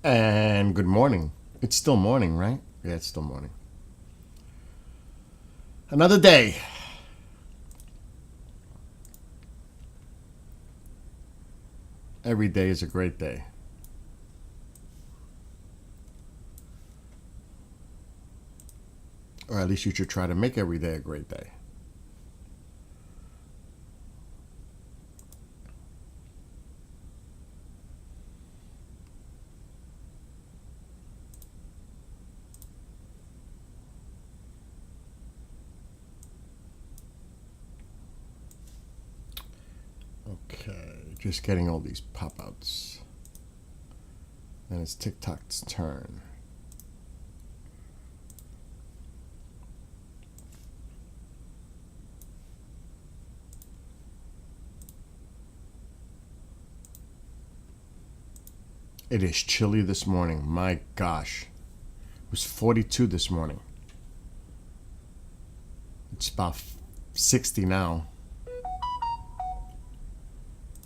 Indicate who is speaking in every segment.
Speaker 1: And good morning. It's still morning, right? Yeah, it's still morning. Another day. Every day is a great day. Or at least you should try to make every day a great day. Okay, just getting all these pop outs. Then it's TikTok's turn. It is chilly this morning. My gosh. It was 42 this morning. It's about 60 now,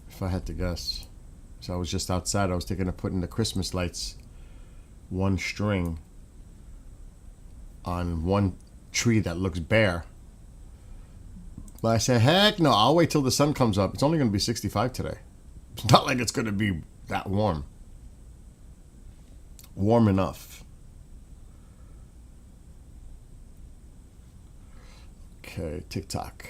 Speaker 1: if I had to guess. So I was just outside. I was thinking of putting the Christmas lights, one string, on one tree that looks bare. But I said, heck no, I'll wait till the sun comes up. It's only going to be 65 today. It's not like it's going to be that warm. Warm enough. Okay, TikTok.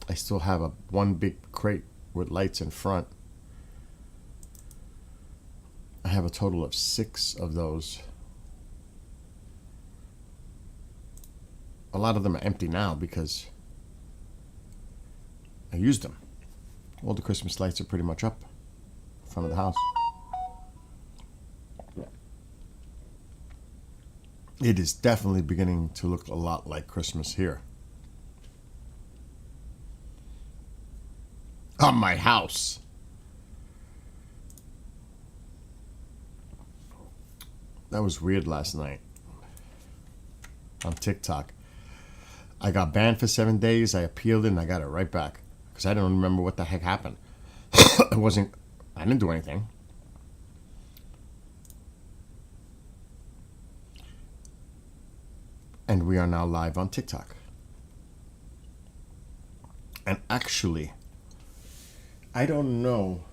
Speaker 1: I still have one big crate with lights in front. I have a total of 6 of those. A lot of them are empty now because I used them. All the Christmas lights are pretty much up in front of the house. It is definitely beginning to look a lot like Christmas here. On my house. That was weird last night on TikTok. I got banned for 7 days. I appealed it and I got it right back because I don't remember what the heck happened. I didn't do anything. And we are now live on TikTok. And actually, I don't know.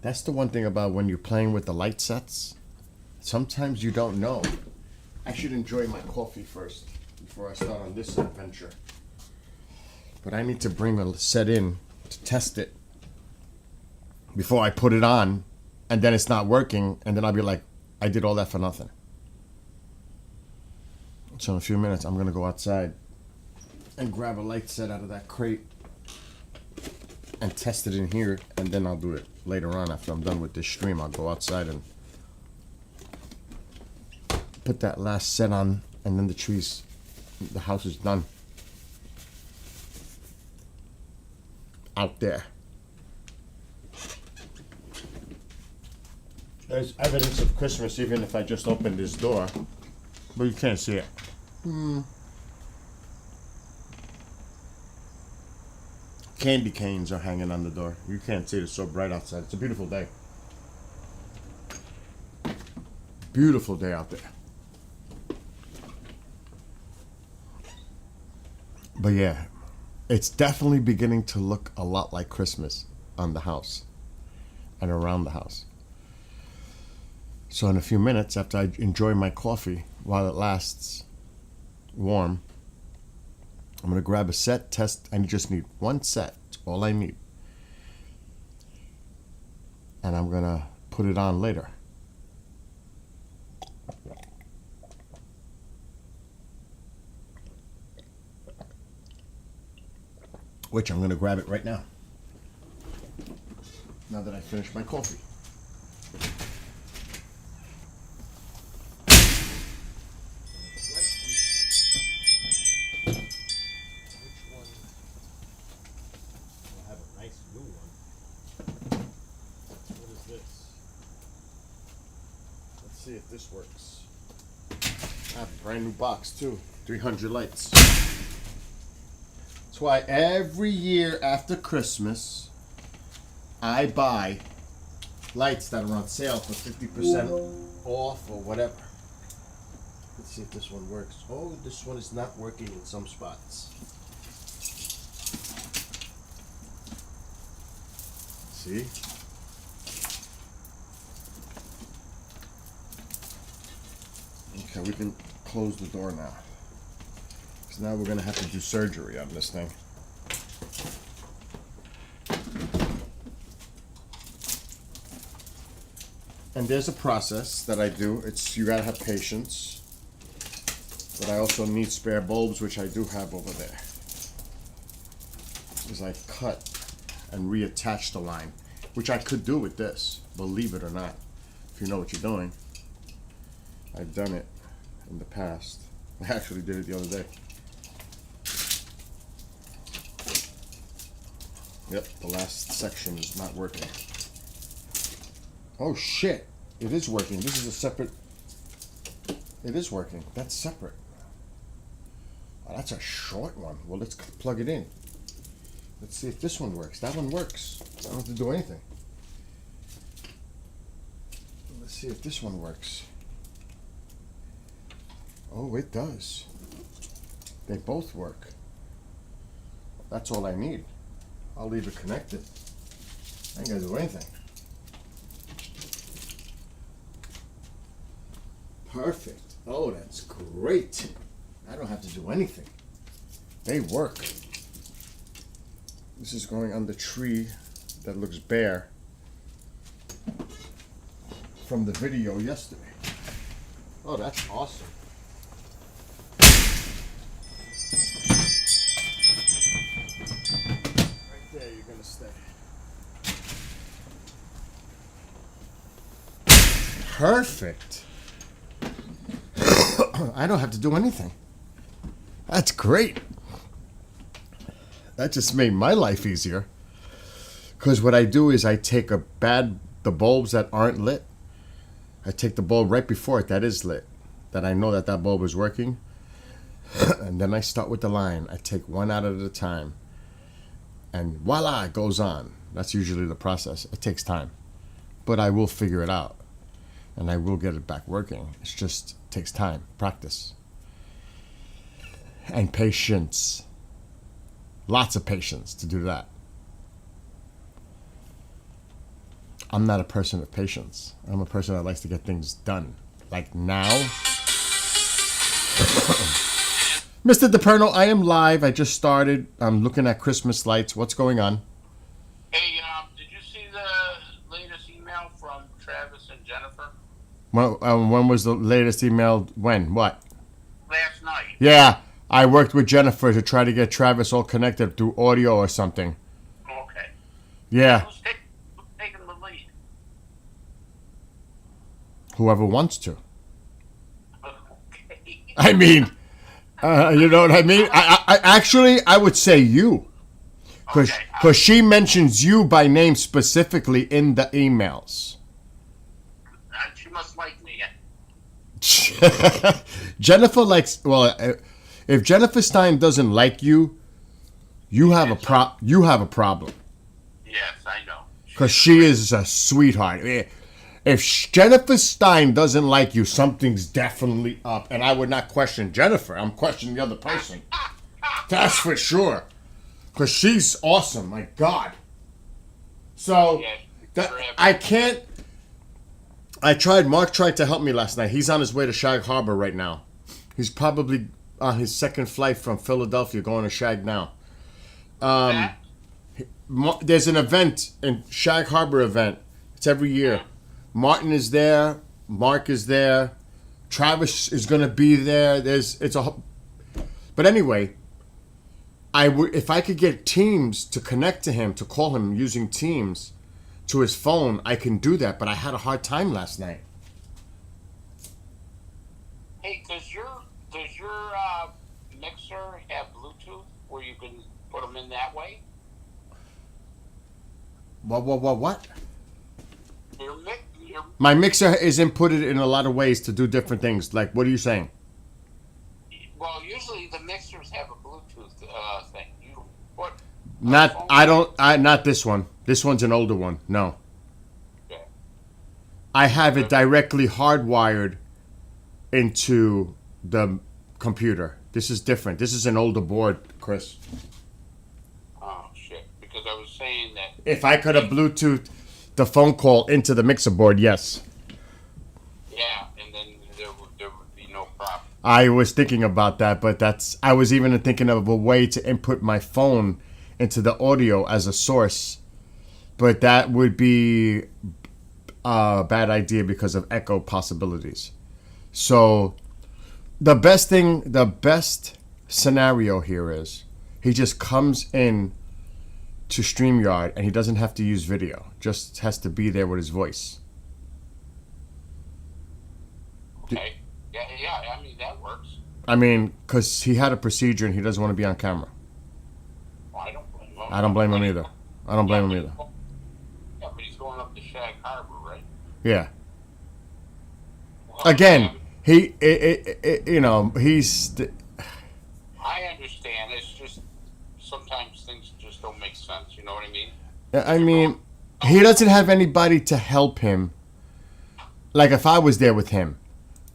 Speaker 1: That's the one thing about when you're playing with the light sets. Sometimes you don't know. I should enjoy my coffee first before I start on this adventure. But I need to bring a set in to test it before I put it on, and then it's not working, and then I'll be like, I did all that for nothing. So in a few minutes, I'm going to go outside and grab a light set out of that crate and test it in here, and then I'll do it later on after I'm done with this stream. I'll go outside and put that last set on, and then the house is done. Out there. There's evidence of Christmas even if I just opened this door, but you can't see it. Candy canes are hanging on the door. You can't see it. It's so bright outside. It's a beautiful day. Beautiful day out there. But yeah, it's definitely beginning to look a lot like Christmas on the house and around the house. So in a few minutes, after I enjoy my coffee while it lasts warm, I'm going to grab a set, test. I just need one set. That's all I need. And I'm going to put it on later. Which I'm going to grab it right now. Now that I finished my coffee. See if this works. I have a brand new box too. 300 lights. That's why every year after Christmas, I buy lights that are on sale for 50% off or whatever. Let's see if this one works. Oh, this one is not working in some spots. See? Okay, we can close the door now. Because now we're going to have to do surgery on this thing. And there's a process that I do. It's you gotta have patience. But I also need spare bulbs, which I do have over there. Is I cut and reattach the line, which I could do with this, believe it or not. If you know what you're doing. I've done it in the past. I actually did it the other day. Yep, the last section is not working. Oh shit, it is working. This is a separate, it is working. That's separate. Oh, that's a short one. Well, let's plug it in. Let's see if this one works. That one works. I don't have to do anything. Let's see if this one works. Oh, it does. They both work. That's all I need. I'll leave it connected. I ain't gonna do anything. Perfect. Oh, that's great. I don't have to do anything. They work. This is going on the tree that looks bare from the video yesterday. Oh, that's awesome. Right there, you're gonna stay. Perfect. I don't have to do anything. That's great. That just made my life easier. Because what I do is I take the bulbs that aren't lit, I take the bulb right before it that is lit, that I know that bulb is working, and then I start with the line. I take one out at a time, and voila, it goes on. That's usually the process. It takes time, but I will figure it out, and I will get it back working. It just takes time, practice, and patience. Lots of patience to do that. I'm not a person of patience. I'm a person that likes to get things done. Like now. Mr. DePerno, I am live. I just started. I'm looking at Christmas lights. What's going on?
Speaker 2: Hey, did you see the latest email from Travis and Jennifer?
Speaker 1: When was the latest email? When? What?
Speaker 2: Last night.
Speaker 1: Yeah, I worked with Jennifer to try to get Travis all connected through audio or something.
Speaker 2: Okay.
Speaker 1: Yeah.
Speaker 2: Who's taking the lead?
Speaker 1: Whoever wants to.
Speaker 2: Okay.
Speaker 1: I mean, you know what I mean? I actually, I would say you. Because she mentions you by name specifically in the emails.
Speaker 2: She must like me.
Speaker 1: Jennifer likes, well, if Jennifer Stein doesn't like you, you have a problem.
Speaker 2: Yes, I know.
Speaker 1: Because she is a sweetheart. If Jennifer Stein doesn't like you, something's definitely up. And I would not question Jennifer. I'm questioning the other person. That's for sure. Because she's awesome. My God. So, I can't. Mark tried to help me last night. He's on his way to Shag Harbor right now. He's probably on his second flight from Philadelphia going to Shag now. There's an event, a Shag Harbor event. It's every year. Martin is there. Mark is there. Travis is going to be there. But anyway, if I could get Teams to connect to him, to call him using Teams to his phone, I can do that. But I had a hard time last night.
Speaker 2: Hey, does your mixer have Bluetooth where you can put them in that way?
Speaker 1: What?
Speaker 2: Your
Speaker 1: My mixer is inputted in a lot of ways to do different things. Like, what are you saying?
Speaker 2: Well, usually the mixers have a Bluetooth thing. You put
Speaker 1: Not this one. This one's an older one. No.
Speaker 2: Okay.
Speaker 1: I have it directly hardwired into the computer. This is different. This is an older board, Chris.
Speaker 2: Oh shit! Because I was saying that.
Speaker 1: If I could have Bluetooth the phone call into the mixer board, yes.
Speaker 2: Yeah, and then there would be no problem.
Speaker 1: I was thinking about that, but I was even thinking of a way to input my phone into the audio as a source. But that would be a bad idea because of echo possibilities. So the best scenario here is he just comes in to StreamYard and he doesn't have to use video. Just has to be there with his voice.
Speaker 2: Okay. Yeah. I mean that works.
Speaker 1: I mean, because he had a procedure and he doesn't want to be on camera.
Speaker 2: Well, I don't blame him.
Speaker 1: I don't blame him either. I don't blame him either.
Speaker 2: Yeah, but he's going up to Shag Harbor, right?
Speaker 1: Yeah.
Speaker 2: Well,
Speaker 1: Again,
Speaker 2: I
Speaker 1: he's.
Speaker 2: understand. It's just sometimes things just don't make sense. You know what I mean?
Speaker 1: I mean, he doesn't have anybody to help him. Like if I was there with him,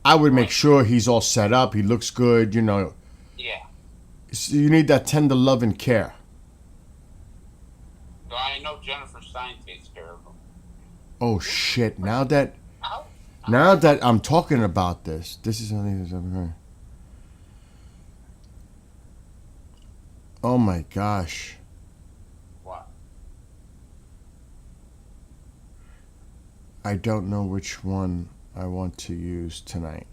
Speaker 1: I would make sure he's all set up. He looks good.
Speaker 2: Yeah.
Speaker 1: So you need that tender love and care.
Speaker 2: So I know Jennifer Stein takes care of him.
Speaker 1: Oh shit! Now that
Speaker 2: How?
Speaker 1: I'm talking about this is something that's ever. Oh my gosh!
Speaker 2: What?
Speaker 1: I don't know which one I want to use tonight.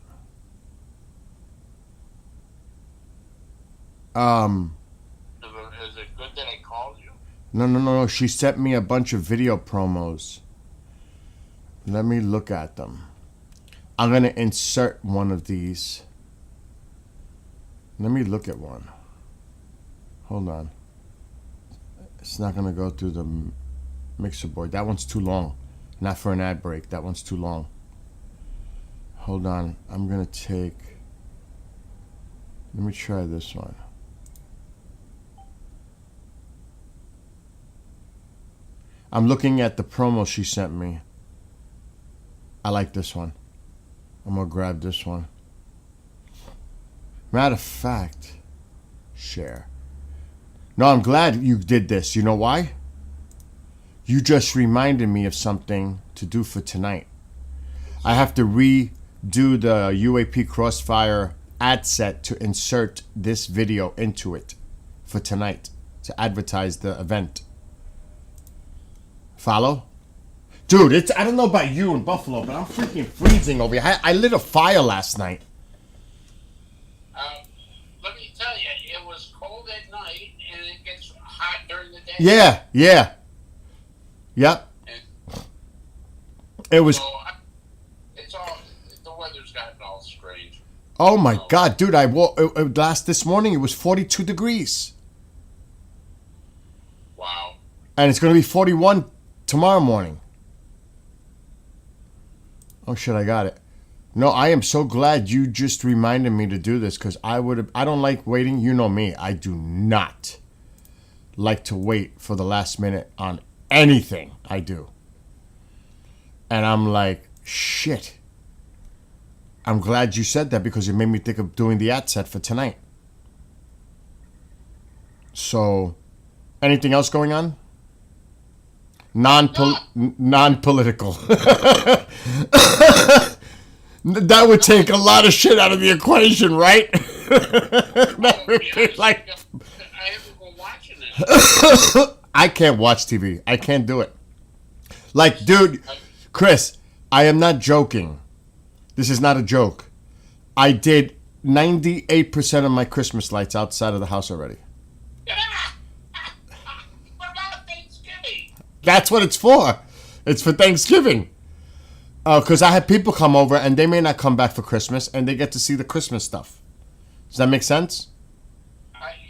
Speaker 2: Is it good that I called you?
Speaker 1: No. She sent me a bunch of video promos. Let me look at them. I'm going to insert one of these. Let me look at one. Hold on. It's not going to go through the mixer board. That one's too long. Not for an ad break. That one's too long. Hold on. I'm going to take... Let me try this one. I'm looking at the promo she sent me. I like this one. I'm going to grab this one. Matter of fact, share. No, I'm glad you did this. You know why? You just reminded me of something to do for tonight. I have to redo the UAP Crossfire ad set to insert this video into it for tonight to advertise the event. Follow? Dude, I don't know about you in Buffalo, but I'm freaking freezing over here. I lit a fire last night.
Speaker 2: Let me tell you, it was cold at night and it gets hot during the day.
Speaker 1: Yeah. Yep. It was...
Speaker 2: So it's all, the weather's gotten all strange.
Speaker 1: Oh my God, dude, this morning it was 42 degrees.
Speaker 2: Wow.
Speaker 1: And it's going to be 41 tomorrow morning. Oh shit, I got it. No, I am so glad you just reminded me to do this because I don't like waiting. You know me. I do not like to wait for the last minute on anything I do. And I'm like, shit. I'm glad you said that because it made me think of doing the ad set for tonight. So, anything else going on? Non-political. That would take a lot of shit out of the equation, right? That would be like...
Speaker 2: I haven't been watching it.
Speaker 1: I can't watch TV. I can't do it. Like, dude, Chris, I am not joking. This is not a joke. I did 98% of my Christmas lights outside of the house already.
Speaker 2: What about Thanksgiving?
Speaker 1: That's what it's for. It's for Thanksgiving. Because I had people come over and they may not come back for Christmas and they get to see the Christmas stuff. Does that make sense?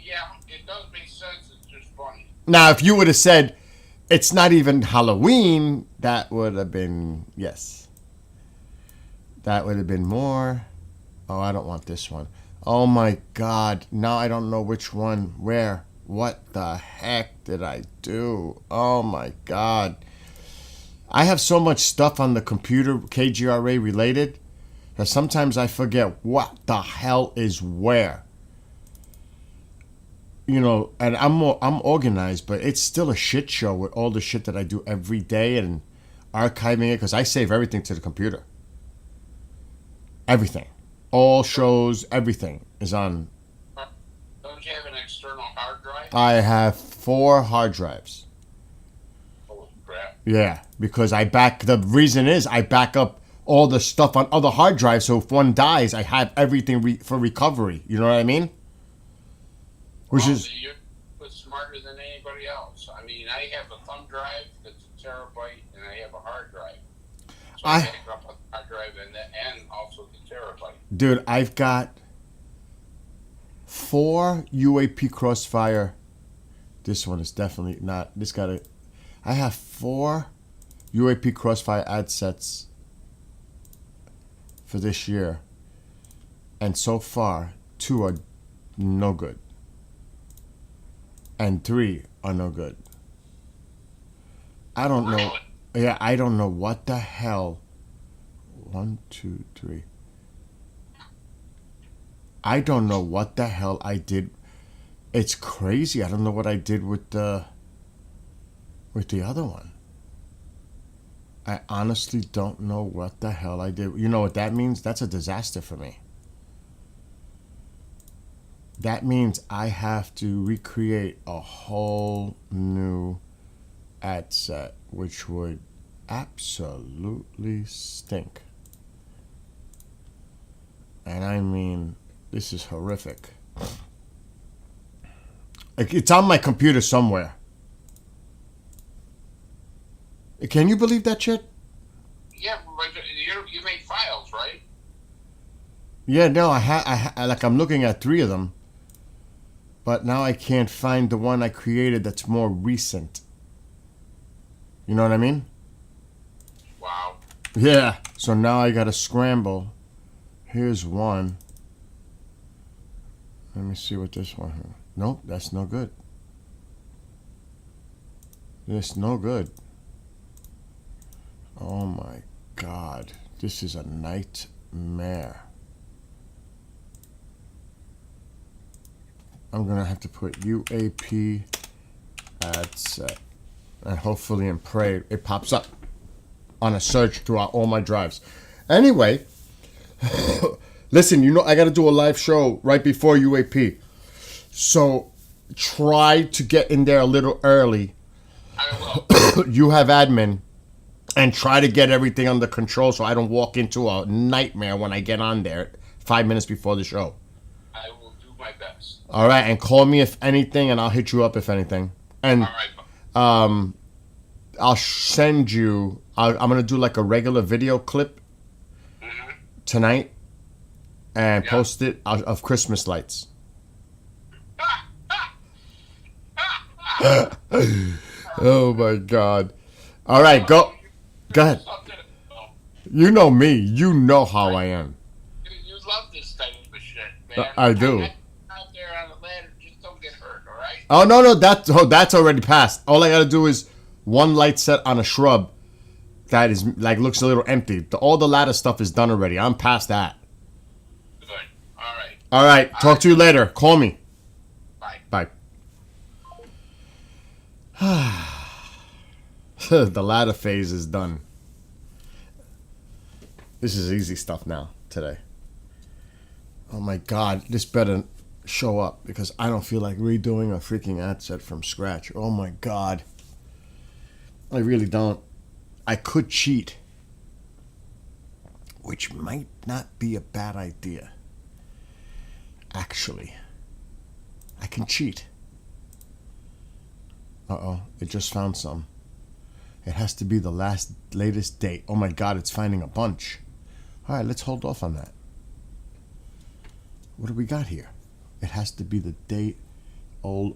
Speaker 2: Yeah, it does make sense. It's just funny.
Speaker 1: Now, if you would have said, it's not even Halloween, that would have been, yes. That would have been more. Oh, I don't want this one. Oh my God. Now I don't know which one. Where What the heck did I do? Oh my God. I have so much stuff on the computer, KGRA related, that sometimes I forget what the hell is where. You know, and I'm organized, but it's still a shit show with all the shit that I do every day and archiving it because I save everything to the computer. Everything, all shows, everything is on.
Speaker 2: Don't you have an external hard drive?
Speaker 1: I have 4 hard drives.
Speaker 2: Holy crap.
Speaker 1: Yeah, because the reason is I back up all the stuff on other hard drives, so if one dies, I have everything for recovery. You know what I mean?
Speaker 2: You're smarter than anybody else. I mean, I have a thumb drive that's a terabyte, and I have a hard drive. So I back up a hard drive and also the terabyte.
Speaker 1: Dude, I've got 4 UAP Crossfire. This one is definitely not. I have 4 UAP Crossfire ad sets for this year, and so far 2 are no good, and 3 are no good. I don't know. Yeah, I don't know what the hell. 1, 2, 3. I don't know what the hell I did. It's crazy. I don't know what I did with the other one. I honestly don't know what the hell I did. You know what that means? That's a disaster for me. That means I have to recreate a whole new ad set, which would absolutely stink. And I mean, this is horrific. It's on my computer somewhere. Can you believe that shit?
Speaker 2: Yeah, but you make files, right?
Speaker 1: Yeah, no, I'm looking at 3 of them, but now I can't find the one I created that's more recent. You know what I mean?
Speaker 2: Wow.
Speaker 1: Yeah. So now I gotta scramble. Here's one. Let me see what this one has. Nope, that's no good. It's no good. Oh my God. This is a nightmare. I'm gonna have to put UAP ad set, and hopefully and pray it pops up on a search throughout all my drives. Anyway, listen, you know I gotta do a live show right before UAP, so try to get in there a little early.
Speaker 2: I will.
Speaker 1: You have admin, and try to get everything under control so I don't walk into a nightmare when I get on there 5 minutes before the show.
Speaker 2: I will do my best.
Speaker 1: All right, and call me if anything, and I'll hit you up if anything. And
Speaker 2: All right.
Speaker 1: I'll send you. I'm gonna do like a regular video clip tonight, and post it of Christmas lights. Oh my God! All right, go ahead. You know me. You know how I am.
Speaker 2: You love this type of shit, man.
Speaker 1: I do.
Speaker 2: Out there on the ladder, just don't get hurt, all right?
Speaker 1: Oh no, that's already passed. All I gotta do is one light set on a shrub that is like looks a little empty. All the ladder stuff is done already. I'm past that.
Speaker 2: Good. All right.
Speaker 1: All right. Talk to you later. Call me.
Speaker 2: Bye.
Speaker 1: Bye. The ladder phase is done. This is easy stuff now today. Oh my God, this better show up because I don't feel like redoing a freaking ad set from scratch. Oh my God. I really don't. I could cheat, which might not be a bad idea. Actually, I can cheat. Uh-oh, it just found some. It has to be the latest date. Oh my God, it's finding a bunch. All right, let's hold off on that. What do we got here? It has to be the date. Old.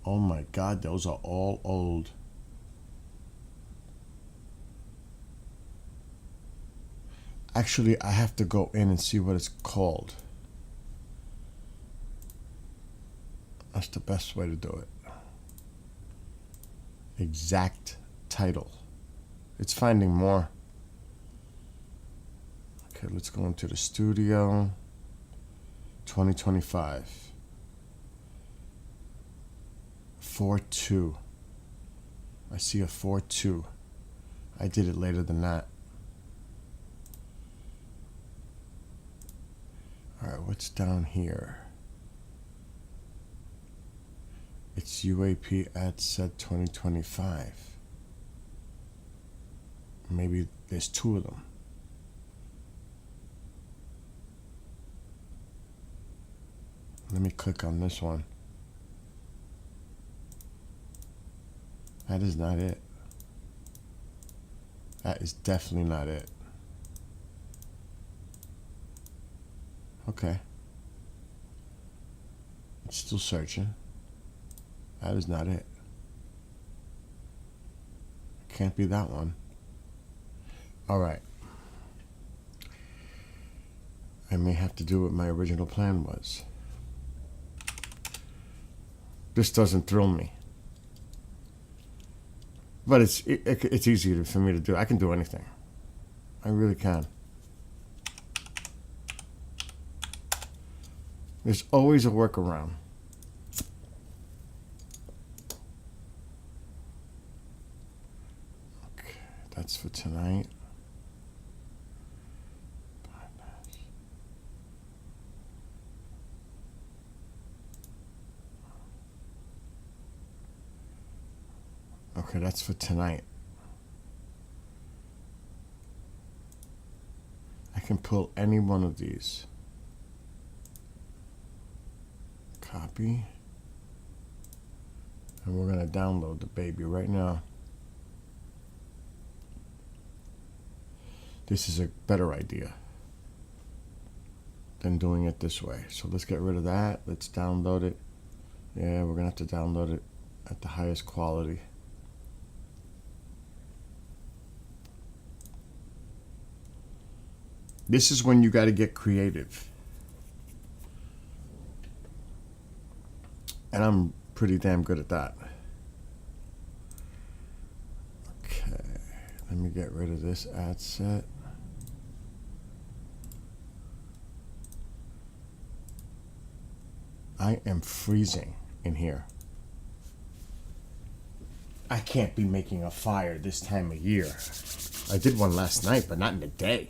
Speaker 1: Oh my God, those are all old. Actually, I have to go in and see what it's called. That's the best way to do it. Exact title. It's finding more. Okay, let's go into the studio. 2025. 4-2. I see a 4-2. I did it later than that. Alright, what's down here? It's UAP ad set 2025. Maybe there's two of them. Let me click on this one. That is not it. That is definitely not it. Okay. It's still searching. That is not it. Can't be that one. All right. I may have to do what my original plan was. This doesn't thrill me. But it's easy for me to do. I can do anything. I really can. There's always a workaround. Okay, that's for tonight. Okay, that's for tonight. I can pull any one of these. Copy. And we're going to download the baby right now. This is a better idea than doing it this way. So let's get rid of that. Let's download it. Yeah, we're going to have to download it at the highest quality. This is when you got to get creative. And I'm pretty damn good at that. Okay, let me get rid of this ad set. I am freezing in here. I can't be making a fire this time of year. I did one last night, but not in the day.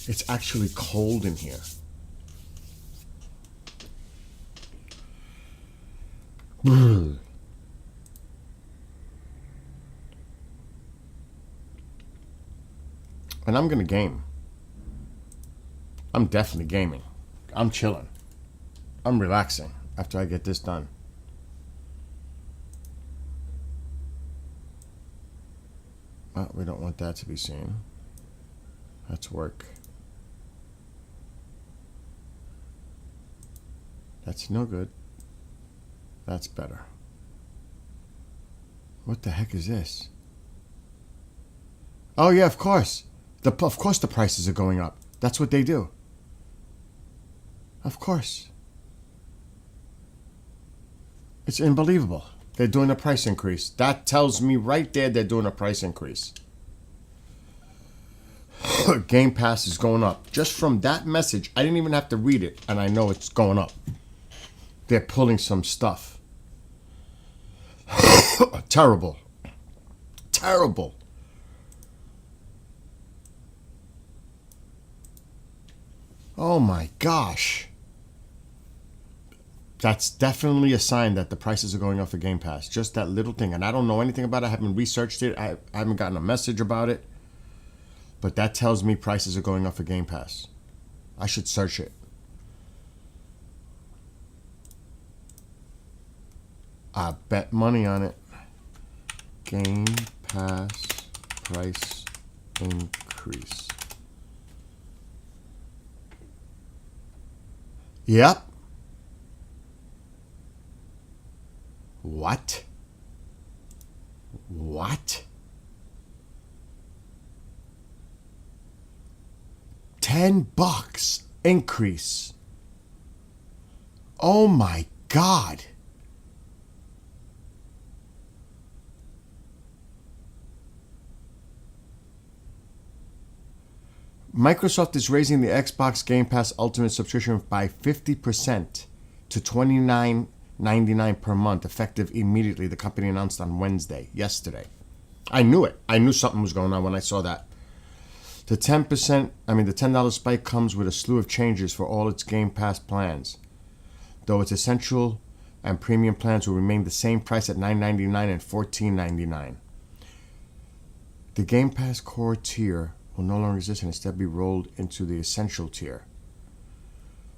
Speaker 1: It's actually cold in here. And I'm gonna game. I'm definitely gaming. I'm chilling. I'm relaxing after I get this done. Well, we don't want that to be seen. That's work. That's no good. That's better. What the heck is this? Oh yeah, of course. Of course the prices are going up. That's what they do. Of course. It's unbelievable. They're doing a price increase. That tells me right there they're doing a price increase. Game Pass is going up. Just from that message, I didn't even have to read it, and I know it's going up. They're pulling some stuff. Terrible. Terrible. Oh my gosh. That's definitely a sign that the prices are going up for Game Pass. Just that little thing. And I don't know anything about it. I haven't researched it. I haven't gotten a message about it. But that tells me prices are going up for Game Pass. I should search it. I bet money on it. Game Pass price increase. Yep. What? What? $10 increase. Oh my God. Microsoft is raising the Xbox Game Pass Ultimate subscription by 50% to $29.99 per month, effective immediately, the company announced on yesterday. I knew it. I knew something was going on when I saw that. The $10 spike comes with a slew of changes for all its Game Pass plans, though its essential and premium plans will remain the same price at $9.99 and $14.99. The Game Pass core tier will no longer exist and instead be rolled into the essential tier,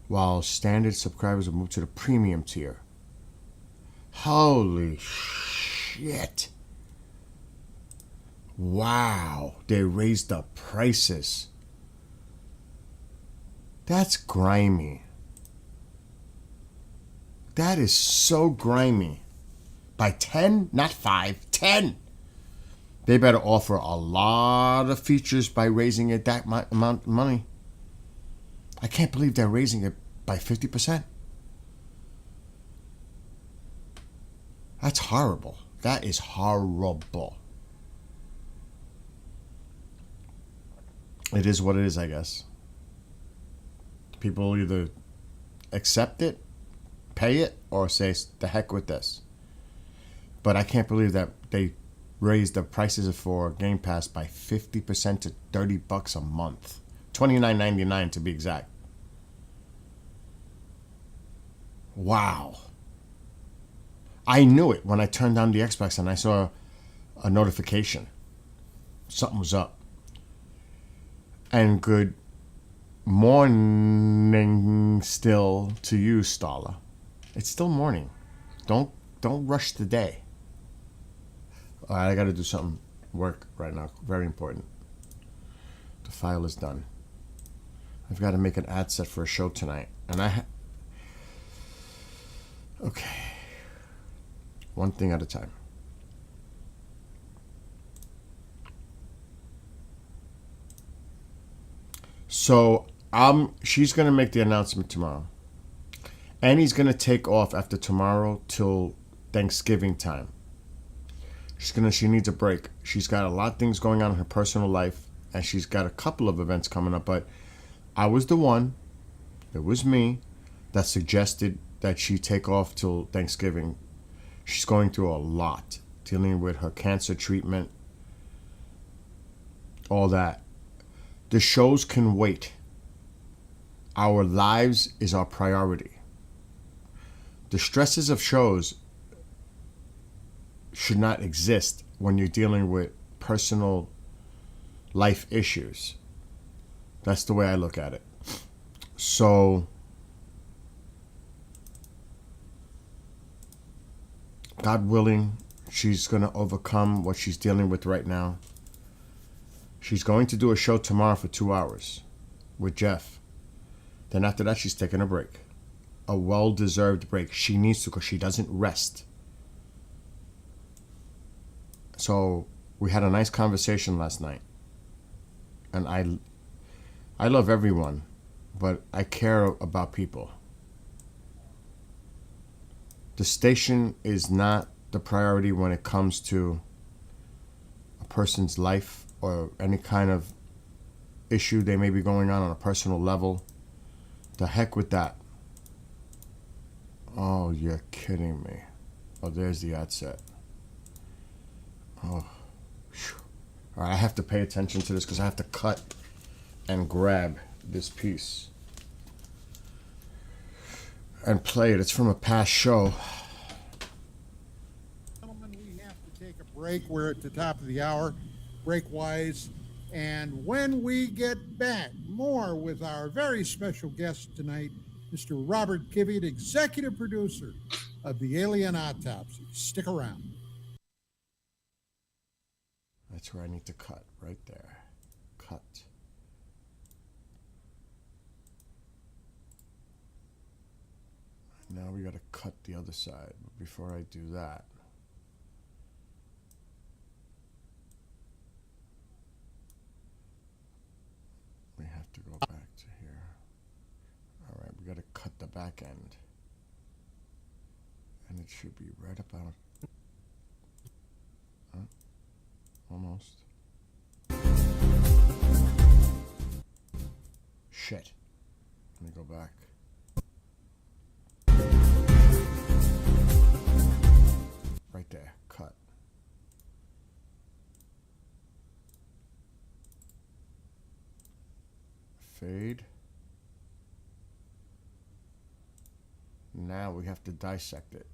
Speaker 1: while standard subscribers will move to the premium tier. Holy shit. Wow, they raised the prices. That's grimy. That is so grimy. By 10, not 5, 10. They better offer a lot of features by raising it that amount of money. I can't believe they're raising it by 50%. That's horrible. That is horrible. It is what it is, I guess. People either accept it, pay it, or say, the heck with this. But I can't believe that they raised the prices for Game Pass by 50% to $30 a month. $29.99 to be exact. Wow. I knew it when I turned on the Xbox and I saw a notification. Something was up. And good morning still to you, Stala. It's still morning. Don't rush the day. All right, I got to do something work right now. Very important. The file is done. I've got to make an ad set for a show tonight, and okay. One thing at a time. So she's gonna make the announcement tomorrow, and he's gonna take off after tomorrow till Thanksgiving time. She needs a break. She's got a lot of things going on in her personal life, and she's got a couple of events coming up. But I was the one, it was me, that suggested that she take off till Thanksgiving. She's going through a lot, dealing with her cancer treatment, all that. The shows can wait. Our lives is our priority. The stresses of shows should not exist when you're dealing with personal life issues. That's the way I look at it. So, God willing, she's going to overcome what she's dealing with right now. She's going to do a show tomorrow for 2 hours with Jeff. Then after that, she's taking a break. A well-deserved break. She needs to because she doesn't rest. So we had a nice conversation last night. And I love everyone, but I care about people. The station is not the priority when it comes to a person's life or any kind of issue they may be going on a personal level. The heck with that. Oh, you're kidding me. Oh, there's the ad set. Oh, whew. All right, I have to pay attention to this because I have to cut and grab this piece and play it. It's from a past show.
Speaker 3: Gentlemen, we have to take a break. We're at the top of the hour, break-wise. And when we get back, more with our very special guest tonight, Mr. Robert Kiviat, executive producer of The Alien Autopsy. Stick around.
Speaker 1: That's where I need to cut, right there. Cut. Now we gotta cut the other side. But before I do that, we have to go back to here. All right, we gotta cut the back end. should be right about. Almost. Shit. Let me go back. Right there. Cut. Fade. Now we have to dissect it.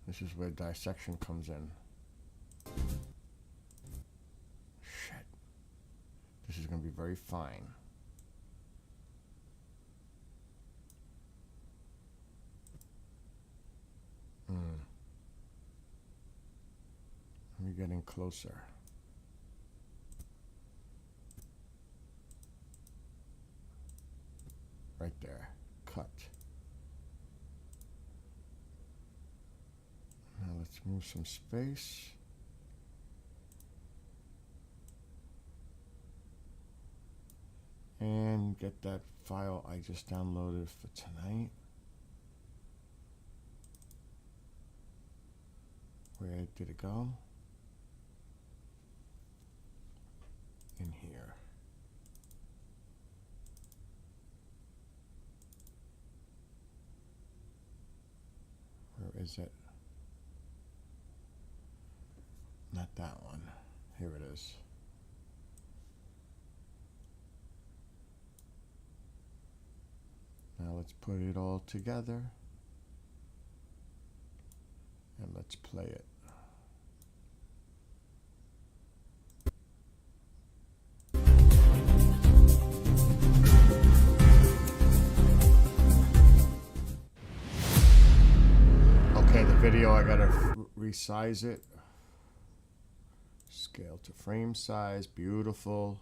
Speaker 1: This is where dissection comes in. Shit. This is going to be very fine. We're getting closer. Right there. Cut. Now let's move some space. And get that file I just downloaded for tonight. Where did it go? In here. Where is it? Not that one. Here it is. Now let's put it all together and let's play it. Okay, the video, I gotta resize it. Scale to frame size, beautiful.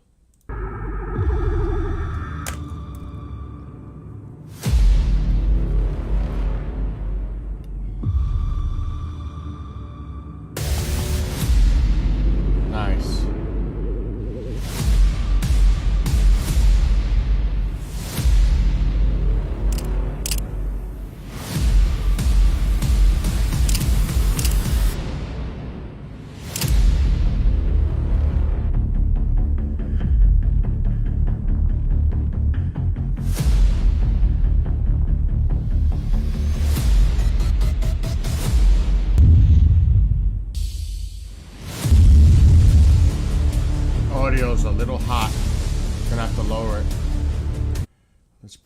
Speaker 1: Nice. Audio's a little hot. Gonna have to lower it.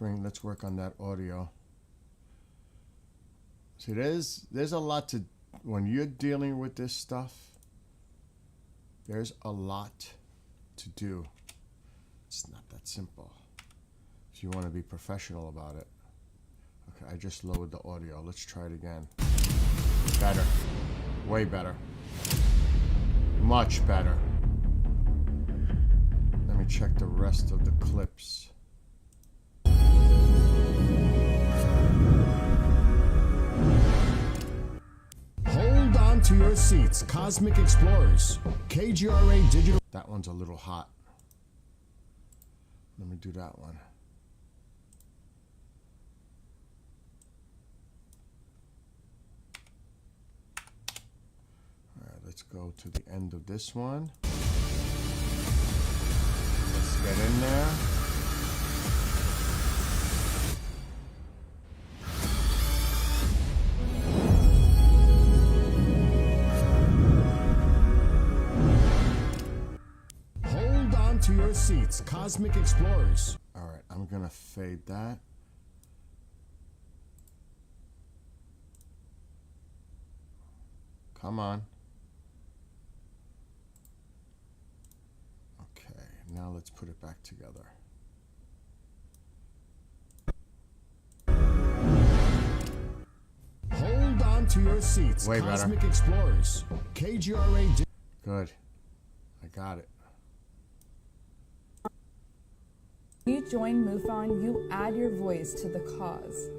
Speaker 1: Let's work on that audio. See, there's a lot to, when you're dealing with this stuff, there's a lot to do. It's not that simple. If you want to be professional about it. Okay, I just lowered the audio. Let's try it again. Better. Way better. Much better. Let me check the rest of the clips.
Speaker 4: Hold on to your seats, Cosmic Explorers. KGRA Digital.
Speaker 1: That one's a little hot. Let me do that one. All right, let's go to the end of this one. Let's get in there.
Speaker 4: Hold on to your seats, Cosmic Explorers.
Speaker 1: All right, I'm gonna fade that. Come on. Okay, now let's put it back together.
Speaker 4: Hold on to your seats,
Speaker 1: Way better.
Speaker 4: Cosmic Explorers. KGRA.
Speaker 1: Good. I got it.
Speaker 5: When you join MUFON, you add your voice to the cause.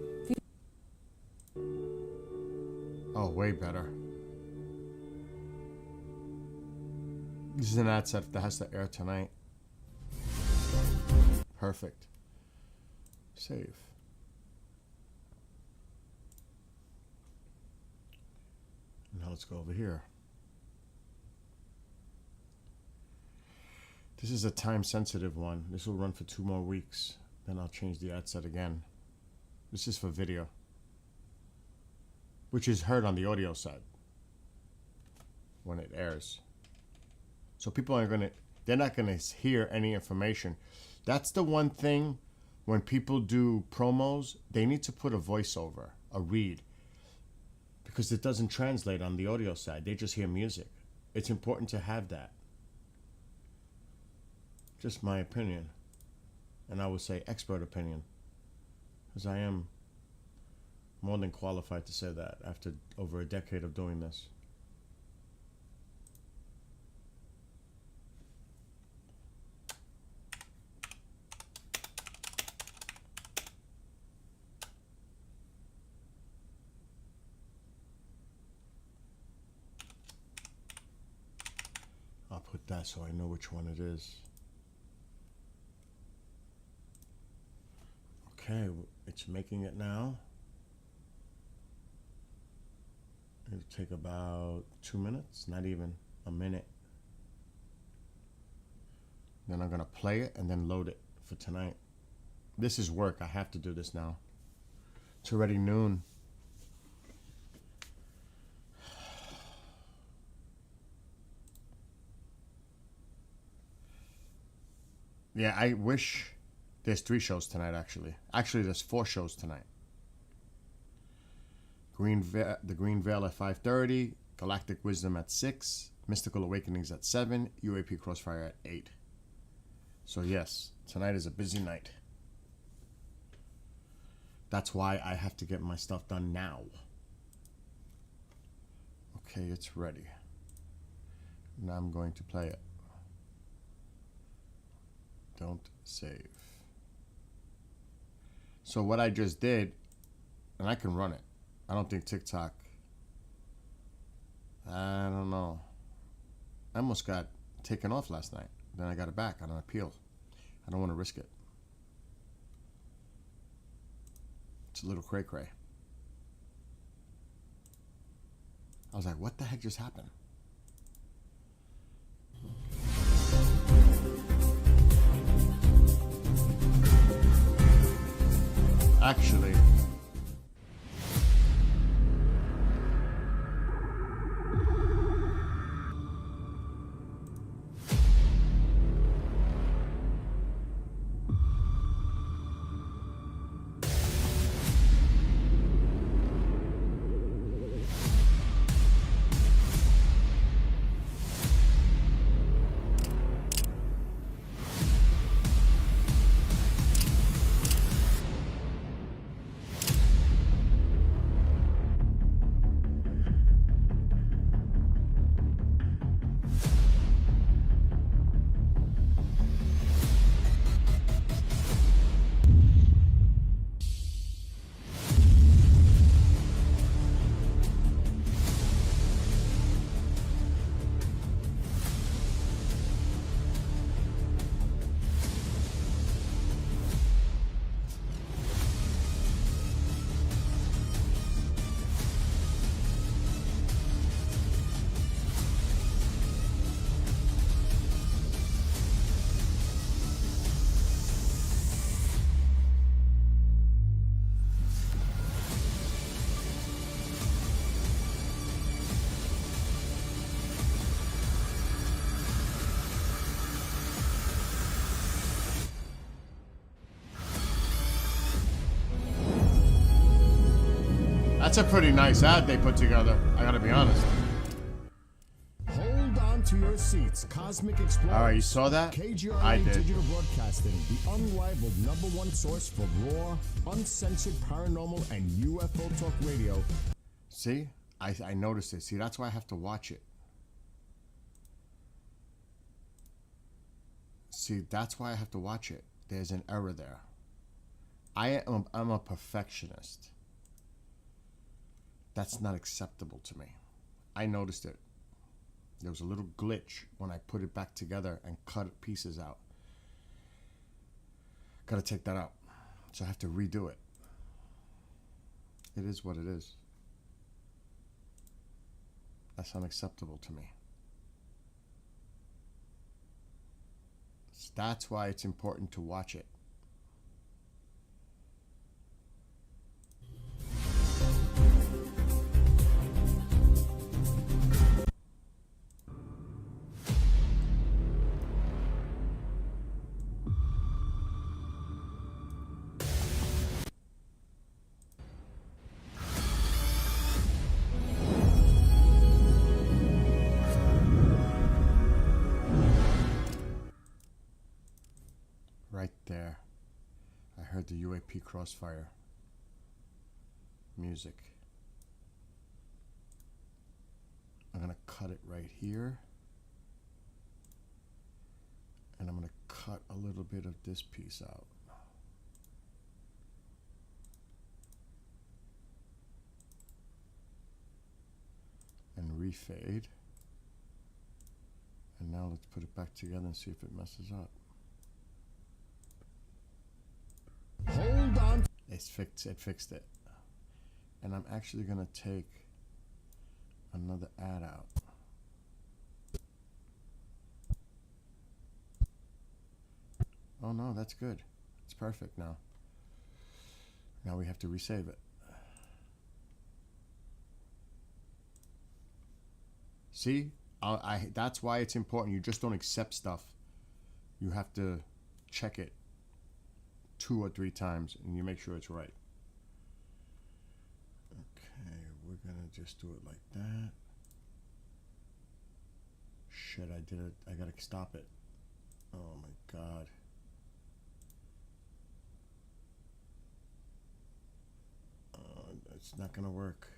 Speaker 1: Oh, way better. This is an ad set that has to air tonight. Perfect. Save. let's go over here. This is a time sensitive one. This will run for 2 more weeks. Then I'll change the ad set again. This is for video, which is heard on the audio side when it airs. So people are they're not gonna hear any information. That's the one thing when people do promos, they need to put a voiceover, a read, because it doesn't translate on the audio side. They just hear music. It's important to have that. Just my opinion. And I would say expert opinion, because I am more than qualified to say that after over a decade of doing this. I'll put that so I know which one it is. Okay, it's making it now. It'll take about 2 minutes, not even a minute. Then I'm gonna play it and then load it for tonight. This is work, I have to do this now. It's already noon. Yeah, I wish there's 3 shows tonight, actually. Actually, there's 4 shows tonight. The Green Veil at 5:30, Galactic Wisdom at 6, Mystical Awakenings at 7, UAP Crossfire at 8. So yes, tonight is a busy night. That's why I have to get my stuff done now. Okay, it's ready. Now I'm going to play it. Don't save. So what I just did, and I can run it. I don't think TikTok, I don't know. I almost got taken off last night. Then I got it back on an appeal. I don't want to risk it. It's a little cray-cray. I was like, what the heck just happened? Actually, that's a pretty nice ad they put together. I gotta be honest.
Speaker 4: Hold on to your seats, Cosmic Explorers.
Speaker 1: All right, you saw that?
Speaker 4: KGRA
Speaker 1: I did.
Speaker 4: Digital Broadcasting, the unrivaled #1 source for raw, uncensored paranormal and UFO talk radio.
Speaker 1: See? I noticed it. See, that's why I have to watch it. See, that's why I have to watch it. There's an error there. I'm a perfectionist. That's not acceptable to me. I noticed it. There was a little glitch when I put it back together and cut pieces out. Gotta take that out. So I have to redo it. It is what it is. That's unacceptable to me. That's why it's important to watch it. Right there. I heard the UAP Crossfire music. I'm gonna cut it right here. And I'm gonna cut a little bit of this piece out. And refade. And now let's put it back together and see if it messes up.
Speaker 4: Hold on.
Speaker 1: It fixed it. And I'm actually gonna take another ad out. Oh no, that's good. It's perfect now. Now we have to resave it. See? That's why it's important. You just don't accept stuff. You have to check it 2 or 3 times and you make sure it's right. Okay, we're gonna just do it like that. Shit, I did it. I gotta stop it. Oh my god. It's not gonna work.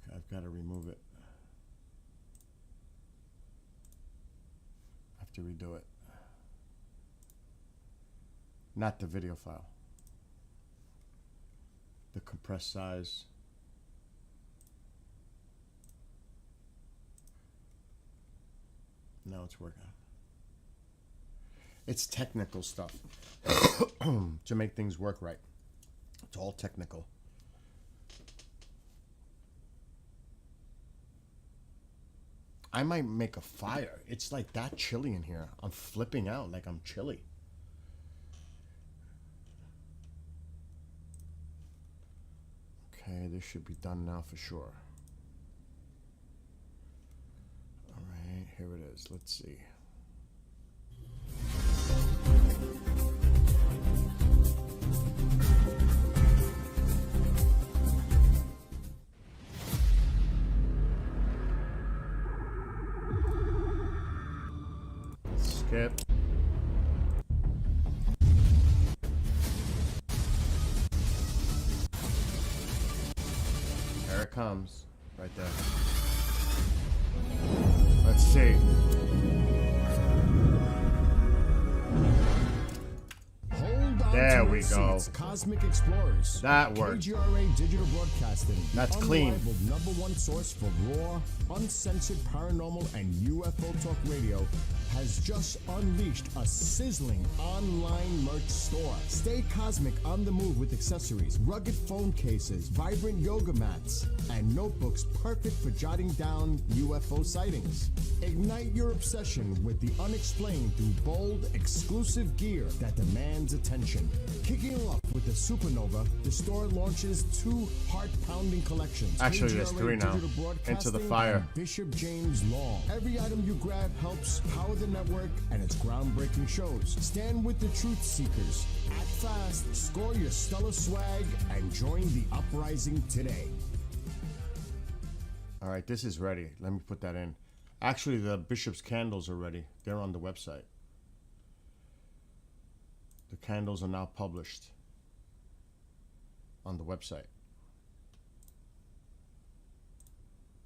Speaker 1: Okay, I've got to remove it. I have to redo it. Not the video file. The compressed size. Now it's working. It's technical stuff to make things work right. It's all technical. I might make a fire. It's like that chilly in here. I'm flipping out like I'm chilly. Okay, this should be done now for sure. All right, here it is. Let's see. Skip. There it comes. Right there. Let's see.
Speaker 4: Hold on
Speaker 1: There
Speaker 4: to
Speaker 1: we
Speaker 4: your
Speaker 1: go.
Speaker 4: seats, Cosmic Explorers.
Speaker 1: That worked.
Speaker 4: KGRA Digital Broadcasting. the
Speaker 1: That's clean.
Speaker 4: unrivaled #1 source for raw, uncensored paranormal and UFO talk radio has just unleashed a sizzling online merch store. Stay cosmic on the move with accessories, rugged phone cases, vibrant yoga mats, and notebooks perfect for jotting down UFO sightings. Ignite your obsession with the unexplained through bold, exclusive gear that demands attention. Kicking off with the Supernova, the store launches 2 heart-pounding collections.
Speaker 1: Actually, there's 3 now.
Speaker 4: Digital Broadcasting
Speaker 1: Into the fire.
Speaker 4: and Bishop James Long. Every item you grab helps power the network and its groundbreaking shows. Stand with the truth seekers. Act fast, score your stellar swag, and join the uprising today.
Speaker 1: All right, this is ready. Let me put that in. Actually, the Bishop's candles are ready. They're on the website. The candles are now published on the website.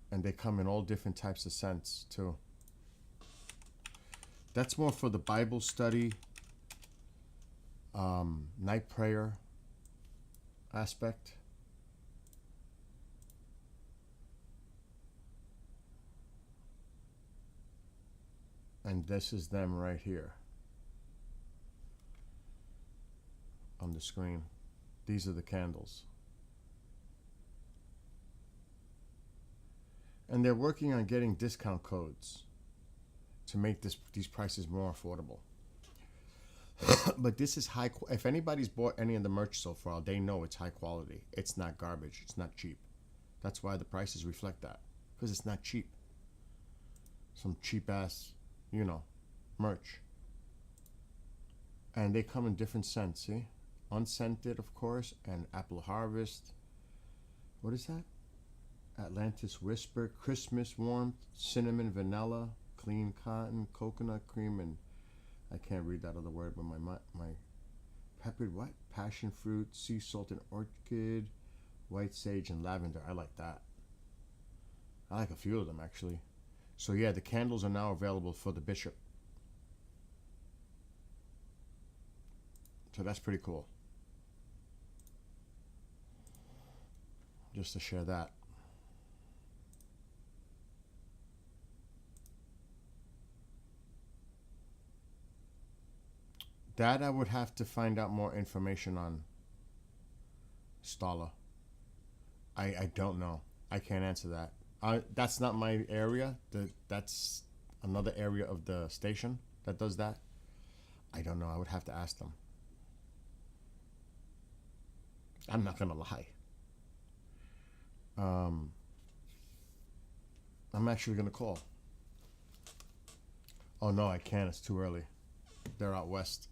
Speaker 1: And they come in all different types of scents, too. That's more for the Bible study, night prayer aspect. And this is them right here on the screen. These are the candles. And they're working on getting discount codes to make these prices more affordable. But this is if anybody's bought any of the merch so far, they know it's high quality. It's not garbage. It's not cheap. That's why the prices reflect that, because it's not cheap. Some cheap ass, merch. And they come in different scents, see? Unscented, of course, and Apple Harvest. What is that? Atlantis Whisper, Christmas Warmth, Cinnamon Vanilla, Clean Cotton, Coconut Cream, and I can't read that other word, but my peppered what? Passion Fruit, Sea Salt and Orchid, White Sage, and Lavender. I like that. I like a few of them, actually. So yeah, the candles are now available for the Bishop. So that's pretty cool. Just to share that. That I would have to find out more information on, Stala. I don't know. I can't answer that. That's not my area. That's another area of the station that does that. I don't know. I would have to ask them. I'm not gonna lie. I'm actually gonna call. Oh no, I can't. It's too early. They're out west.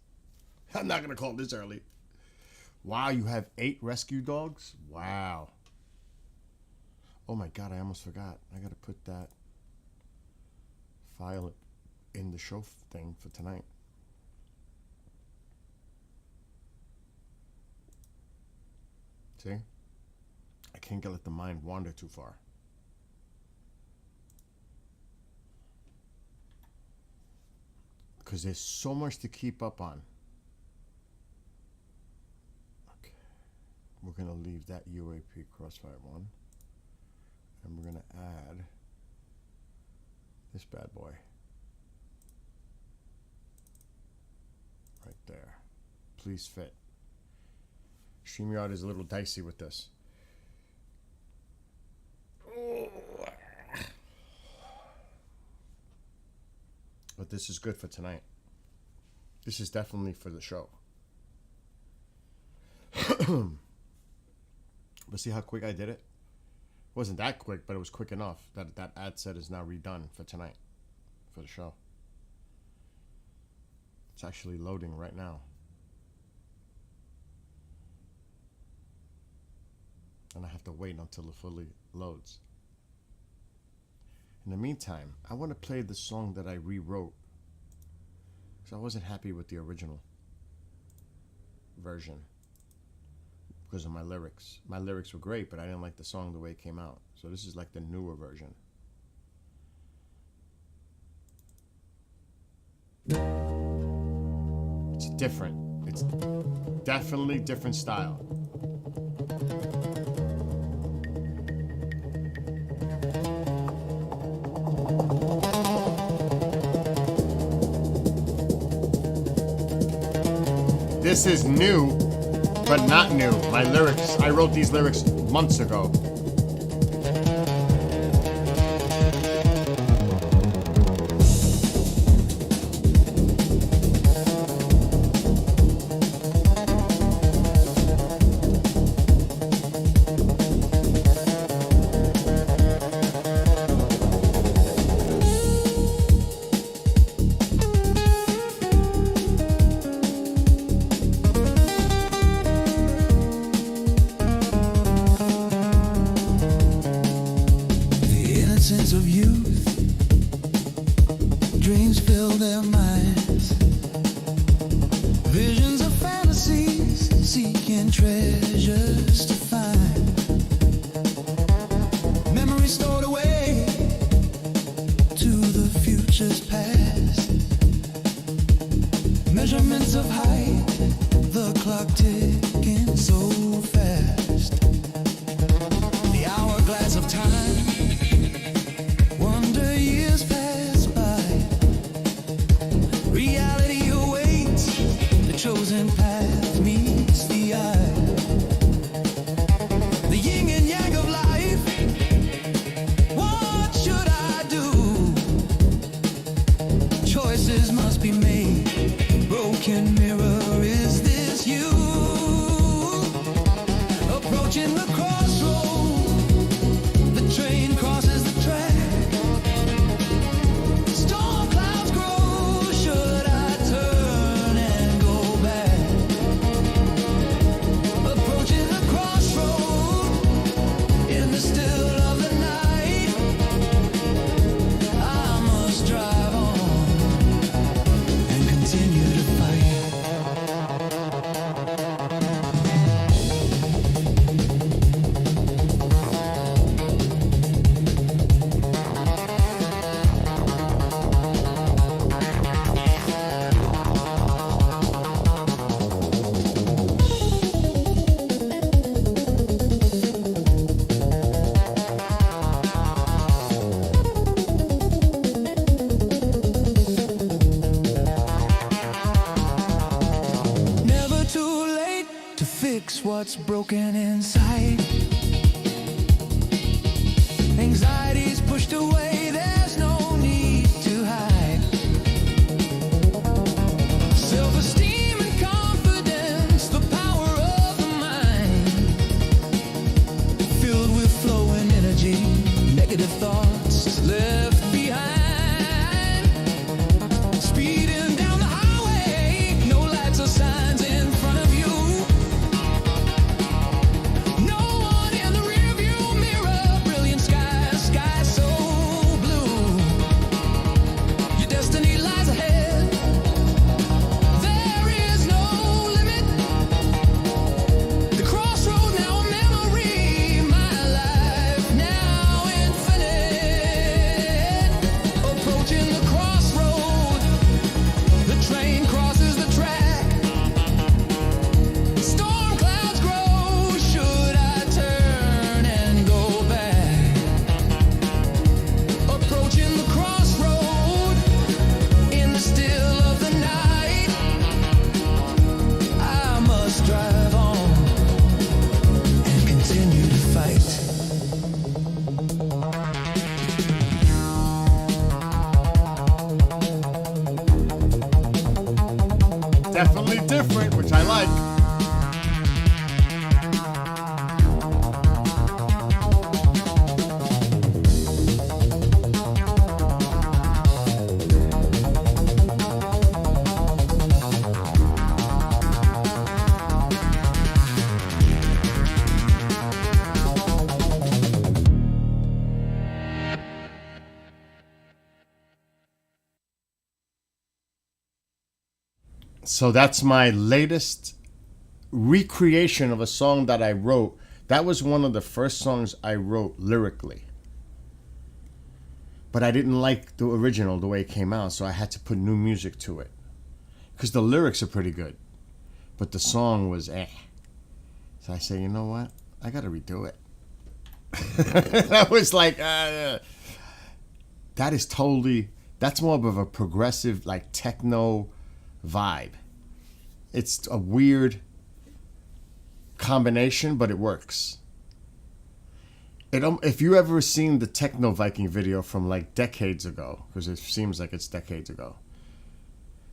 Speaker 1: I'm not gonna call this early. Wow, you have 8 rescue dogs? Wow. Oh my God, I almost forgot. I gotta put that file in the show thing for tonight. See? I can't let the mind wander too far. Because there's so much to keep up on. Okay. We're going to leave that UAP Crossfire one. And we're going to add this bad boy. Right there. Please fit. StreamYard is a little dicey with this. But this is good for tonight. This is definitely for the show. But see how quick I did it? It wasn't that quick, but it was quick enough that that ad set is now redone for tonight, for the show. It's actually loading right now. And I have to wait until it fully loads. In the meantime, I want to play the song that I rewrote, because I wasn't happy with the original version because of my lyrics. My lyrics were great, but I didn't like the song the way it came out. So this is like the newer version. It's different. It's definitely different style. This is new, but not new. My lyrics, I wrote these lyrics months ago.
Speaker 6: Of youth, dreams fill their minds, visions of fantasies, seeking treasures to find, memories stored away to the future's past, measurements of height, the clock ticking so fast, the hourglass of time. Chosen path meets the eye. fix what's broken inside. Anxiety's pushed away, there's no need to hide. Self-esteem and confidence, the power of the mind. Filled with flowing energy, negative thoughts left behind. Speeding down the highway, no lights or signs in front of you. No one in the rearview mirror, brilliant sky, sky so blue. Your destiny lies ahead. There is no limit. The crossroad now a memory, my life now infinite. Approaching the crossroad, the train crosses the track. Storm clouds grow, should I turn and go back? Approaching the crossroad, in the still of the night. I must drive on and continue to fight.
Speaker 1: Definitely different, which I like. So that's my latest recreation of a song that I wrote. That was one of the first songs I wrote lyrically. But I didn't like the original, the way it came out, so I had to put new music to it. Because the lyrics are pretty good, but the song was eh. So I said, you know what? I got to redo it. I was like, that is totally, that's more of a progressive, like techno vibe. It's a weird combination, but it works. If you ever seen the Techno Viking video from like decades ago, because it seems like it's decades ago,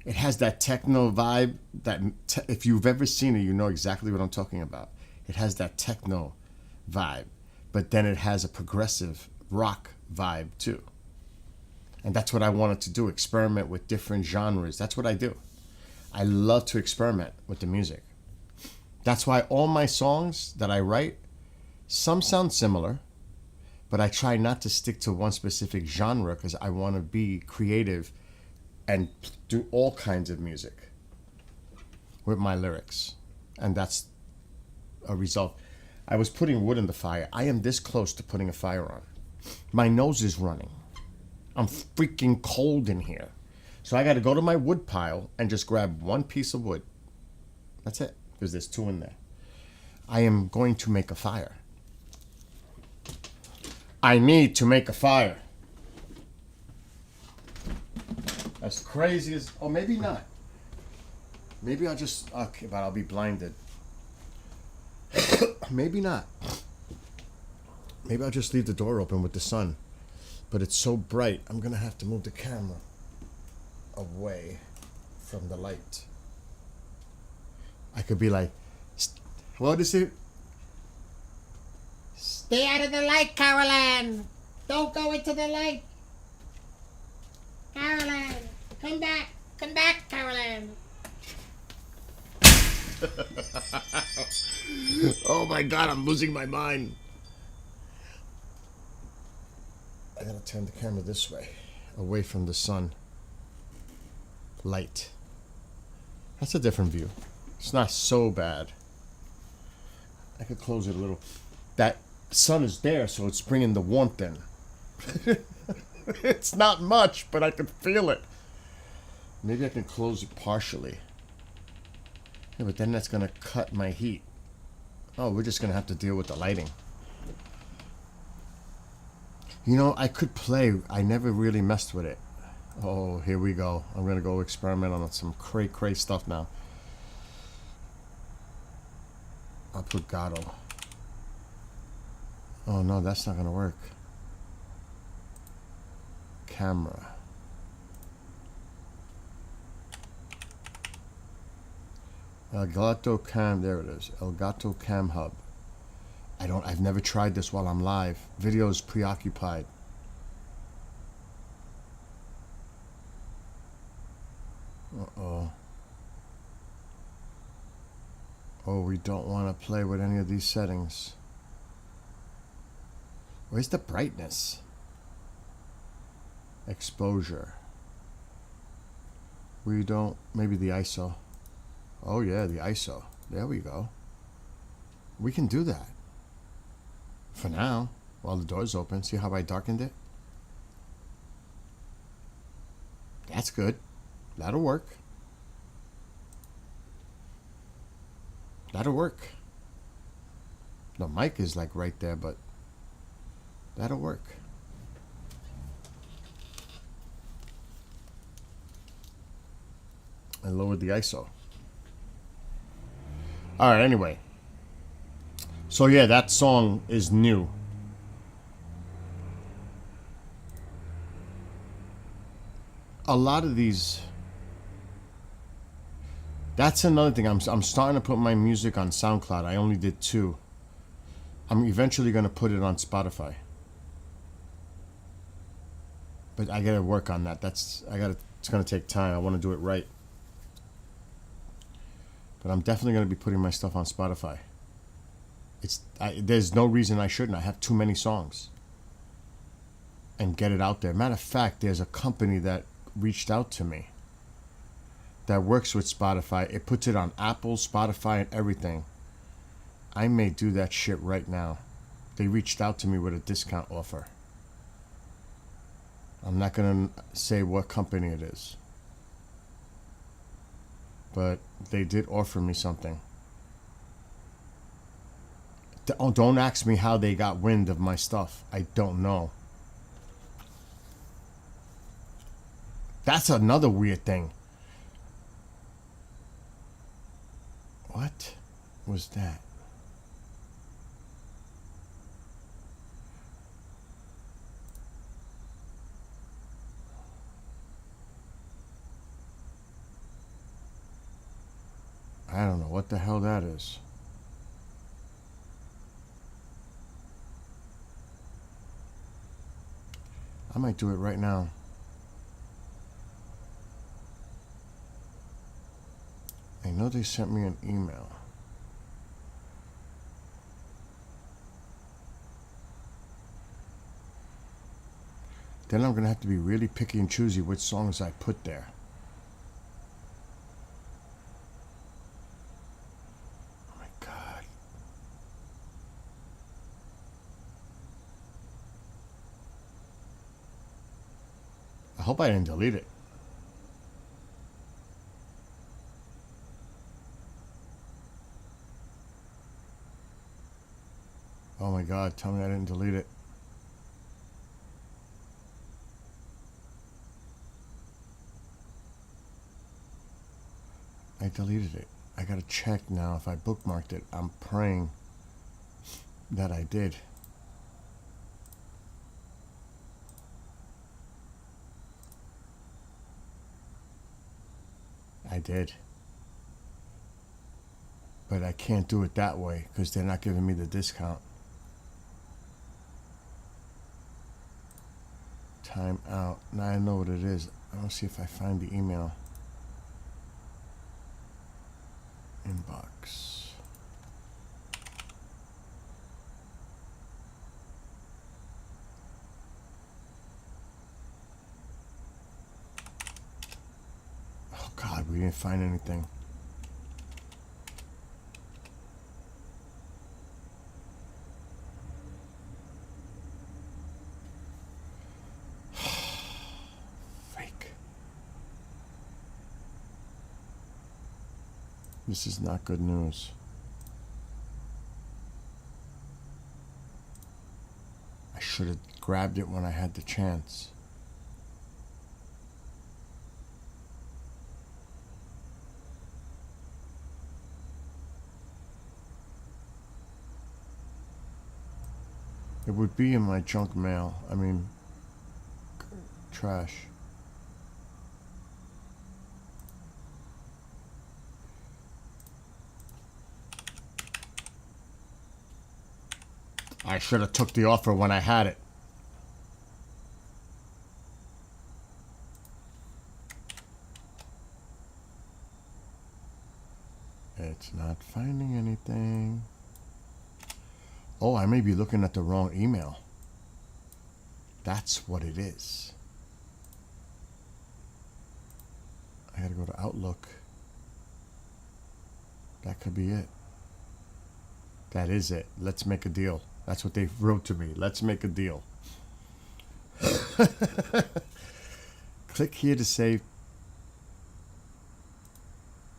Speaker 1: it has that techno vibe that if you've ever seen it, you know exactly what I'm talking about. It has that techno vibe, but then it has a progressive rock vibe too. And that's what I wanted to do, experiment with different genres. That's what I do. I love to experiment with the music. That's why all my songs that I write, some sound similar, but I try not to stick to one specific genre because I want to be creative and do all kinds of music with my lyrics. And that's a result. I was putting wood in the fire. I am this close to putting a fire on. My nose is running. I'm freaking cold in here. So I got to go to my wood pile and just grab one piece of wood. That's it, because there's two in there. I am going to make a fire. I need to make a fire. As crazy as, or maybe not. Maybe I'll just, okay, but I'll be blinded. Maybe not. Maybe I'll just leave the door open with the sun. But it's so bright, I'm going to have to move the camera away from the light. I could be like, what is it? Stay out of the light, Caroline. Don't go into the light. Caroline, come back. Come back, Caroline. Oh my God, I'm losing my mind. I gotta turn the camera this way, away from the sun. Light. That's a different view. It's not so bad. I could close it a little. That sun is there, so it's bringing the warmth in. It's not much, but I can feel it. Maybe I can close it partially. Yeah, but then that's gonna cut my heat. Oh, we're just gonna have to deal with the lighting. You know, I could play. I never really messed with it. Oh, here we go. I'm gonna go experiment on some cray stuff now. I'll put Gato. Oh no, that's not gonna work. Camera. Elgato Cam, there it is. Elgato Cam Hub. I've never tried this while I'm live. Video is preoccupied. Uh-oh. Oh, we don't want to play with any of these settings. Where's the brightness? Exposure. We don't, maybe the ISO. Oh yeah, the ISO. There we go. We can do that. For now, while the door's open. See how I darkened it? That's good. That'll work. That'll work. The mic is like right there, but that'll work. I lowered the ISO. Alright, anyway. So yeah, that song is new. A lot of these... That's another thing. I'm starting to put my music on SoundCloud. I only did 2. I'm eventually going to put it on Spotify. But I got to work on that. It's going to take time. I want to do it right. But I'm definitely going to be putting my stuff on Spotify. There's no reason I shouldn't. I have too many songs. And get it out there. Matter of fact, there's a company that reached out to me that works with Spotify. It puts it on Apple, Spotify, and everything. I may do that shit right now. They reached out to me with a discount offer. I'm not going to say what company it is. But they did offer me something. Don't ask me how they got wind of my stuff. I don't know. That's another weird thing. What was that? I don't know what the hell that is. I might do it right now. I know they sent me an email. Then I'm going to have to be really picky and choosy which songs I put there. Oh my God. I hope I didn't delete it. Oh my God, tell me I didn't delete it. I deleted it. I gotta check now if I bookmarked it. I'm praying that I did. I did. But I can't do it that way because they're not giving me the discount. Time out. Now I know what it is. I want to see if I find the email. Inbox. Oh God, we didn't find anything. This is not good news. I should have grabbed it when I had the chance. It would be in my junk mail. I mean, trash. I should have took the offer when I had it. It's not finding anything. Oh, I may be looking at the wrong email. That's what it is. I gotta go to Outlook. That could be it. That is it. Let's make a deal. That's what they wrote to me. Let's make a deal. Click here to save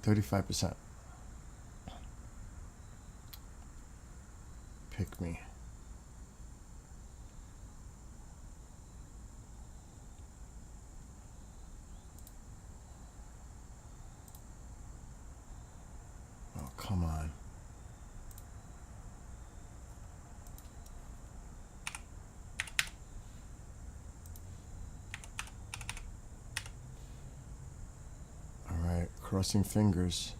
Speaker 1: 35%. Pick me. Oh, come on. All right, crossing fingers.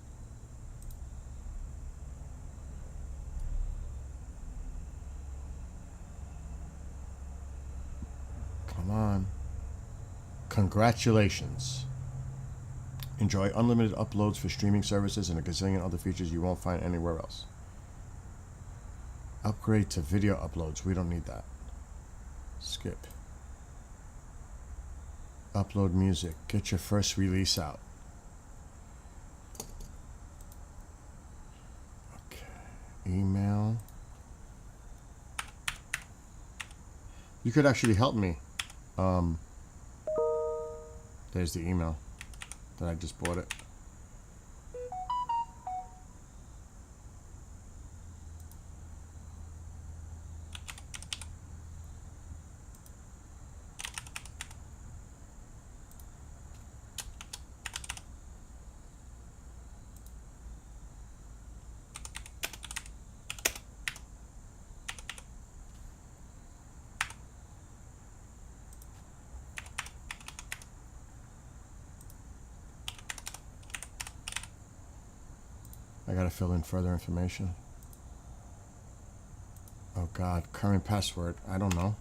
Speaker 1: Come on. Congratulations. Enjoy unlimited uploads for streaming services and a gazillion other features you won't find anywhere else. Upgrade to video uploads. We don't need that. Skip. Upload music. Get your first release out. Okay. Email. You could actually help me. There's the email that I just bought it. I gotta fill in further information. Oh God, current password. I don't know.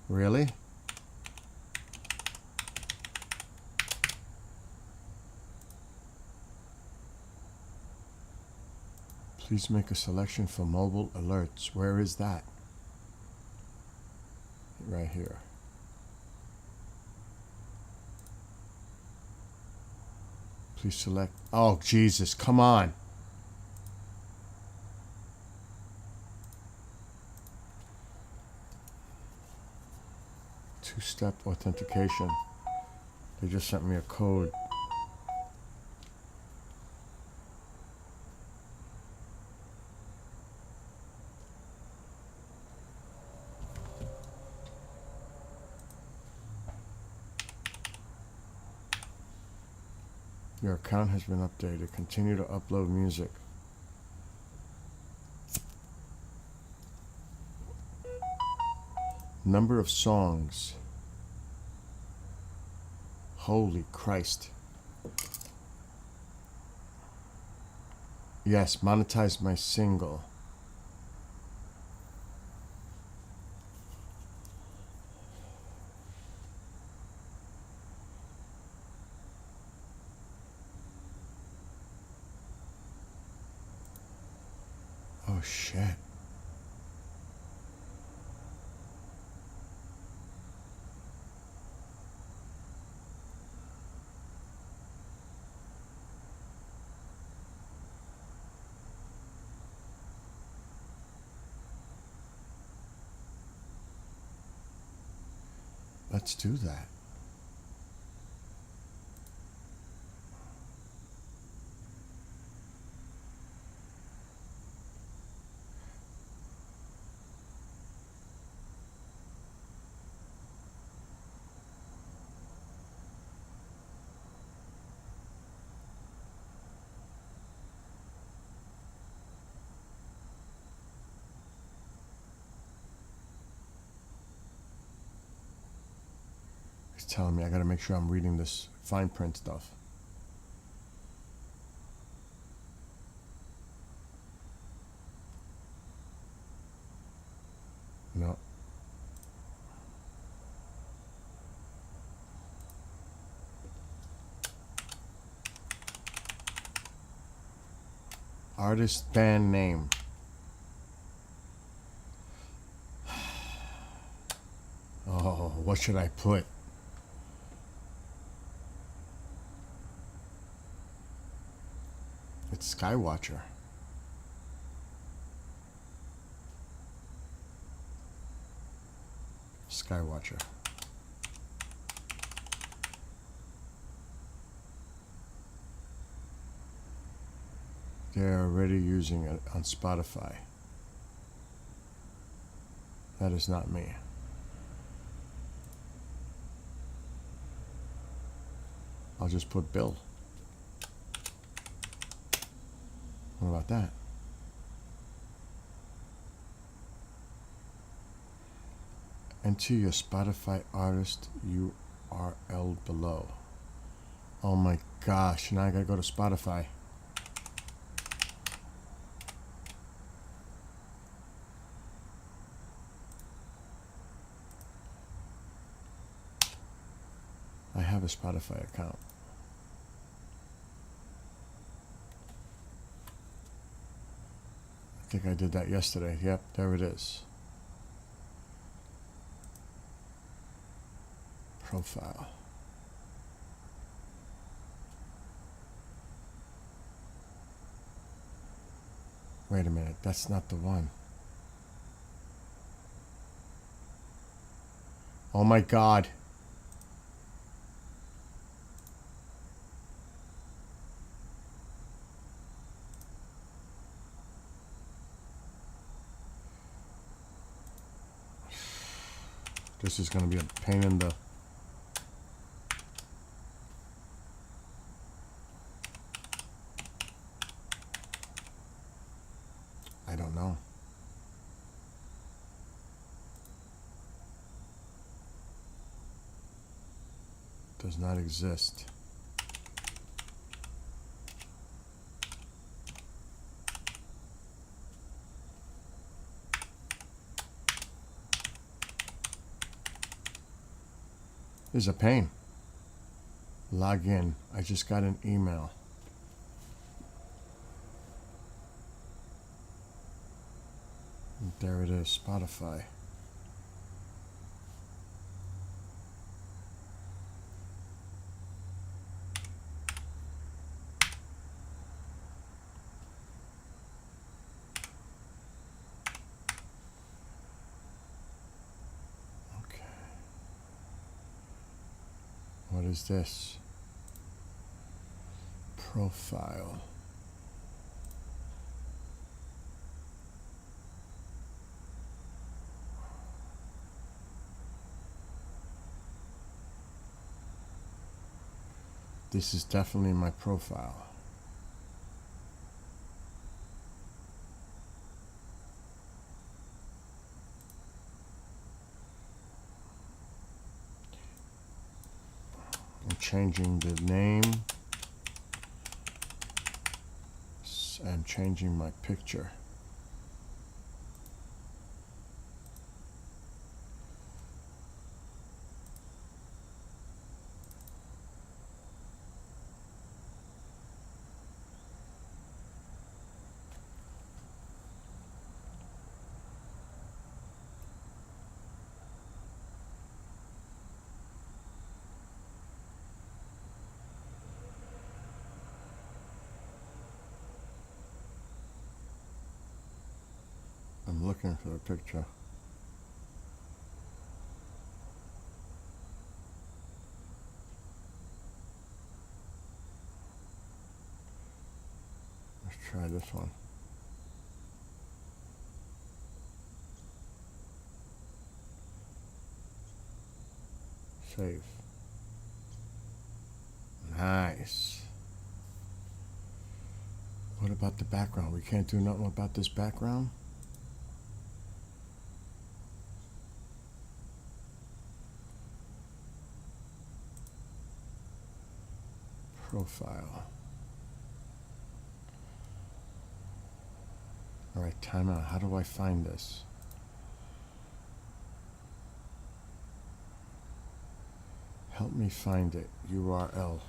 Speaker 1: Really? Please make a selection for mobile alerts. Where is that? Right here. Please select. Oh, Jesus, come on. Two-step authentication. They just sent me a code. Your account has been updated. Continue to upload music. Number of songs. Holy Christ. Yes, monetize my single. Oh shit. Let's do that. It's telling me I gotta make sure I'm reading this fine print stuff. No. Artist band name. Oh, what should I put? It's Skywatcher. Skywatcher. They're already using it on Spotify. That is not me. I'll just put Bill. What about that? Enter your Spotify artist URL below. Oh my gosh, now I gotta go to Spotify. I have a Spotify account. I think I did that yesterday. Yep, there it is. Profile. Wait a minute, that's not the one. Oh my God. This is going to be a pain in the... I don't know. Does not exist. This is a pain. Log in. I just got an email. And there it is, Spotify. What is this? Profile. This is definitely my profile. I'm changing the name and changing my picture. I'm looking for a picture. Let's try this one. Save. Nice. What about the background? We can't do nothing about this background? profile. All right, time out. How do I find this? Help me find it. URL.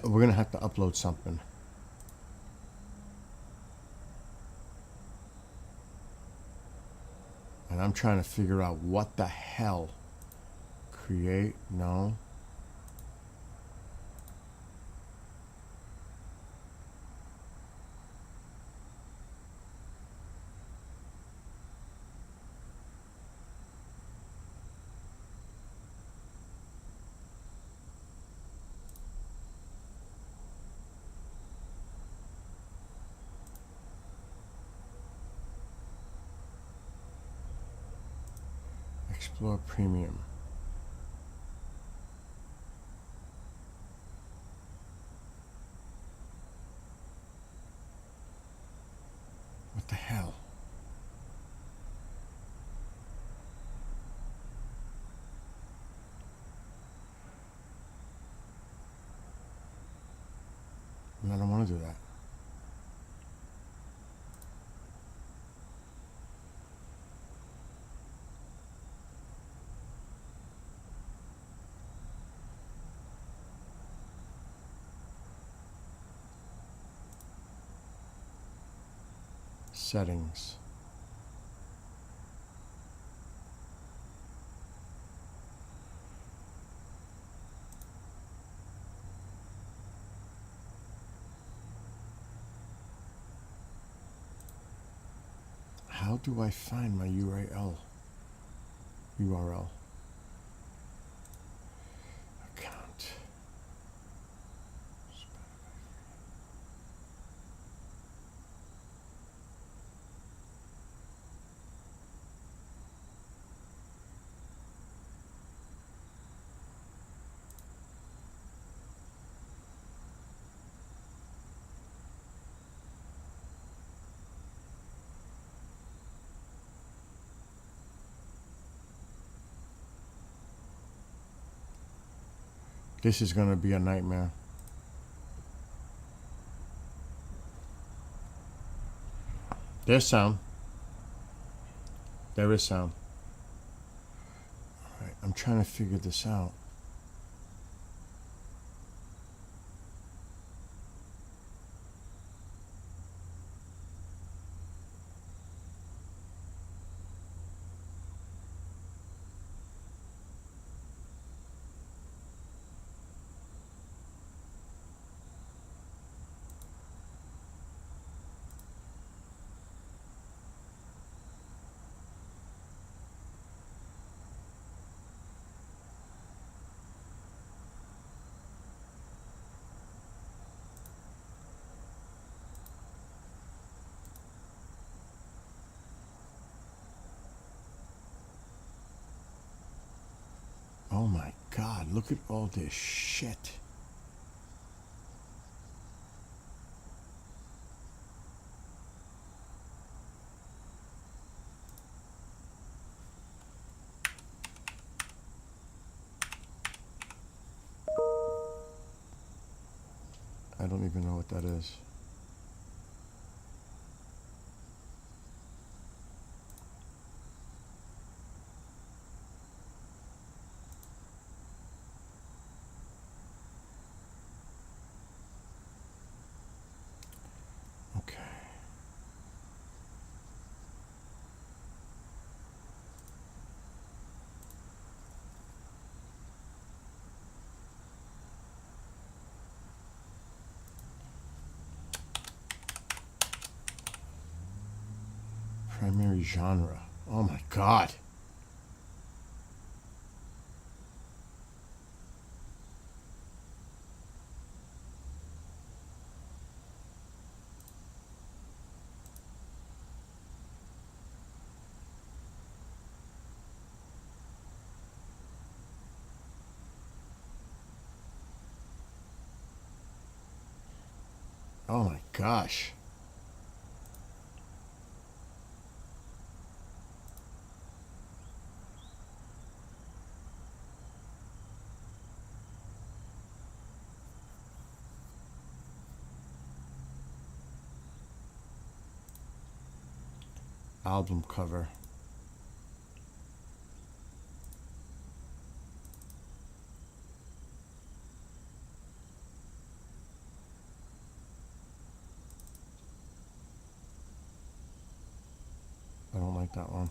Speaker 1: We're gonna have to upload something. And I'm trying to figure out what the hell. Create, no. Explore Premium. What the hell? I don't want to do that. Settings. How do I find my URL? Account. This is gonna be a nightmare. There's sound. There is sound. Alright, I'm trying to figure this out. Oh my God, look at all this shit. I don't even know what that is. Okay. Primary genre. Oh my god. Oh my gosh. Album cover. I don't like that one.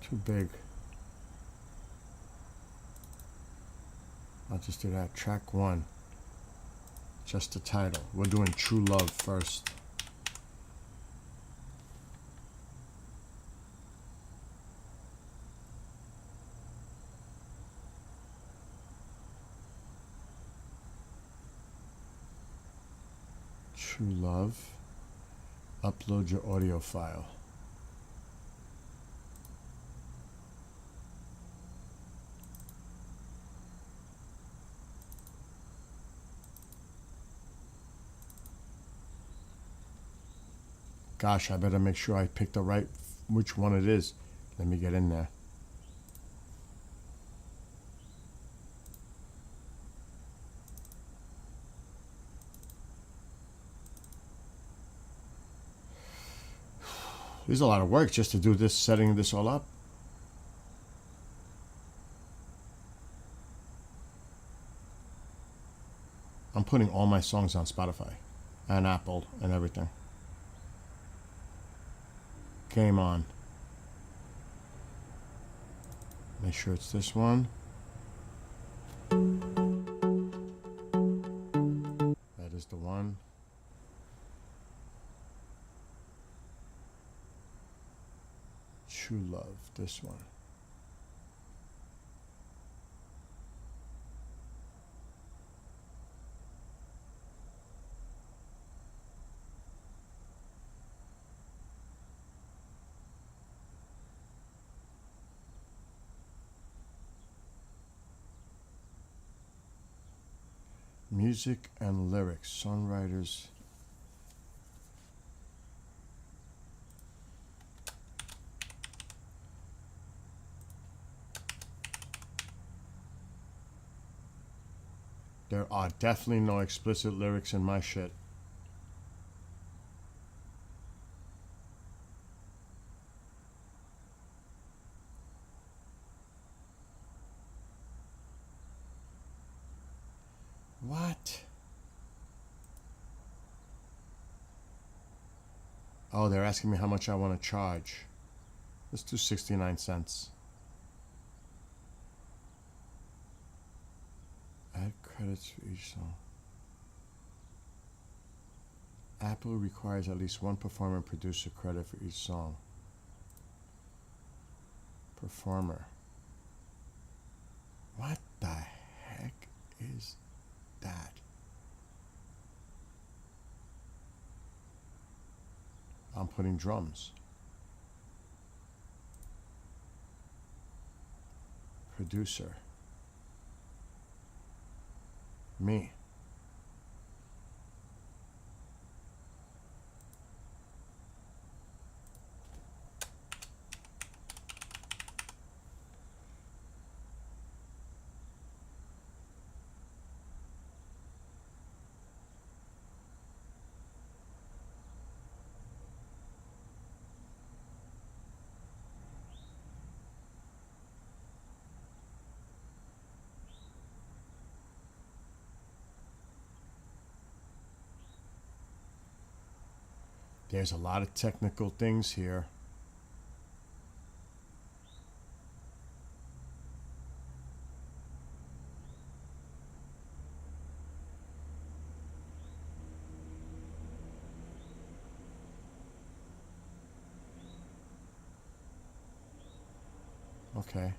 Speaker 1: Too big. I'll just do that. Track 1. Just the title. We're doing True Love first. True Love. Upload your audio file. Gosh, I better make sure I pick the right, which one it is. Let me get in there. There's a lot of work just to do this, setting this all up. I'm putting all my songs on Spotify and Apple and everything. Game on. Make sure it's this one. That is the one. True Love, this one. Music and lyrics, songwriters. There are definitely no explicit lyrics in my shit. What? Oh, they're asking me how much I want to charge. Let's do 69 cents. Add credits for each song. Apple requires at least one performer and producer credit for each song. Performer. What the heck is that? I'm putting drums. Producer. Me. There's a lot of technical things here. Okay.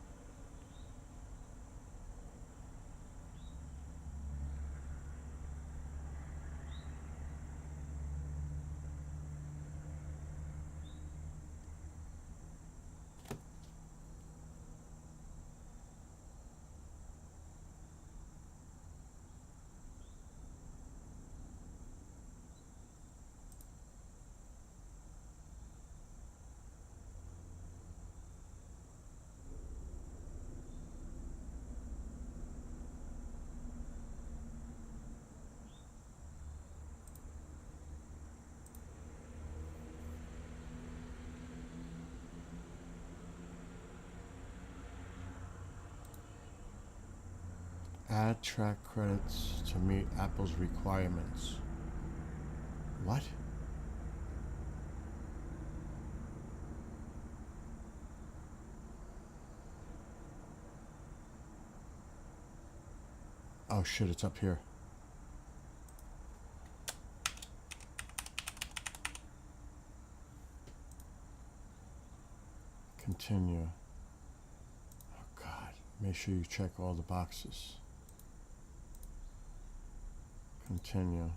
Speaker 1: Add track credits to meet Apple's requirements. What? Oh shit, it's up here. Continue. Oh God, make sure you check all the boxes. Continue.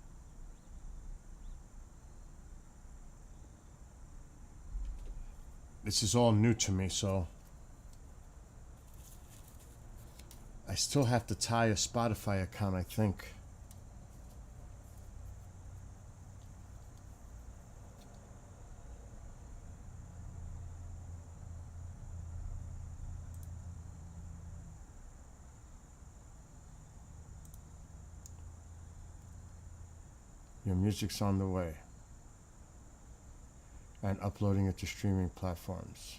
Speaker 1: This is all new to me, so I still have to tie a Spotify account, I think. Your music's on the way. And uploading it to streaming platforms.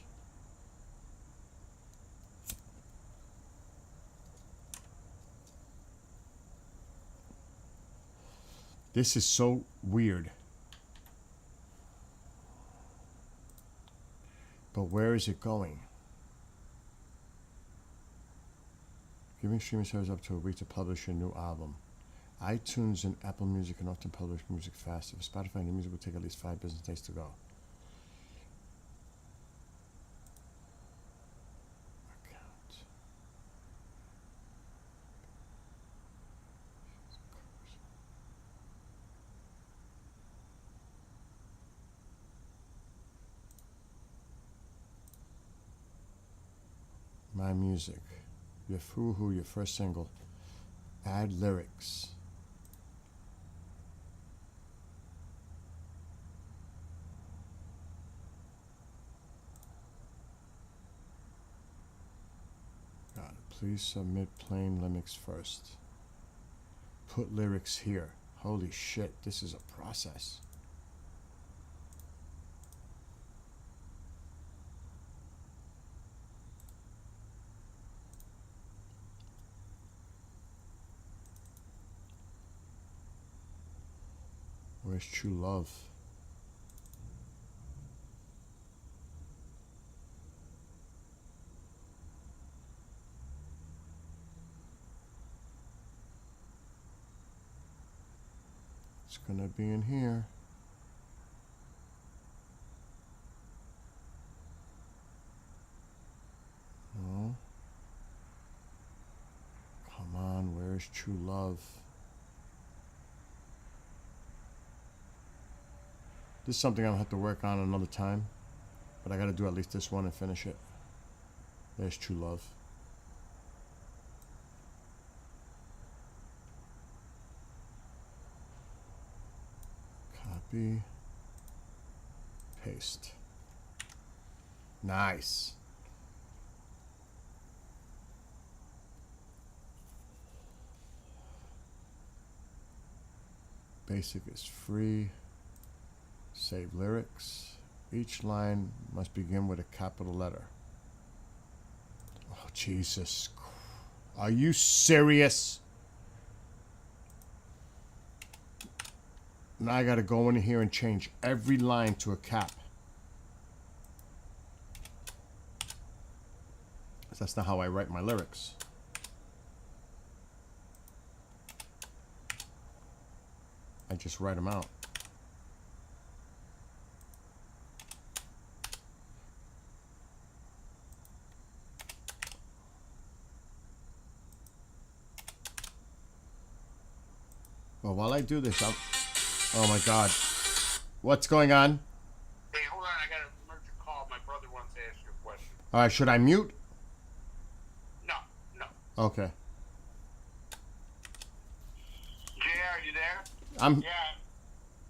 Speaker 1: This is so weird. But where is it going? Giving streaming service up to a week to publish your new album. iTunes and Apple Music can often publish music faster. For Spotify, new music will take at least 5 business days to go. Account. My music. Your Foo-Hoo, your first single. Add lyrics. Got it. Please submit plain lyrics first. Put lyrics here. Holy shit, this is a process. Where's true love? It's gonna be in here. No. Come on, where's true love? This is something I'll have to work on another time, but I gotta do at least this one and finish it. There's true love. Copy. Paste. Nice. Basic is free. Save lyrics. Each line must begin with a capital letter. Oh, Jesus. Are you serious? Now I gotta go in here and change every line to a cap. That's not how I write my lyrics. I just write them out. Well, while I do this, oh my God. What's going on?
Speaker 2: Hey, hold on. I got an emergent call. My brother wants to ask you a question.
Speaker 1: All right, should I mute?
Speaker 2: No, no.
Speaker 1: Okay.
Speaker 2: JR, you there?
Speaker 1: I'm.
Speaker 2: Yeah.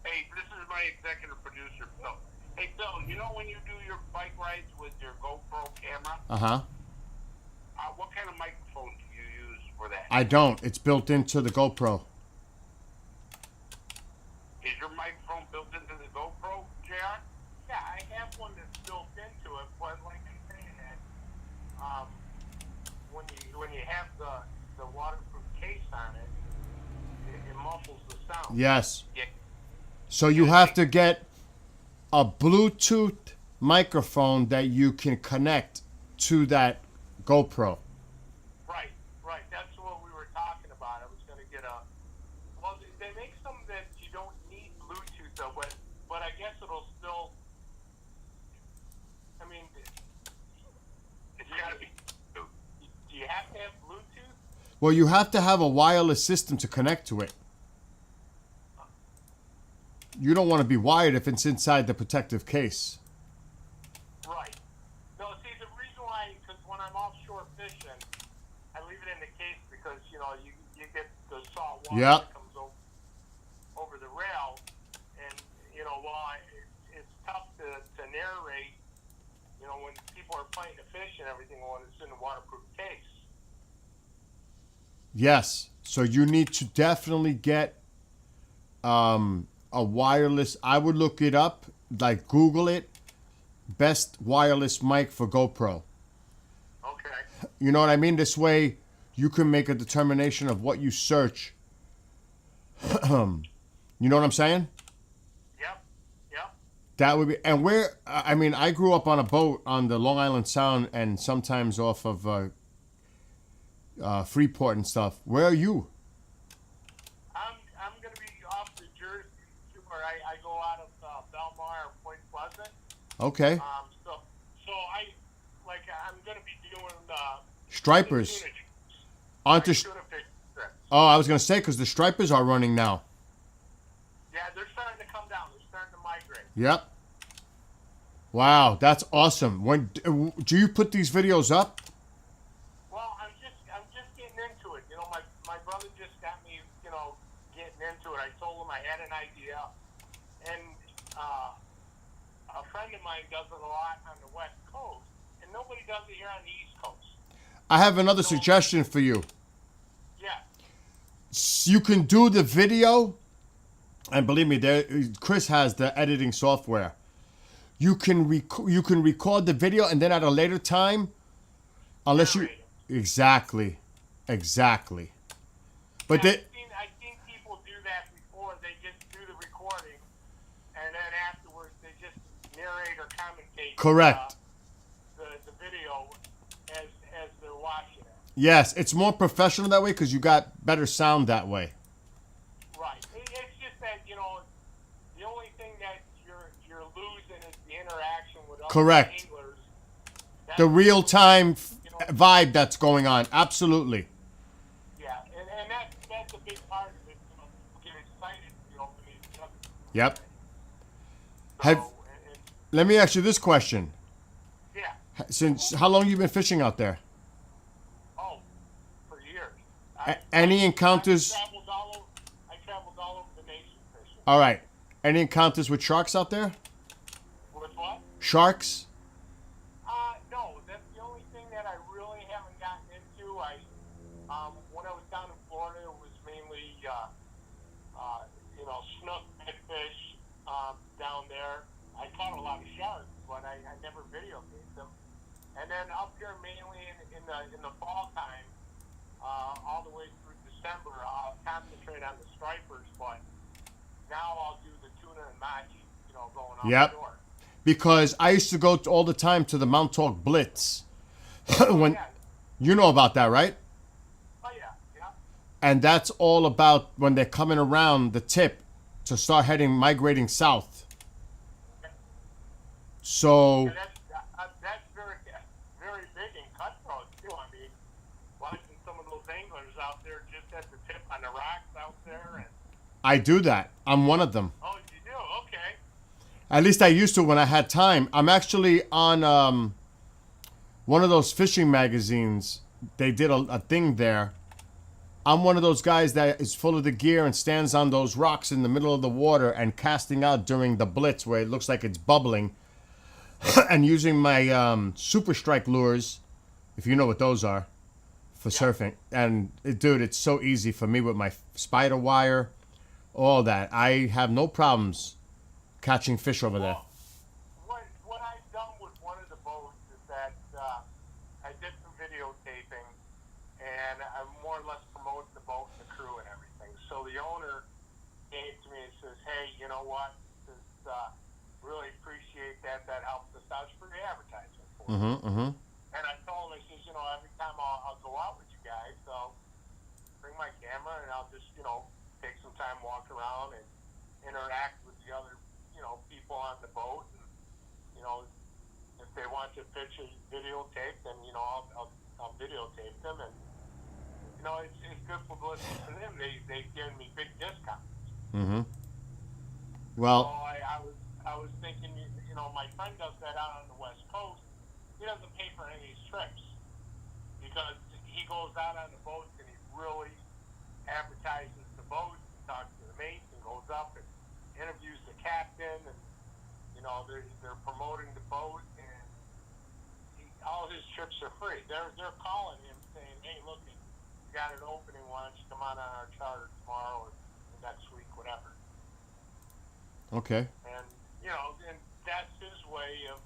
Speaker 2: Hey, this is my executive producer, Bill. Hey, Bill, you know when you do your bike rides with your GoPro camera,
Speaker 1: Uh-huh.
Speaker 2: What kind of microphone do you use for that?
Speaker 1: I don't. It's built into the GoPro.
Speaker 2: Is your microphone built into the GoPro, JR? Yeah, I have one that's built into it, but like I'm saying that, when you have the waterproof case on it, it muffles the sound.
Speaker 1: Yes.
Speaker 2: Yeah.
Speaker 1: So you have to get a Bluetooth microphone that you can connect to that GoPro.
Speaker 2: Right. That's what we were talking about. I was going to get a. Well, they make some that you don't need Bluetooth though, but I guess it'll still. I mean, it's got to be. Do you have to have Bluetooth?
Speaker 1: Well, you have to have a wireless system to connect to it. You don't want to be wired if it's inside the protective case.
Speaker 2: Right. No, see, the reason why, because when I'm offshore fishing, I leave it in the case because, you get the salt water
Speaker 1: Yep.
Speaker 2: that comes over the rail. And, while it's tough to narrate, when people are playing the fish and everything when it's in a waterproof case.
Speaker 1: Yes. So you need to definitely get a wireless. I would look it up, like Google it. Best wireless mic for GoPro.
Speaker 2: Okay.
Speaker 1: You know what I mean? This way you can make a determination of what you search. You know what I'm saying?
Speaker 2: Yep.
Speaker 1: That would be, and I grew up on a boat on the Long Island Sound and sometimes off of Freeport and stuff. Where are you?
Speaker 2: I'm going to be off the Jersey where I go out of Belmar or Point Pleasant.
Speaker 1: Okay.
Speaker 2: I'm going to be doing
Speaker 1: Stripers. Onto.
Speaker 2: tuna fish strips.
Speaker 1: Oh, I was gonna say because the stripers are running now.
Speaker 2: Yeah, they're starting to come down. They're starting to migrate.
Speaker 1: Yep. Wow, that's awesome. When do you put these videos up?
Speaker 2: Well, I'm just getting into it. My brother just got me, getting into it. I told him I had an idea, and a friend of mine does it a lot on the West Coast, and nobody does it here on the East Coast.
Speaker 1: I have another suggestion for you.
Speaker 2: Yeah.
Speaker 1: You can do the video, and believe me, Chris has the editing software. You can record the video, and then at a later time, unless you exactly. But
Speaker 2: Yeah, I've seen people do that before. They just do the recording, and then afterwards they just narrate or commentate.
Speaker 1: Correct.
Speaker 2: The video as they're watching it.
Speaker 1: Yes, it's more professional that way because you got better sound that way.
Speaker 2: Right. It's just that the only thing that you're losing is the interaction with other
Speaker 1: Correct.
Speaker 2: anglers.
Speaker 1: The real time vibe that's going on. Absolutely.
Speaker 2: Yeah, and that's a big part of it. People get excited, when you jump.
Speaker 1: Yep.
Speaker 2: So, and-
Speaker 1: Let me ask you this question.
Speaker 2: yeah.
Speaker 1: Since how long you been fishing out there?
Speaker 2: Oh, for years.
Speaker 1: Any encounters?
Speaker 2: I traveled all over the nation fishing.
Speaker 1: All right. Any encounters with sharks out there?
Speaker 2: With what?
Speaker 1: Sharks?
Speaker 2: No. That's the only thing that I really haven't gotten into. When I was down in Florida, it was mainly, snook, redfish, down there. I caught a lot of sharks, but I never videotaped them. And then up here, mainly in the fall time, all the way through December, I'll concentrate on the stripers. But now I'll do the tuna and machi, going
Speaker 1: Yep.
Speaker 2: offshore.
Speaker 1: Because I used to go all the time to the Montauk Blitz. when
Speaker 2: Yeah.
Speaker 1: you know about that, right?
Speaker 2: Oh yeah.
Speaker 1: And that's all about when they're coming around the tip to start migrating south. So
Speaker 2: And that's very, very big in cutthroat too. I mean, watching some of those anglers out there just at the tip on the rocks out there, and
Speaker 1: I do that. I'm one of them.
Speaker 2: Oh, you do? Okay.
Speaker 1: At least I used to when I had time. I'm actually on one of those fishing magazines. They did a thing there. I'm one of those guys that is full of the gear and stands on those rocks in the middle of the water and casting out during the blitz where it looks like it's bubbling and using my Super Strike lures, if you know what those are, for surfing. And dude, it's so easy for me with my spider wire, all that. I have no problems catching fish over there.
Speaker 2: What I've done with one of the boats is that I did some videotaping, and I'm more or less promoting the boat and the crew and everything. So the owner came to me and says, "Hey, you know what? Really appreciate that. That helps us out. It's free advertising for us." And I told him, I says, every time I'll go out with you guys, so bring my camera and I'll just, take some time, walk around and interact with the other, people on the boat. And, if they want to pitch a videotape, then, I'll videotape them. And, it's good publicity for them. They've given me big discounts.
Speaker 1: Well,
Speaker 2: So I was thinking, my friend does that out on the West Coast. He doesn't pay for any of these trips because he goes out on the boats and he really advertises the boats and talks to the mates and goes up and interviews the captain and they're promoting the boat and all his trips are free. They're calling him saying, "Hey, look, we got an opening. Why don't you come on our charter tomorrow or next week, whatever."
Speaker 1: okay.
Speaker 2: And and that's his way of,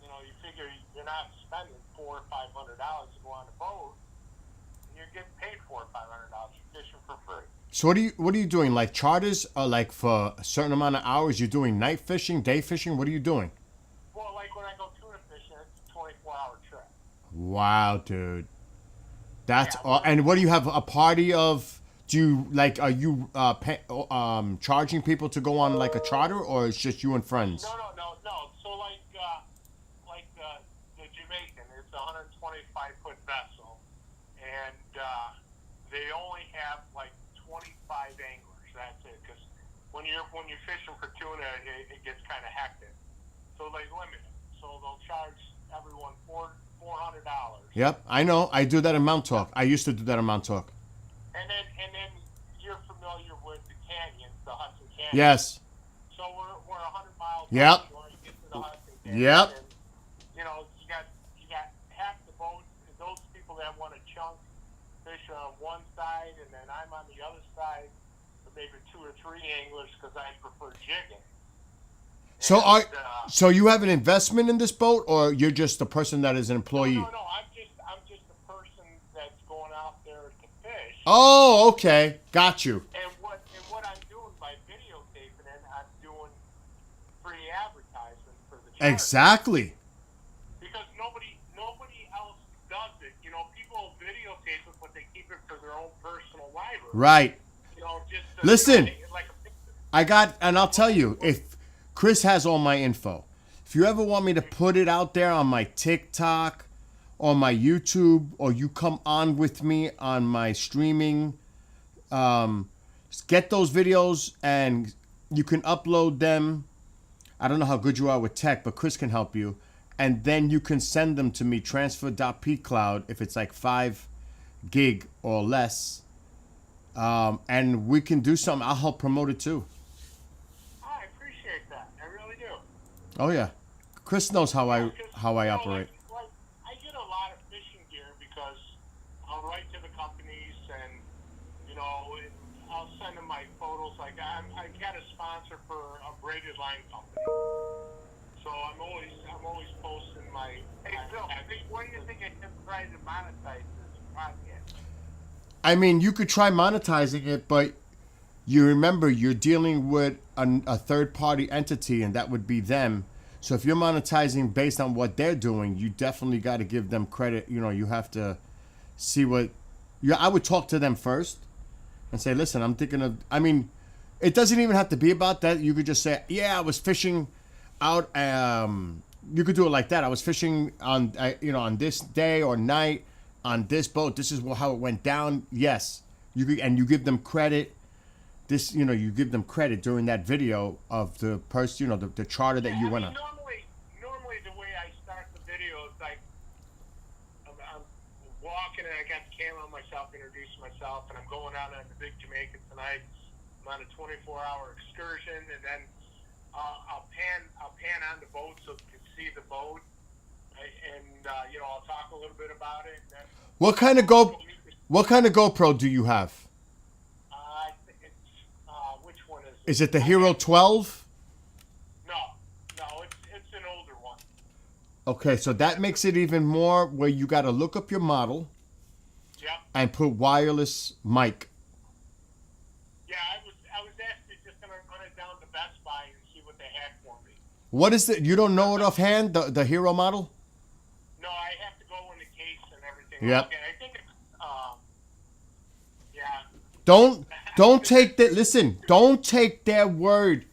Speaker 2: you figure you're not spending $400 or $500 to go on a boat, and you're getting paid $400 or $500 for fishing for free.
Speaker 1: So what are you doing? Like charters, or like for a certain amount of hours? You're doing night fishing, day fishing? What are you doing?
Speaker 2: Well, like when I go tuna fishing, it's a 24-hour trip.
Speaker 1: Wow, dude. That's
Speaker 2: Yeah.
Speaker 1: and what do you have a party of? Do you like? Are you charging people to go on like a charter, or it's just you and friends?
Speaker 2: No. So like the Jamaican, it's a 125-foot vessel, and they only have like 25 anglers. That's it. Because when you're fishing for tuna, it gets kind of hectic. So they limit it. So they'll charge everyone $400.
Speaker 1: Yep, I know. I do that in Mount Talk. I used to do that in Mount Talk.
Speaker 2: And then you're familiar with the canyons, the Hudson Canyon.
Speaker 1: Yes.
Speaker 2: So we're 100 miles.
Speaker 1: Yep.
Speaker 2: Before you get to the Hudson Canyon.
Speaker 1: Yep.
Speaker 2: And, you got half the boats. Those people that want to chunk fish on one side, and then I'm on the other side with maybe 2 or 3 anglers because I prefer jigging.
Speaker 1: So
Speaker 2: And,
Speaker 1: so you have an investment in this boat, or you're just the person that is an employee?
Speaker 2: No. I'm just a person that's going out there to fish.
Speaker 1: Oh, okay. Got you.
Speaker 2: And what I'm doing by videotaping it, I'm doing free advertisement for the charter.
Speaker 1: Exactly.
Speaker 2: Because nobody else does it. People videotape it, but they keep it for their own personal library.
Speaker 1: Right.
Speaker 2: Just
Speaker 1: Listen.
Speaker 2: like a picture.
Speaker 1: And I'll tell you, if Chris has all my info, if you ever want me to put it out there on my TikTok or my YouTube, or you come on with me on my streaming, get those videos and you can upload them. I don't know how good you are with tech, but Chris can help you. And then you can send them to me, transfer.pcloud, if it's like 5 gig or less. And we can do something. I'll help promote it too.
Speaker 2: I appreciate that. I really do.
Speaker 1: Oh yeah, Chris knows how I operate.
Speaker 2: Like, I get a lot of fishing gear because I'll write to the companies and I'll send them my photos. Like I got a sponsor for a braided line company, so I'm always posting my. Hey Phil, what do you think I should try to monetize this podcast?
Speaker 1: I mean, you could try monetizing it, but you remember you're dealing with a third-party entity, and that would be them. So if you're monetizing based on what they're doing, you definitely got to give them credit. You have to see what. I would talk to them first and say, listen, I'm thinking of. I mean, it doesn't even have to be about that. You could just say, yeah, I was fishing out. You could do it like that. I was fishing on this day or night on this boat. This is how it went down. Yes, you give them credit. this, you give them credit during that video of the person, the charter that you went on.
Speaker 2: Normally the way I start the video is like I'm walking and I got the camera on myself, introducing myself, and I'm going out on the Big Jamaica tonight. I'm on a 24-hour excursion, and then I'll pan on the boat so you can see the boat, and I'll talk a little bit about it. And then
Speaker 1: What kind of GoPro do you have?
Speaker 2: I think it's which one is it?
Speaker 1: Is it the Hero 12?
Speaker 2: No, it's an older one.
Speaker 1: Okay, so that makes it even more where you got to look up your model
Speaker 2: Yep.
Speaker 1: and put wireless mic.
Speaker 2: Yeah, I was actually just gonna run it down to Best Buy and see what they had for me.
Speaker 1: What is it? You don't know it offhand, the Hero model?
Speaker 2: No, I have to go in the case and everything.
Speaker 1: Yep.
Speaker 2: Okay, I think it's yeah.
Speaker 1: Don't take that. Listen, don't take their word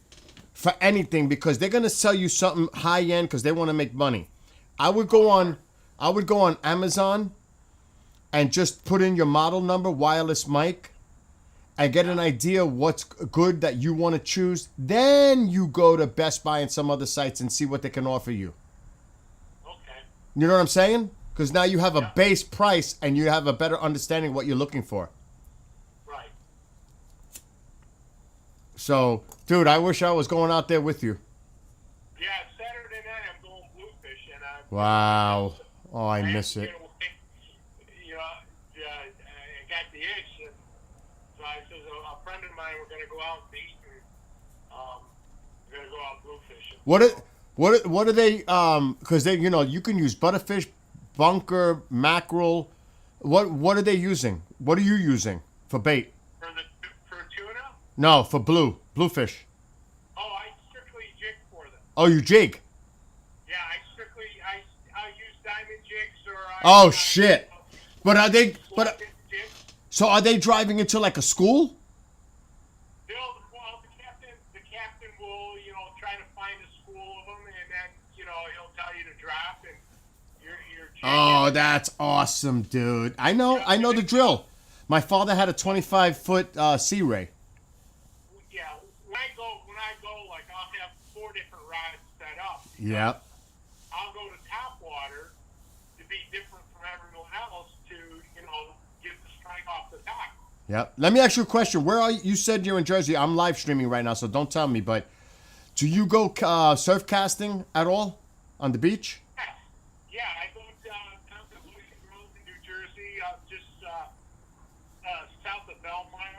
Speaker 1: for anything because they're gonna sell you something high end because they want to make money. I would go on Amazon and just put in your model number, wireless mic, and get an idea what's good that you want to choose. Then you go to Best Buy and some other sites and see what they can offer you.
Speaker 2: Okay.
Speaker 1: You know what I'm saying? Because now you have a base price and you have a better understanding of what you're looking for.
Speaker 2: Right.
Speaker 1: So, dude, I wish I was going out there with you.
Speaker 2: Yeah, Saturday night I'm going bluefish and
Speaker 1: Wow. Oh, I miss it.
Speaker 2: I got the itch, and so I said, a friend of mine, we're gonna go out and eat, and we're gonna go out bluefishing.
Speaker 1: What are they? Because they, you can use butterfish, bunker, mackerel. What are they using? What are you using for bait?
Speaker 2: For tuna?
Speaker 1: No, for bluefish.
Speaker 2: Oh, I strictly jig for them.
Speaker 1: Oh, you jig?
Speaker 2: Yeah, I use diamond jigs or.
Speaker 1: Oh shit! But are they? But
Speaker 2: jigs.
Speaker 1: so are they driving into like a school?
Speaker 2: The captain will, try to find a school of them, and then, he'll tell you to drop, and you're jigging.
Speaker 1: Oh, that's awesome, dude. I know the drill. My father had a 25-foot Sea Ray.
Speaker 2: Yeah, when I go, like, I'll have 4 different rods set up.
Speaker 1: Yep.
Speaker 2: I'll go to top water to be different from everyone else to, get the strike off the top.
Speaker 1: Yep. Let me ask you a question. Where are you? You said you're in Jersey. I'm live streaming right now, so don't tell me. But do you go surf casting at all on the beach?
Speaker 2: Yeah, I go down to Lucien Grove in New Jersey, just south of Belmar,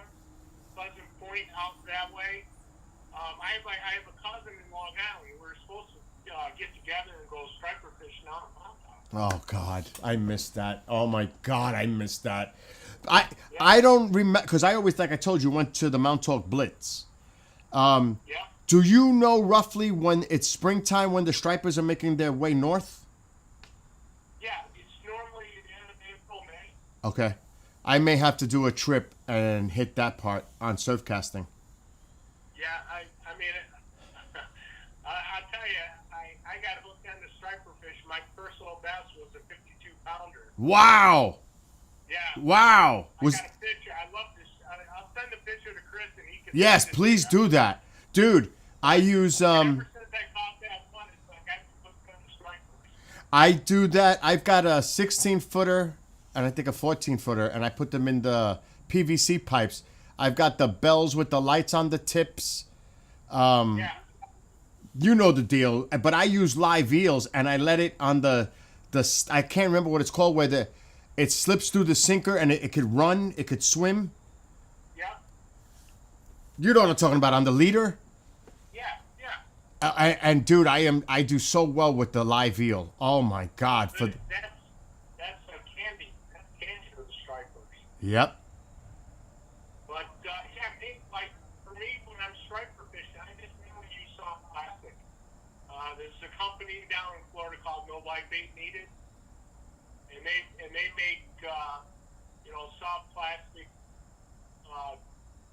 Speaker 2: Pleasant Point, out that way. I have a cousin in Long Island. We were supposed to get together and go striper fishing out in Montauk.
Speaker 1: Oh God, I missed that. Oh my God, I missed that. I don't remember because I always, like I told you, went to the Mount Talk Blitz.
Speaker 2: Yeah.
Speaker 1: Do you know roughly when it's springtime when the stripers are making their way north?
Speaker 2: Yeah, it's normally the end of April, May.
Speaker 1: Okay, I may have to do a trip and hit that part on surf casting.
Speaker 2: Yeah, I mean, I'll tell you, I got hooked on the striper fish. My personal best was a 52-pounder.
Speaker 1: Wow.
Speaker 2: Yeah.
Speaker 1: Wow.
Speaker 2: I got a picture. I love this. I'll send a picture to Chris and he can.
Speaker 1: Yes,
Speaker 2: send it
Speaker 1: please
Speaker 2: to you.
Speaker 1: do that, dude. I use
Speaker 2: Ever since I caught that one, it's like I've been hooked on the stripers.
Speaker 1: I do that. I've got a 16-footer and I think a 14-footer, and I put them in the PVC pipes. I've got the bells with the lights on the tips.
Speaker 2: Yeah.
Speaker 1: You know the deal. But I use live eels, and I let it on the I can't remember what it's called, where it slips through the sinker and it could run, it could swim.
Speaker 2: Yeah.
Speaker 1: You know what I'm talking about, on the leader.
Speaker 2: Yeah. Yeah.
Speaker 1: And dude, I do so well with the live eel. Oh my God!
Speaker 2: That's a candy. That's candy for the stripers.
Speaker 1: Yep.
Speaker 2: But like for me, when I'm striper fishing, I just mainly use soft plastic. There's a company down in Florida called No Light Bait Needed, and they make soft plastic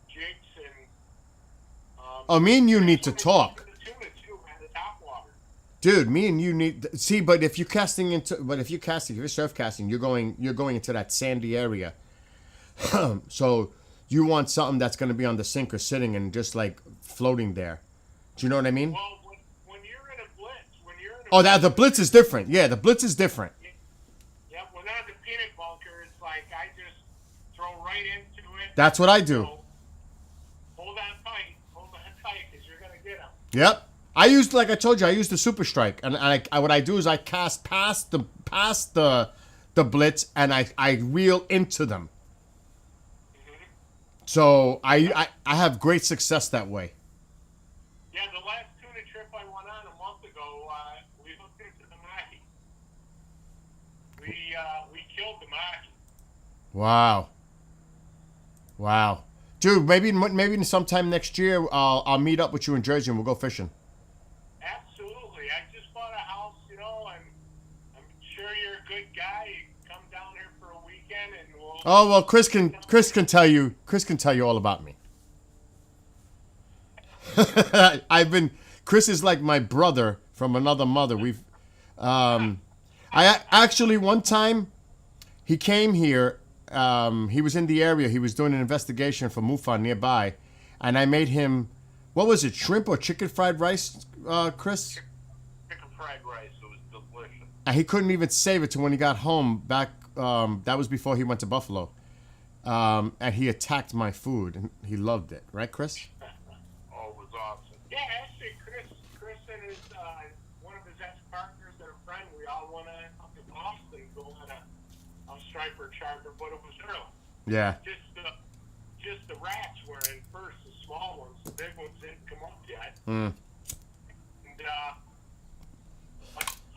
Speaker 2: jigs and.
Speaker 1: Oh, me and you need to talk.
Speaker 2: For the tuna too, man, the top water.
Speaker 1: Dude, me and you need see, but if you're surf casting, you're going into that sandy area. So You want something that's going to be on the sink or sitting and just like floating there. Do you know what I mean?
Speaker 2: Well, when you're in a blitz,
Speaker 1: Oh, the Blitz is different. Yeah, the Blitz is different.
Speaker 2: Yeah, when I'm the peanut bunker, it's like I just throw right into it.
Speaker 1: That's what I do.
Speaker 2: So, hold on tight, because you're gonna get them.
Speaker 1: Yep. I used, like I told you, I used the Super Strike, and I what I do is I cast past the Blitz, and I reel into them. So I have great success that way.
Speaker 2: Yeah, the last tuna trip I went on a month ago, we hooked into the mahi. We killed the mahi.
Speaker 1: Wow. Wow. Dude, maybe sometime next year I'll meet up with you in Jersey and we'll go fishing.
Speaker 2: Absolutely. I just bought a house, and I'm sure you're a good guy. You come down here for a weekend and we'll.
Speaker 1: Oh well, Chris can tell you all about me. Chris is like my brother from another mother. I actually one time he came here. He was in the area. He was doing an investigation for MUFON nearby, and I made him, what was it, shrimp or chicken fried rice, Chris?
Speaker 2: Chicken fried rice. It was delicious.
Speaker 1: And he couldn't even save it to when he got home back. That was before he went to Buffalo, and he attacked my food, and he loved it, right, Chris?
Speaker 2: Oh, it was awesome. Yeah, actually, Chris and his one of his ex-partners and a friend, we all went up to Boston to go on a striper charter, but it was early.
Speaker 1: Yeah.
Speaker 2: Just the rats were in first, the small ones. The big ones didn't come up yet.
Speaker 1: Mm.
Speaker 2: And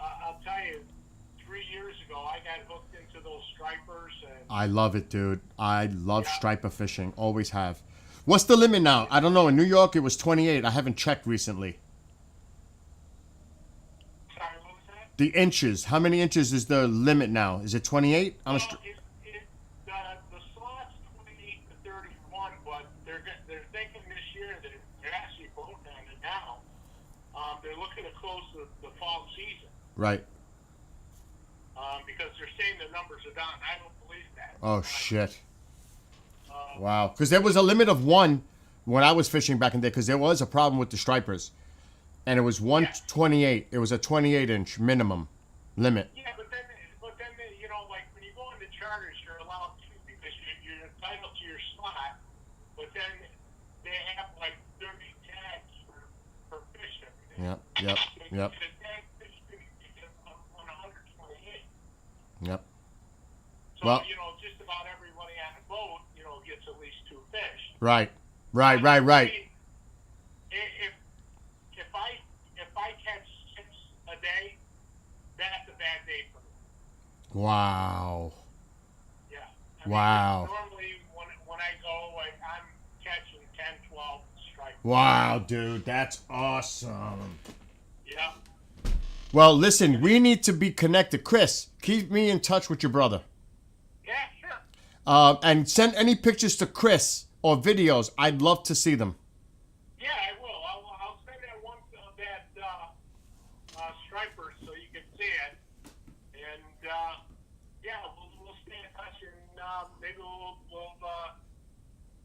Speaker 2: I'll tell you, 3 years ago, I got hooked into those stripers. And
Speaker 1: I love it, dude. I love striper fishing. Always have. What's the limit now? I don't know. In New York, it was 28. I haven't checked recently.
Speaker 2: sorry, what was that?
Speaker 1: The inches. How many inches is the limit now? Is it 28?
Speaker 2: Well, the slot's 28 to 31, but they're thinking this year that they're actually both on it now. They're looking to close the fall season
Speaker 1: Right.
Speaker 2: because they're saying the numbers are down. I don't believe that.
Speaker 1: Oh, shit. Wow. Because there was a limit of 1 when I was fishing back in the day, because there was a problem with the stripers. And it was 128. It was a 28-inch minimum limit.
Speaker 2: Yeah, but then like when you go into charters, you're allowed to because you're entitled to your slot. But then they have like 30 tags for fishing.
Speaker 1: Yep.
Speaker 2: So the tag fish can get on 128.
Speaker 1: Yep.
Speaker 2: So
Speaker 1: Well-
Speaker 2: just about everybody on the boat, gets at least 2 fish.
Speaker 1: Right.
Speaker 2: I mean, if I catch 6 a day, that's a bad day for me.
Speaker 1: Wow.
Speaker 2: Yeah.
Speaker 1: Wow.
Speaker 2: Normally, when I go, I'm catching 10, 12 stripes.
Speaker 1: Wow, dude. That's awesome.
Speaker 2: Yeah.
Speaker 1: Well, listen, we need to be connected. Chris, keep me in touch with your brother.
Speaker 2: Yeah, sure.
Speaker 1: And send any pictures to Chris or videos. I'd love to see them.
Speaker 2: Yeah, I will. I'll send that one striper so you can see it. And we'll stay in touch and maybe we'll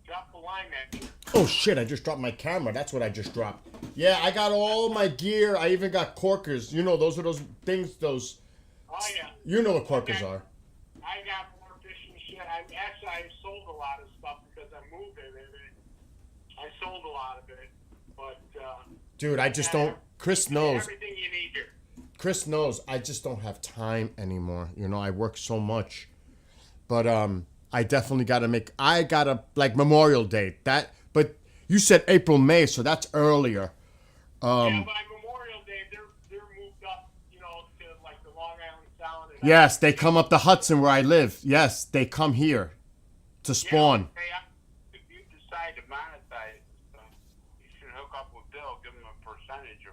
Speaker 2: drop the line next year.
Speaker 1: Oh, shit, I just dropped my camera. That's what I just dropped. Yeah, I got all my gear. I even got corkers. Those are those things, those...
Speaker 2: Oh, yeah.
Speaker 1: You know what corkers are.
Speaker 2: I got more fishing shit. I sold a lot of stuff because I'm moving and I sold a lot of it. But,
Speaker 1: Dude, I just don't... Chris knows.
Speaker 2: everything you need here.
Speaker 1: Chris knows I just don't have time anymore. I work so much. But I definitely got to like Memorial Day. But you said April, May, so that's earlier.
Speaker 2: Yeah, by Memorial Day, they're moved up, to like the Long Island Sound. And
Speaker 1: Yes, they come up the Hudson where I live. Yes, they come here to spawn.
Speaker 2: If you decide to monetize, you should hook up with Bill, give him a percentage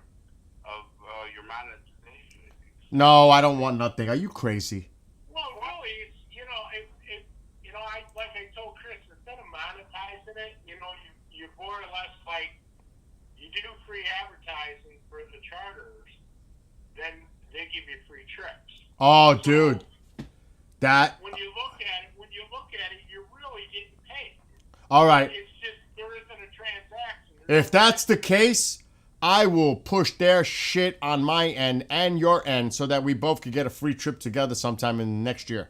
Speaker 2: of your monetization.
Speaker 1: No, I don't want nothing. Are you crazy?
Speaker 2: Well, really, it's, like I told Chris, instead of monetizing it, you more or less like, you do free advertising for the charters, then they give you free trips.
Speaker 1: Oh, dude. That...
Speaker 2: When you look at it, you're really getting paid.
Speaker 1: All right.
Speaker 2: It's just there isn't a transaction.
Speaker 1: If that's the case, I will push their shit on my end and your end so that we both could get a free trip together sometime in next year.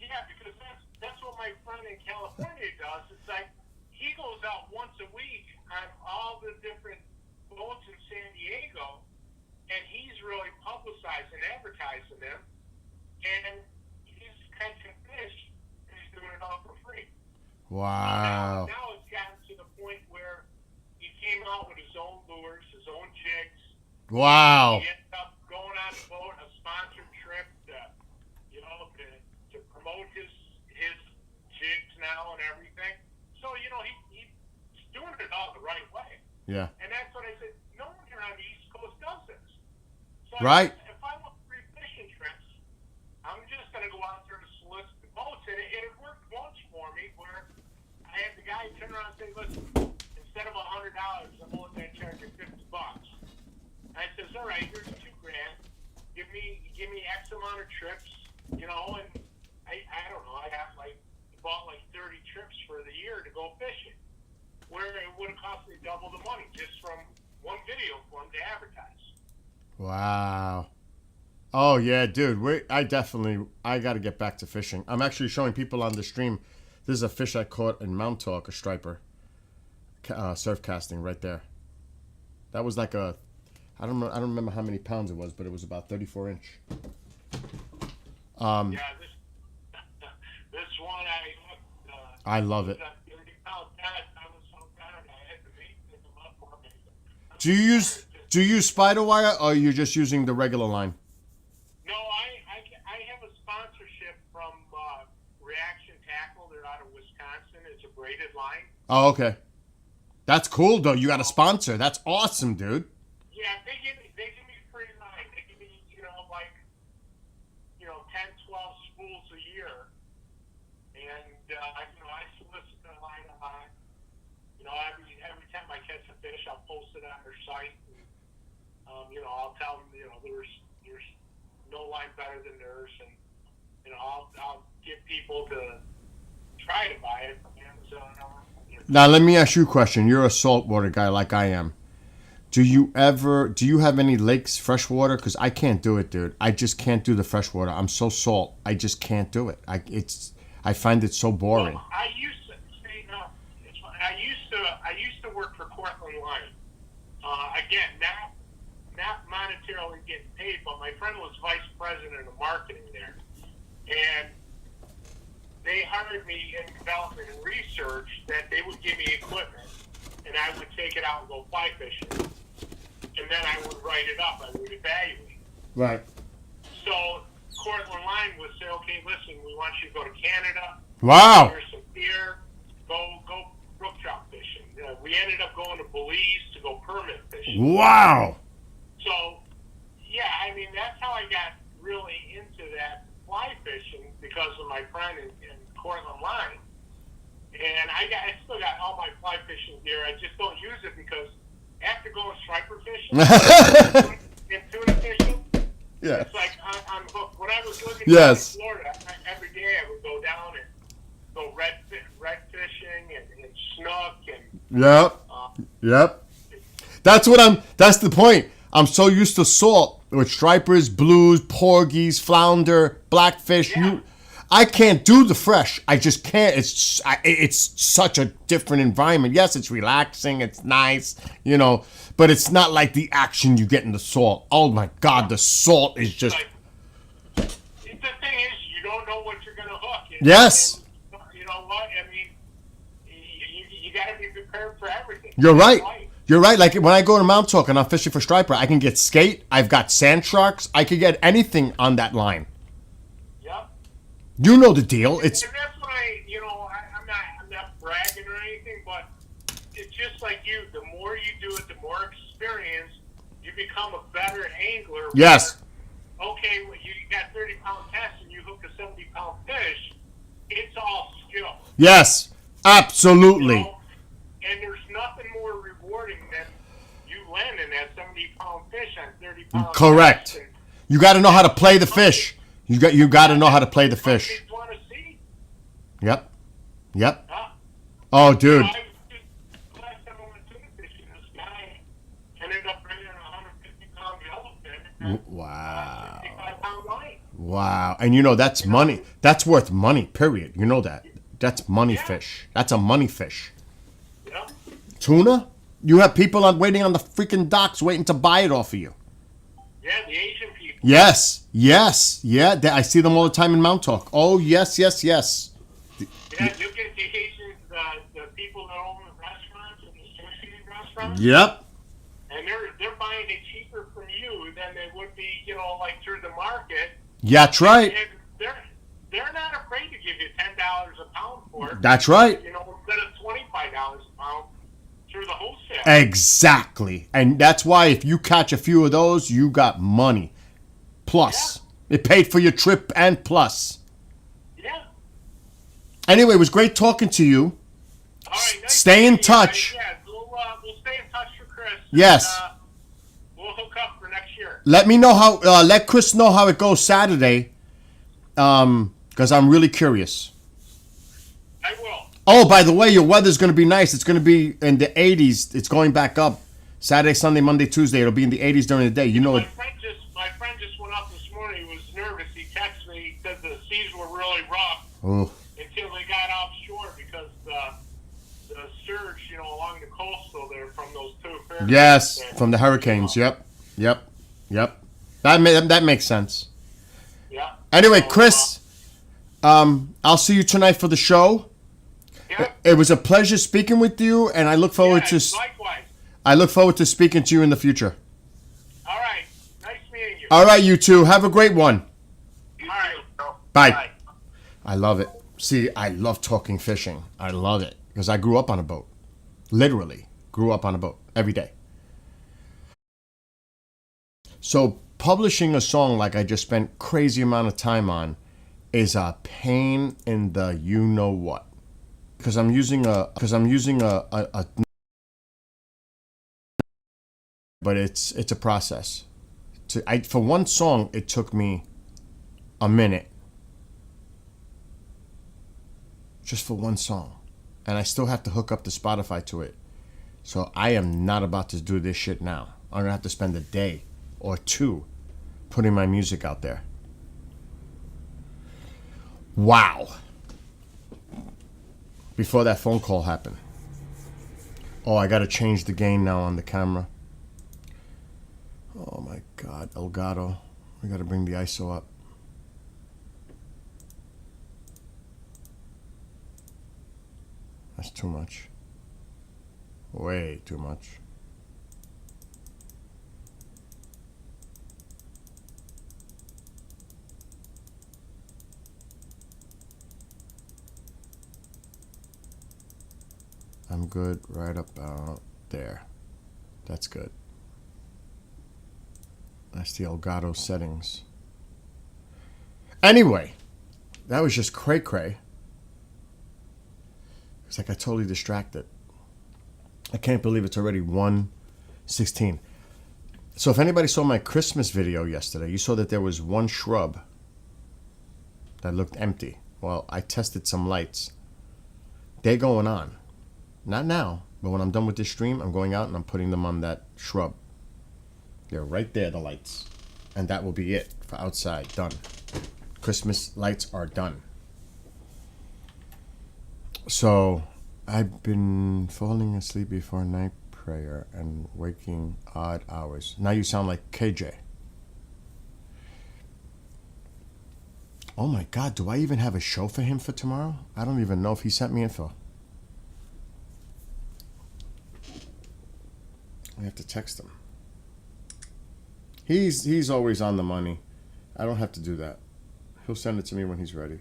Speaker 2: Yeah, because that's what my friend in California does. It's like he goes out once a week on all the different boats in San Diego, and he's really publicizing, advertising them, and he's catching fish, and he's doing it all for free.
Speaker 1: Wow.
Speaker 2: Now it's gotten to the point where he came out with his own lures, his own jigs.
Speaker 1: Wow.
Speaker 2: He ended up going on a boat, a sponsored trip to promote his jigs now and everything. So, he's doing it all the right way.
Speaker 1: Yeah.
Speaker 2: And that's what I said. No one here on the East Coast does this. So
Speaker 1: Right.
Speaker 2: if I want free fishing trips, I'm just going to go out there and solicit the boats. And it worked once for me where I had the guy turn around and say, listen, instead of $100, I'm only going to charge you $50. And I says, all right, here's $2,000. Give me X amount of trips, and I don't know, I bought like 30 trips for the year to go fishing, where it would have cost me double the money just from one video for him to advertise.
Speaker 1: Wow. Oh yeah, dude. I got to get back to fishing. I'm actually showing people on the stream. This is a fish I caught in Montauk, a striper, surf casting right there. That was like I don't remember how many pounds it was, but it was about 34 inch.
Speaker 2: Yeah, this one
Speaker 1: I love it.
Speaker 2: I was so proud I had to pick them up for me.
Speaker 1: Do you use spider wire or are you just using the regular line?
Speaker 2: No, I have a sponsorship from Reaction Tackle. They're out of Wisconsin. It's a braided line.
Speaker 1: Oh, okay. That's cool though. You got a sponsor. That's awesome, dude.
Speaker 2: Yeah, they give me free line. They give me 10, 12 spools a year, and I solicit the line on. Every time I catch a fish, I'll post it on their site. And, I'll tell them there's no line better than theirs, and I'll get people to try to buy it from Amazon.
Speaker 1: Now let me ask you a question. You're a saltwater guy like I am. Do you have any lakes, freshwater? Because I can't do it, dude. I just can't do the freshwater. I'm so salt. I just can't do it. I find it so boring.
Speaker 2: Well, I used to work for Cortland Line. Again, not monetarily getting paid, but my friend was vice president of marketing there, and they hired me in development and research that they would give me equipment, and I would take it out and go fly fishing, and then I would write it up. I would evaluate.
Speaker 1: Right.
Speaker 2: So Cortland Line would say, okay, listen, we want you to go to Canada.
Speaker 1: Wow.
Speaker 2: Here's some beer. Go brook trout fishing. We ended up going to Belize to go permit fishing.
Speaker 1: Wow.
Speaker 2: So, yeah, that's how I got really into that fly fishing because of my friend in Cortland Line. And I still got all my fly fishing gear. I just don't use it because after going striper fishing and tuna fishing,
Speaker 1: Yeah.
Speaker 2: it's like I'm hooked. When I was living
Speaker 1: Yes.
Speaker 2: in Florida, every day I would go down and go red fishing and snook and
Speaker 1: Yep. That's the point. I'm so used to salt with stripers, blues, porgies, flounder, blackfish.
Speaker 2: Yeah.
Speaker 1: I can't do the fresh. I just can't. It's such a different environment. Yes, it's relaxing. It's nice, but it's not like the action you get in the salt. Oh my God, the salt is just.
Speaker 2: the thing is, you don't know what you're going to hook.
Speaker 1: Yes.
Speaker 2: And you know what? You got to be prepared for everything.
Speaker 1: You're right. You're right. Like when I go to Mount Talk and I'm fishing for striper, I can get skate. I've got sand sharks. I could get anything on that line.
Speaker 2: Yep.
Speaker 1: You know the deal. It's
Speaker 2: And that's what I'm not bragging or anything, but it's just like you. The more you do it, the more experience, you become a better angler.
Speaker 1: Yes.
Speaker 2: Where, okay, well, you got 30-pound test and you hook a 70-pound fish. It's all skill.
Speaker 1: yes, absolutely.
Speaker 2: And there's nothing more rewarding than you landing that 70-pound fish on 30-pound.
Speaker 1: Correct.
Speaker 2: test.
Speaker 1: You got to know how to play the fish. You got to know how to play the fish.
Speaker 2: Kids want to see.
Speaker 1: Yep.
Speaker 2: Huh?
Speaker 1: Oh, dude.
Speaker 2: I was just last time I went tuna fishing, this guy ended up bringing a 150-pound yellowfin and
Speaker 1: Wow.
Speaker 2: 65-pound line.
Speaker 1: Wow. And you know, that's money. That's worth money, period. You know that. That's money fish. That's a money fish.
Speaker 2: Yep.
Speaker 1: Tuna? You have people waiting on the freaking docks waiting to buy it off of you.
Speaker 2: Yeah, the Asian people.
Speaker 1: Yes. Yes. Yeah. I see them all the time in Mount Talk. Oh, yes, yes, yes.
Speaker 2: Yeah, you get the Asians, the people that own the restaurants and the associated restaurants.
Speaker 1: Yep.
Speaker 2: And they're buying it cheaper from you than they would be, like through the market.
Speaker 1: Yeah, that's right.
Speaker 2: And they're not afraid to give you $10 a pound for it.
Speaker 1: That's right.
Speaker 2: Instead of $25 a pound through the wholesale.
Speaker 1: Exactly. And that's why if you catch a few of those, you got money. Plus. It paid for your trip and plus.
Speaker 2: Yeah.
Speaker 1: Anyway, it was great talking to you.
Speaker 2: All right. Nice
Speaker 1: Stay
Speaker 2: to
Speaker 1: in
Speaker 2: meet you.
Speaker 1: touch.
Speaker 2: Yeah, we'll stay in touch for Chris.
Speaker 1: Yes.
Speaker 2: And, we'll hook up for next year.
Speaker 1: Let me know how. Let Chris know how it goes Saturday. Because I'm really curious.
Speaker 2: I will.
Speaker 1: Oh, by the way, your weather's going to be nice. It's going to be in the 80s. It's going back up. Saturday, Sunday, Monday, Tuesday. It'll be in the 80s during the day. You know
Speaker 2: My
Speaker 1: it.
Speaker 2: friend just went up this morning. He was nervous. He texted me. He said the seas were really rough
Speaker 1: Oh,
Speaker 2: until they got offshore because the surge, along the coastal there from those two hurricanes.
Speaker 1: yes, from the hurricanes. Yep. That makes sense.
Speaker 2: Yeah.
Speaker 1: Anyway,
Speaker 2: So,
Speaker 1: Chris, I'll see you tonight for the show.
Speaker 2: Yeah.
Speaker 1: It was a pleasure speaking with you, and I look forward
Speaker 2: Yeah,
Speaker 1: to
Speaker 2: likewise.
Speaker 1: speaking to you in the future.
Speaker 2: All right. Nice meeting you.
Speaker 1: All right, you two, have a great one.
Speaker 2: All right.
Speaker 1: Bye. I love it. See, I love talking fishing. I love it because I grew up on a boat. Literally, grew up on a boat every day. So publishing a song like I just spent crazy amount of time on is a pain in the you know what. Because I'm using a but it's a process. For one song it took me a minute. Just for one song. And I still have to hook up the Spotify to it. So I am not about to do this shit now. I'm gonna have to spend a day or two putting my music out there. Wow. Before that phone call happened. Oh, I gotta change the gain now on the camera. Oh my God, Elgato. We gotta bring the ISO up. That's too much. Way too much. I'm good right about there. That's good. That's the Elgato settings. Anyway, that was just cray-cray. It's like I totally distracted. I can't believe it's already 1:16. So if anybody saw my Christmas video yesterday, you saw that there was one shrub that looked empty. Well, I tested some lights. They're going on. Not now, but when I'm done with this stream, I'm going out and I'm putting them on that shrub. They're right there, the lights. And that will be it for outside. Done. Christmas lights are done. So, I've been falling asleep before night prayer and waking odd hours. Now you sound like KJ. Oh my God, do I even have a show for him for tomorrow? I don't even know if he sent me info. I have to text him. He's always on the money. I don't have to do that. He'll send it to me when he's ready.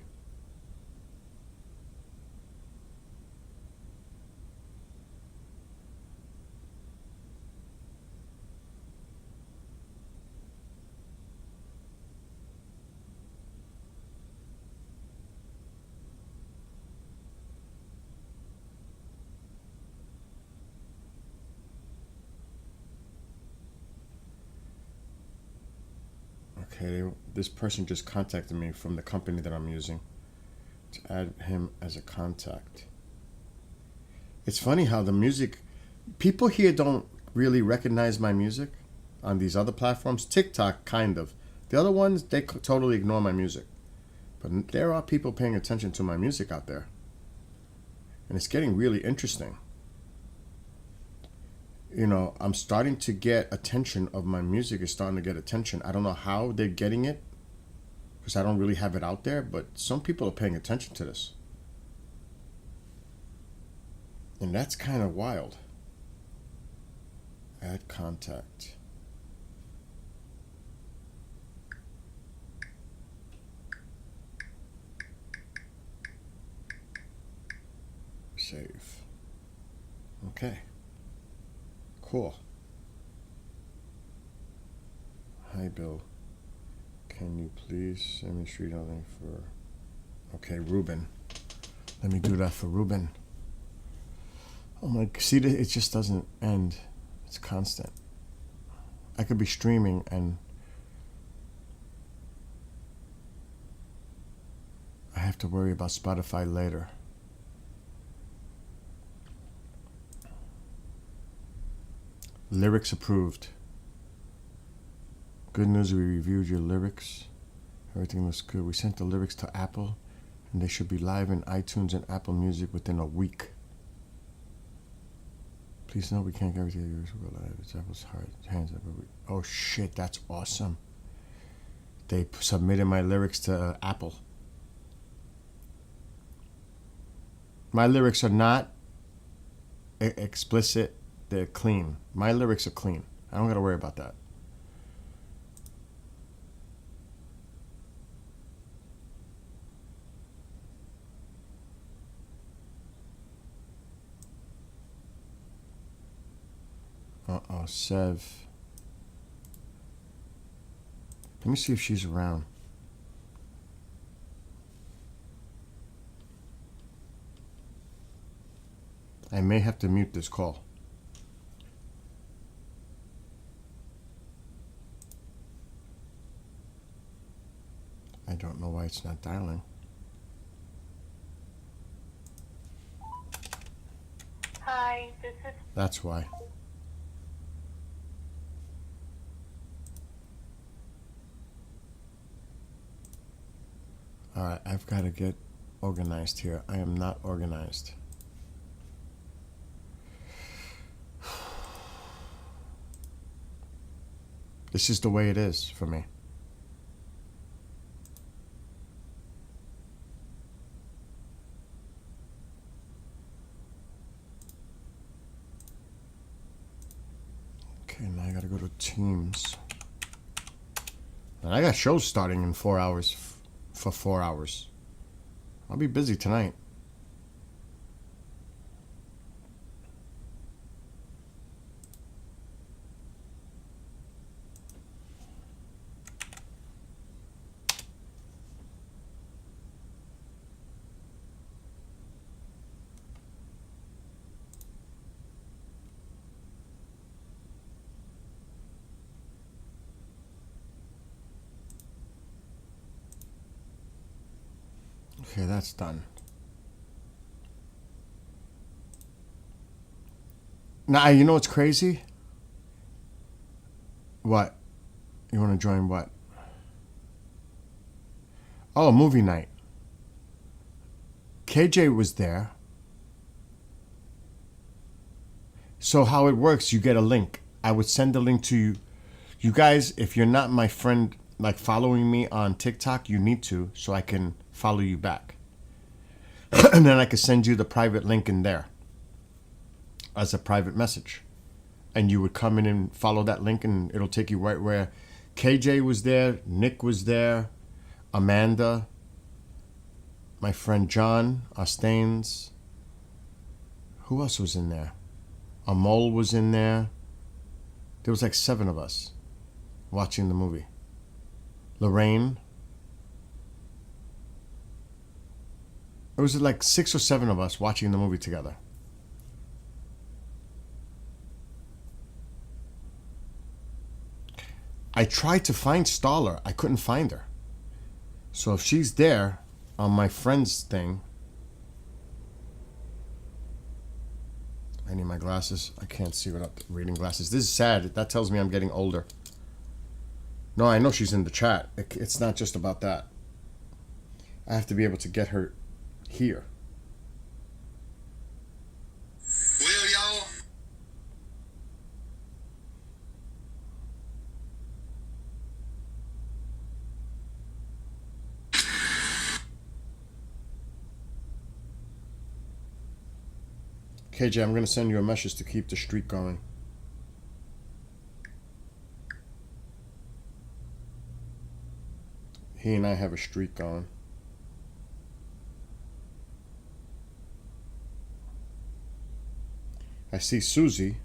Speaker 1: Okay, this person just contacted me from the company that I'm using to add him as a contact. It's funny how the music, people here don't really recognize my music on these other platforms. TikTok, kind of. The other ones, they totally ignore my music. But there are people paying attention to my music out there. And it's getting really interesting. You know, I'm starting to get attention of my music is starting to get attention. I don't know how they're getting it because I don't really have it out there, but some people are paying attention to this. And that's kind of wild. Add contact. Save. Okay. Cool. Hi, Bill. Can you please send me street link for... Okay, Ruben. Let me do that for Ruben. Oh my, see, it just doesn't end. It's constant. I could be streaming and I have to worry about Spotify later. Lyrics approved. Good news, we reviewed your lyrics. Everything looks good. We sent the lyrics to Apple and they should be live in iTunes and Apple Music within a week. Please know we can't guarantee yours will go live. It's Apple's hard hands up. Oh shit, that's awesome. They submitted my lyrics to Apple. My lyrics are not explicit. They're clean. My lyrics are clean. I don't got to worry about that. Uh-oh, Sev. Let me see if she's around. I may have to mute this call. I don't know why it's not dialing.
Speaker 7: Hi, this is...
Speaker 1: That's why. Alright, I've got to get organized here. I am not organized. This is the way it is for me. Okay, now I gotta go to Teams. And I got shows starting in 4 hours. For 4 hours. I'll be busy tonight. Okay, that's done. Now, you know what's crazy? What? You want to join what? Oh, movie night. KJ was there. So how it works, you get a link. I would send a link to you. You guys, if you're not my friend, like following me on TikTok, you need to, so I can follow you back. And then I can send you the private link in there as a private message. And you would come in and follow that link and it'll take you right where KJ was there, Nick was there, Amanda, my friend John Ostains. Who else was in there? Amol was in there. There was like 7 of us watching the movie. Lorraine. It was like 6 or 7 of us watching the movie together. I tried to find Starler. I couldn't find her. So if she's there on my friend's thing, I need my glasses. I can't see without reading glasses. This is sad. That tells me I'm getting older. No, I know she's in the chat. It's not just about that. I have to be able to get her here.
Speaker 8: Will y'all?
Speaker 1: KJ, I'm going to send you a message to keep the streak going. He and I have a streak going. I see Susie.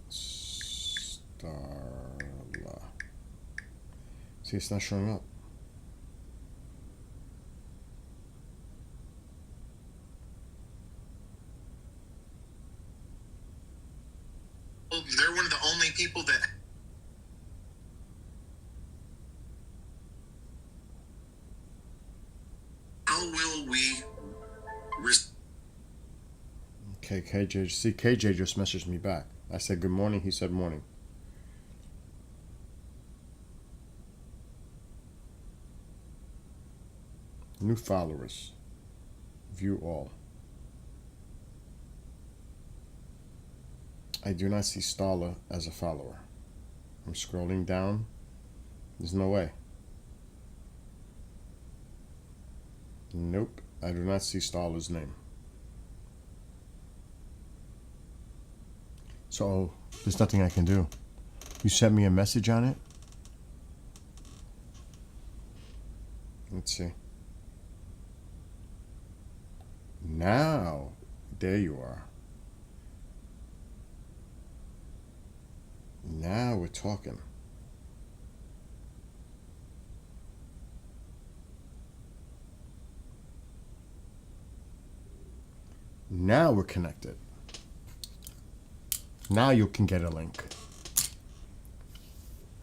Speaker 1: Starla. See, it's not showing up.
Speaker 8: They're one of the only people that. How will we?
Speaker 1: Okay, KJ. See, KJ just messaged me back. I said good morning. He said morning. New followers. View all. I do not see Starla as a follower. I'm scrolling down. There's no way. Nope. I do not see Starla's name. So, there's nothing I can do. You sent me a message on it? Let's see. Now, there you are. Now we're talking. Now we're connected. Now you can get a link.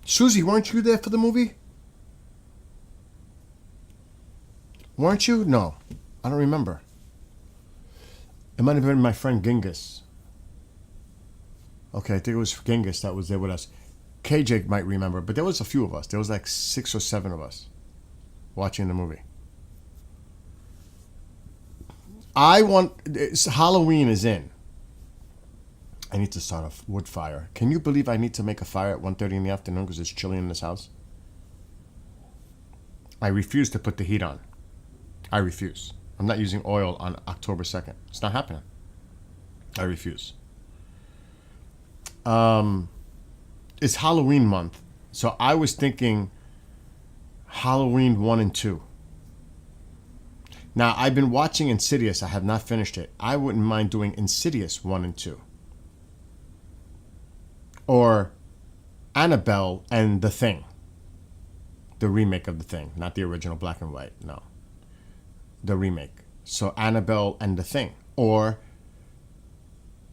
Speaker 1: Susie, weren't you there for the movie? Weren't you? No. I don't remember. It might have been my friend Genghis. Okay, I think it was Genghis that was there with us. KJ might remember, but there was a few of us. There was like 6 or 7 of us watching the movie. Halloween is in. I need to start a wood fire. Can you believe I need to make a fire at 1:30 in the afternoon because it's chilly in this house? I refuse to put the heat on. I refuse. I'm not using oil on October 2nd. It's not happening. I refuse. It's Halloween month. So I was thinking Halloween 1 and 2. Now, I've been watching Insidious. I have not finished it. I wouldn't mind doing Insidious 1 and 2. Or Annabelle and The Thing. The remake of The Thing. Not the original black and white. No. The remake. So Annabelle and The Thing. Or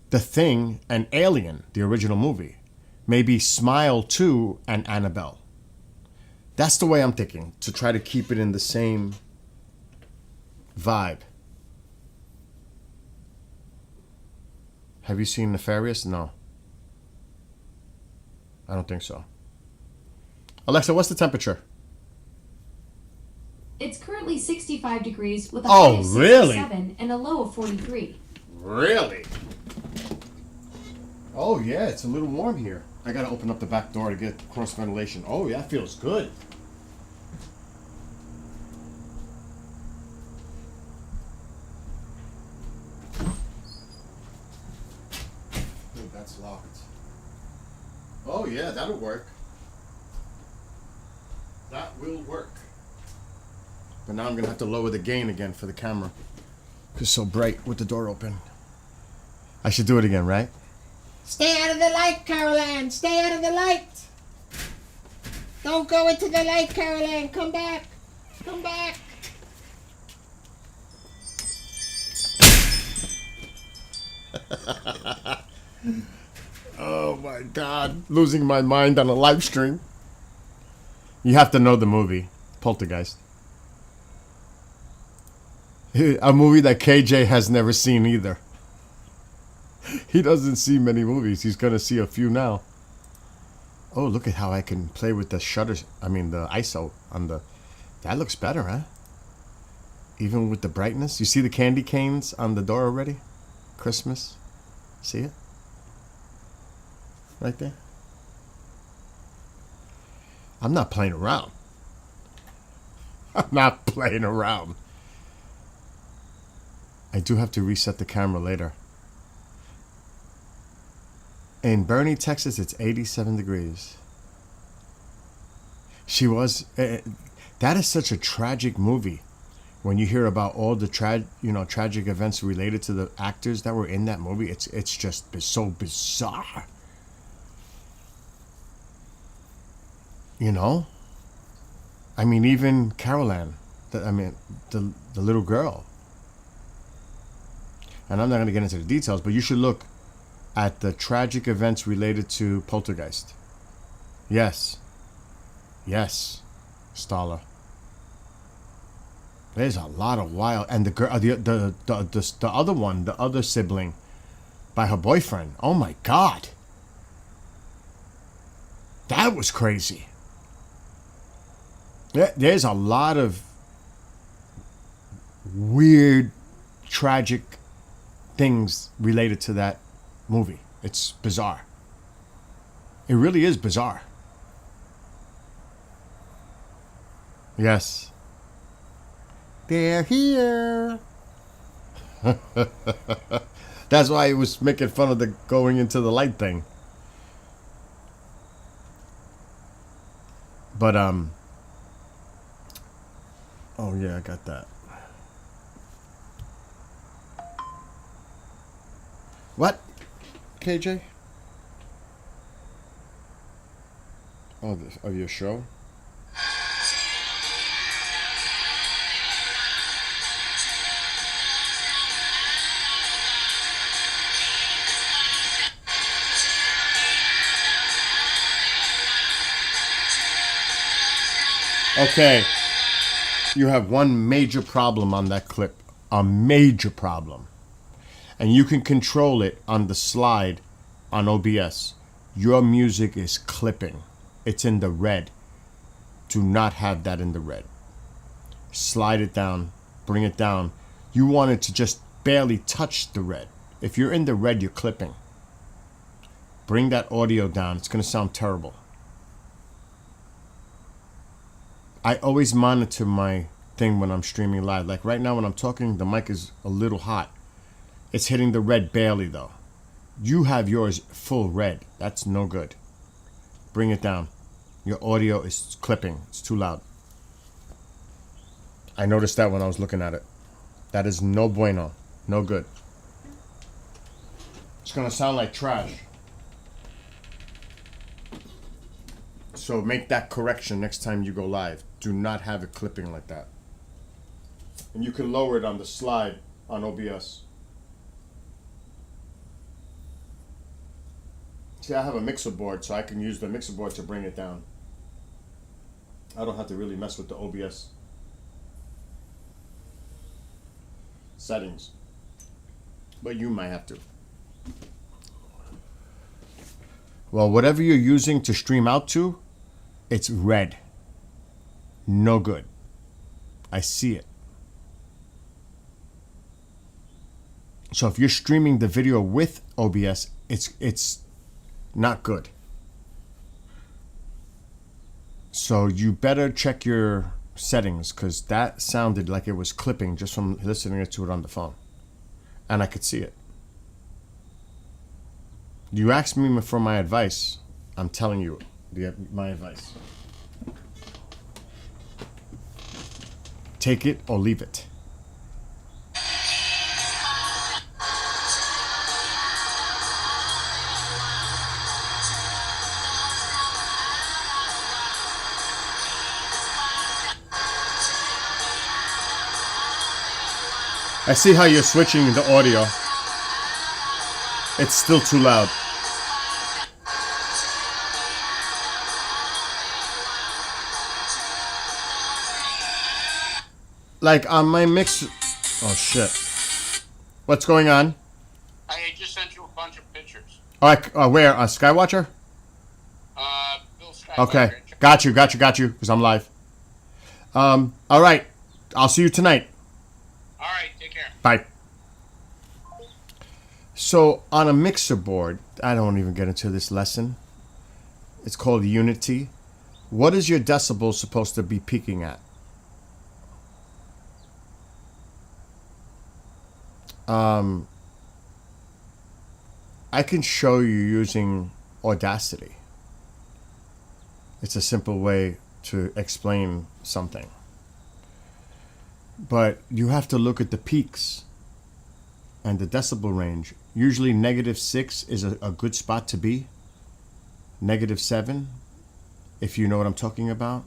Speaker 1: The Thing and Alien, the original movie. Maybe Smile 2 and Annabelle. That's the way I'm thinking. To try to keep it in the same vibe. Have you seen Nefarious? No. I don't think so. Alexa, what's the temperature?
Speaker 9: It's currently 65 degrees with a
Speaker 1: Oh,
Speaker 9: high of
Speaker 1: really?
Speaker 9: 67 and a low of 43.
Speaker 1: Really? Oh, yeah, it's a little warm here. I gotta open up the back door to get cross ventilation. Oh, yeah, that feels good. I think that's locked. Oh, yeah, that'll work. That will work. But now I'm gonna have to lower the gain again for the camera. It's so bright with the door open. I should do it again, right?
Speaker 10: Stay out of the light, Carol Ann. Stay out of the light. Don't go into the light, Carol Ann. Come back. Come back.
Speaker 1: Oh my God. Losing my mind on a live stream. You have to know the movie, Poltergeist. A movie that KJ has never seen either. He doesn't see many movies. He's going to see a few now. Oh, look at how I can play with the shutters. I mean, the ISO on the... That looks better, huh? Even with the brightness. You see the candy canes on the door already? Christmas. See it? Right there. I'm not playing around. I'm not playing around. I do have to reset the camera later. In Bernie, Texas, it's 87 degrees. She was... that is such a tragic movie. When you hear about all the tragic events related to the actors that were in that movie, it's just so bizarre. You know? I mean, even Carol Ann, the little girl. And I'm not going to get into the details, but you should look at the tragic events related to Poltergeist. Yes. Yes, Starla. There's a lot of wild... And the girl, the other one, the other sibling, by her boyfriend. Oh my God. That was crazy. There's a lot of weird, tragic things related to that movie. It's bizarre. It really is bizarre. Yes. They're here. That's why he was making fun of the going into the light thing. But, oh yeah, I got that. What? KJ? Oh, of your show? Okay. You have one major problem on that clip. A major problem. And you can control it on the slide on OBS. Your music is clipping. It's in the red. Do not have that in the red. Slide it down. Bring it down. You want it to just barely touch the red. If you're in the red, you're clipping. Bring that audio down. It's going to sound terrible. I always monitor my thing when I'm streaming live. Like right now when I'm talking, the mic is a little hot. It's hitting the red barely though. You have yours full red. That's no good. Bring it down. Your audio is clipping. It's too loud. I noticed that when I was looking at it. That is no bueno. No good. It's gonna sound like trash. So make that correction next time you go live. Do not have it clipping like that. And you can lower it on the slide on OBS. See, I have a mixer board, so I can use the mixer board to bring it down. I don't have to really mess with the OBS settings. But you might have to. Well, whatever you're using to stream out to, it's red. No good. I see it. So if you're streaming the video with OBS, it's not good. So you better check your settings, because that sounded like it was clipping just from listening to it on the phone. And I could see it. You asked me for my advice. I'm telling you my advice. Take it or leave it. I see how you're switching the audio. It's still too loud. like on my mix. Oh shit! What's going on?
Speaker 2: I just sent you a bunch of pictures.
Speaker 1: All right, where? Skywatcher?
Speaker 2: Bill Skywalker.
Speaker 1: Okay, got you. Because I'm live. All right, I'll see you tonight.
Speaker 2: All right, take care.
Speaker 1: Bye. So on a mixer board, I don't even get into this lesson. It's called Unity. What is your decibel supposed to be peaking at? I can show you using Audacity. It's a simple way to explain something. But you have to look at the peaks and the decibel range. Usually -6 is a good spot to be. -7, if you know what I'm talking about.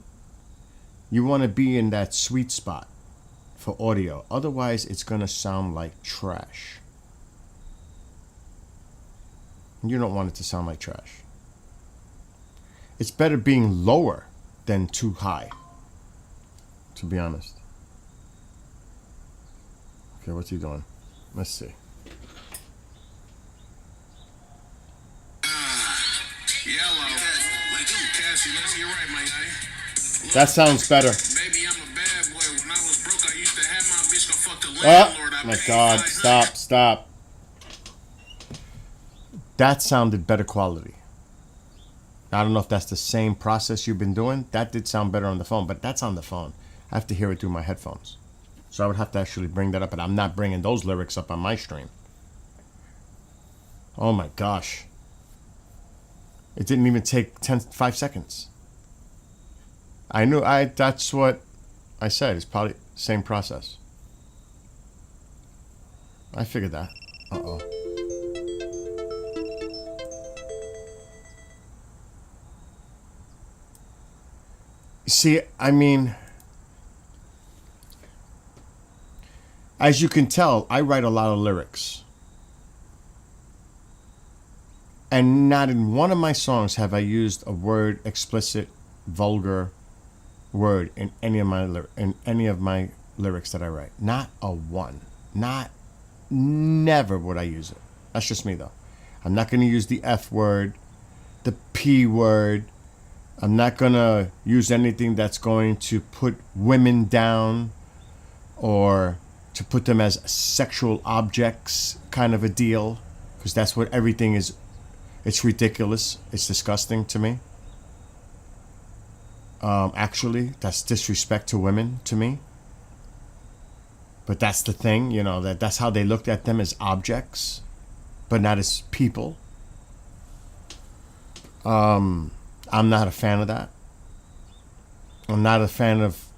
Speaker 1: You want to be in that sweet spot for audio. Otherwise, it's going to sound like trash. You don't want it to sound like trash. It's better being lower than too high, to be honest. Okay, what's he doing? Let's see. That sounds better.
Speaker 2: Baby, I'm a bad boy. When I was broke, I used to have my bitch go fuck the
Speaker 1: Oh,
Speaker 2: landlord.
Speaker 1: my God. Stop. That sounded better quality. I don't know if that's the same process you've been doing. That did sound better on the phone, but that's on the phone. I have to hear it through my headphones. So I would have to actually bring that up, but I'm not bringing those lyrics up on my stream. Oh my gosh. It didn't even take 5 seconds. That's what I said. It's probably the same process. I figured that. Uh-oh. See, I mean, as you can tell, I write a lot of lyrics. And not in one of my songs have I used a word, explicit, vulgar word in any of my lyrics that I write. Not a one. Never would I use it. That's just me though. I'm not going to use the F word, the P word. I'm not going to use anything that's going to put women down or to put them as sexual objects kind of a deal, because that's what everything is. It's ridiculous. It's disgusting to me. Actually, that's disrespect to women to me. But that's the thing, you know, that's how they looked at them, as objects, but not as people. I'm not a fan of that. I'm not a fan of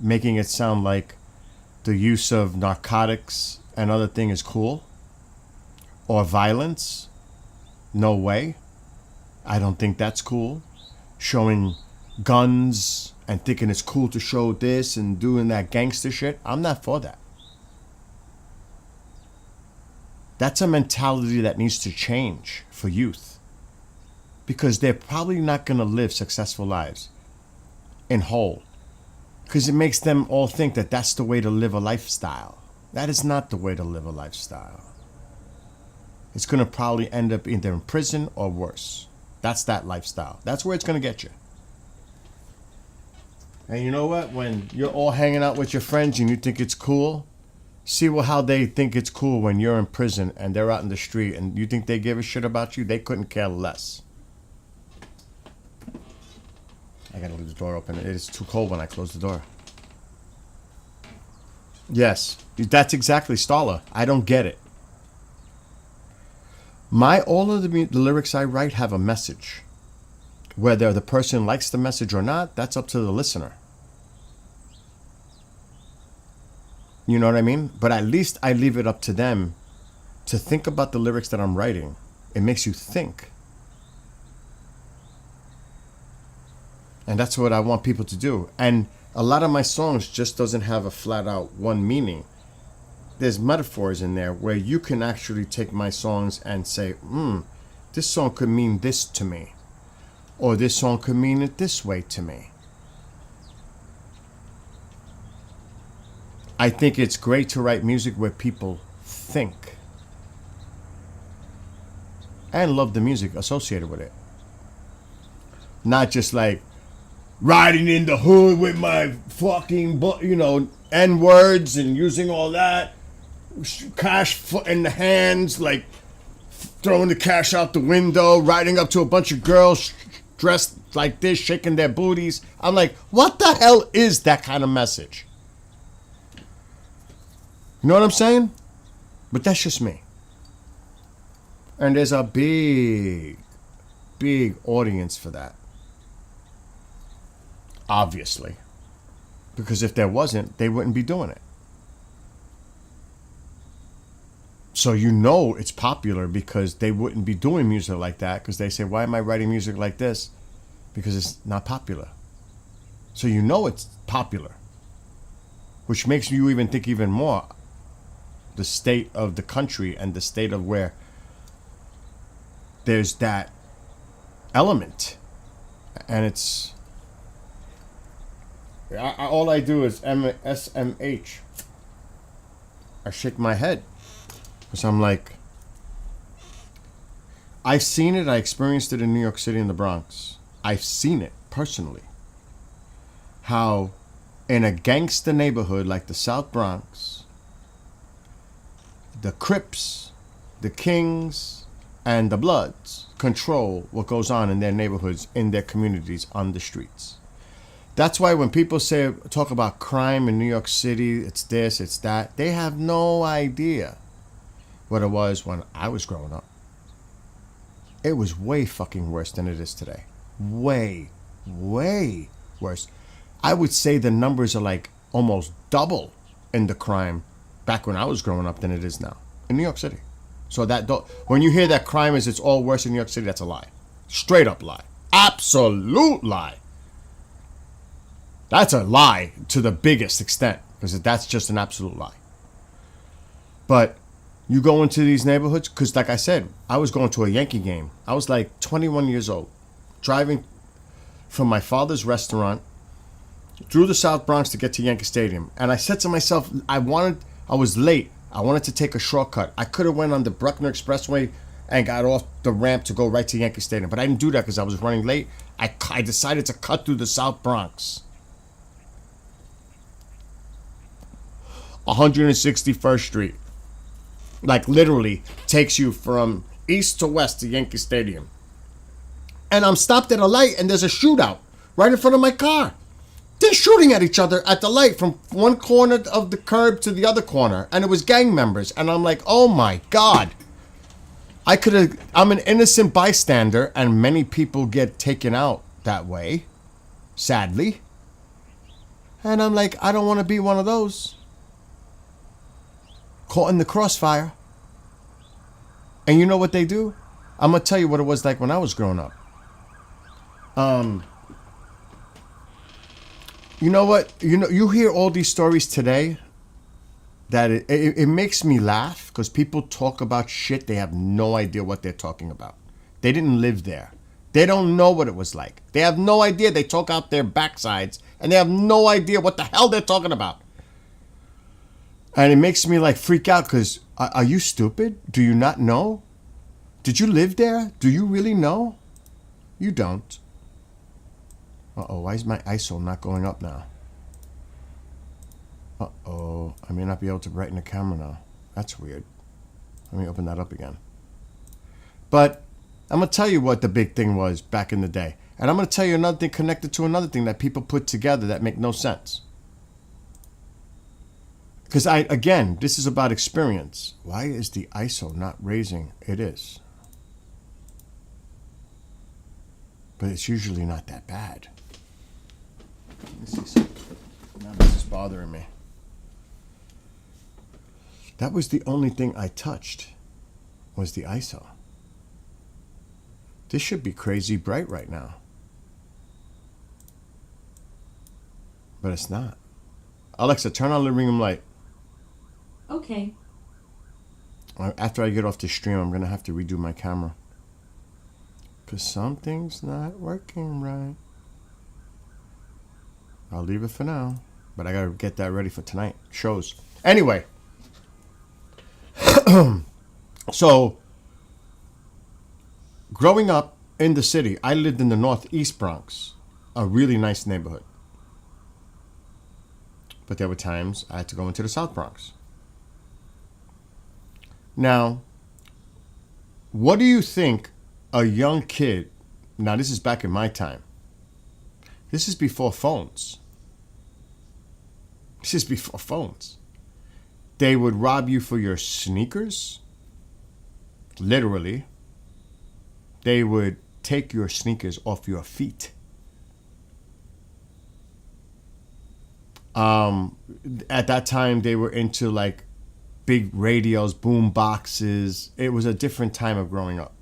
Speaker 1: making it sound like the use of narcotics and other thing is cool. Or violence. No way. I don't think that's cool. Showing guns and thinking it's cool to show this and doing that gangster shit. I'm not for that. That's a mentality that needs to change for youth. Because they're probably not going to live successful lives in whole. Because it makes them all think that that's the way to live a lifestyle. That is not the way to live a lifestyle. It's going to probably end up either in prison or worse. That's that lifestyle. That's where it's going to get you. And you know what? When you're all hanging out with your friends and you think it's cool, see how they think it's cool when you're in prison and they're out in the street and you think they give a shit about you. They couldn't care less. I gotta leave the door open. It is too cold when I close the door. Yes, that's exactly Stala. I don't get it. All of the lyrics I write have a message. Whether the person likes the message or not, that's up to the listener. You know what I mean? But at least I leave it up to them to think about the lyrics that I'm writing. It makes you think. And that's what I want people to do. And a lot of my songs just doesn't have a flat out one meaning. There's metaphors in there where you can actually take my songs and say, this song could mean this to me. Or this song could mean it this way to me. I think it's great to write music where people think and love the music associated with it. Not just like riding in the hood with my fucking, N words and using all that cash in the hands, like throwing the cash out the window, riding up to a bunch of girls dressed like this, shaking their booties. I'm like, what the hell is that kind of message? You know what I'm saying? But that's just me. And there's a big audience for that. Obviously. Because if there wasn't, they wouldn't be doing it. So you know it's popular because they wouldn't be doing music like that, because they say, why am I writing music like this? Because it's not popular. So you know it's popular. Which makes you even think even more the state of the country and the state of where there's that element. And it's... all I do is SMH. I shake my head. Because I'm like... I've seen it. I experienced it in New York City and the Bronx. I've seen it personally. How in a gangster neighborhood like the South Bronx, the Crips, the Kings, and the Bloods control what goes on in their neighborhoods, in their communities, on the streets. That's why when people talk about crime in New York City, it's this, it's that, they have no idea what it was when I was growing up. It was way fucking worse than it is today. Way, way worse. I would say the numbers are like almost double in the crime back when I was growing up than it is now in New York City. So when you hear that crime it's all worse in New York City, that's a lie. Straight up lie. Absolute lie. That's a lie to the biggest extent, because that's just an absolute lie. But you go into these neighborhoods, because like I said, I was going to a Yankee game. I was like 21 years old, driving from my father's restaurant through the South Bronx to get to Yankee Stadium. And I said to myself, I was late. I wanted to take a shortcut. I could have went on the Bruckner Expressway and got off the ramp to go right to Yankee Stadium. But I didn't do that because I was running late. I decided to cut through the South Bronx. 161st Street. Like literally takes you from east to west to Yankee Stadium. And I'm stopped at a light and there's a shootout right in front of my car. They're shooting at each other at the light from one corner of the curb to the other corner. And it was gang members. And I'm like, oh my God. I'm an innocent bystander, and many people get taken out that way, sadly. And I'm like, I don't want to be one of those. Caught in the crossfire. And you know what they do? I'm going to tell you what it was like when I was growing up. You know what? You hear all these stories today that it makes me laugh, because people talk about shit they have no idea what they're talking about. They didn't live there. They don't know what it was like. They have no idea. They talk out their backsides and they have no idea what the hell they're talking about. And it makes me like freak out, because are you stupid? Do you not know? Did you live there? Do you really know? You don't. Uh-oh, why is my ISO not going up now? Uh-oh, I may not be able to brighten the camera now. That's weird. Let me open that up again. But I'm going to tell you what the big thing was back in the day. And I'm going to tell you another thing connected to another thing that people put together that make no sense. Because again, this is about experience. Why is the ISO not raising? It is. But it's usually not that bad. Let me see something. Now this is bothering me. That was the only thing I touched, was the ISO. This should be crazy bright right now. But it's not. Alexa, turn on the living room light.
Speaker 9: Okay.
Speaker 1: After I get off the stream, I'm going to have to redo my camera. Because something's not working right. I'll leave it for now. but I gotta get that ready for tonight. Shows. Anyway, so growing up in the city, I lived in the Northeast Bronx, a really nice neighborhood. But there were times I had to go into the South Bronx. Now, what do you think a young kid, now this is back in my time, this is before phones. This is before phones. They would rob you for your sneakers. Literally. They would take your sneakers off your feet. At that time, they were into like big radios, boom boxes. It was a different time of growing up.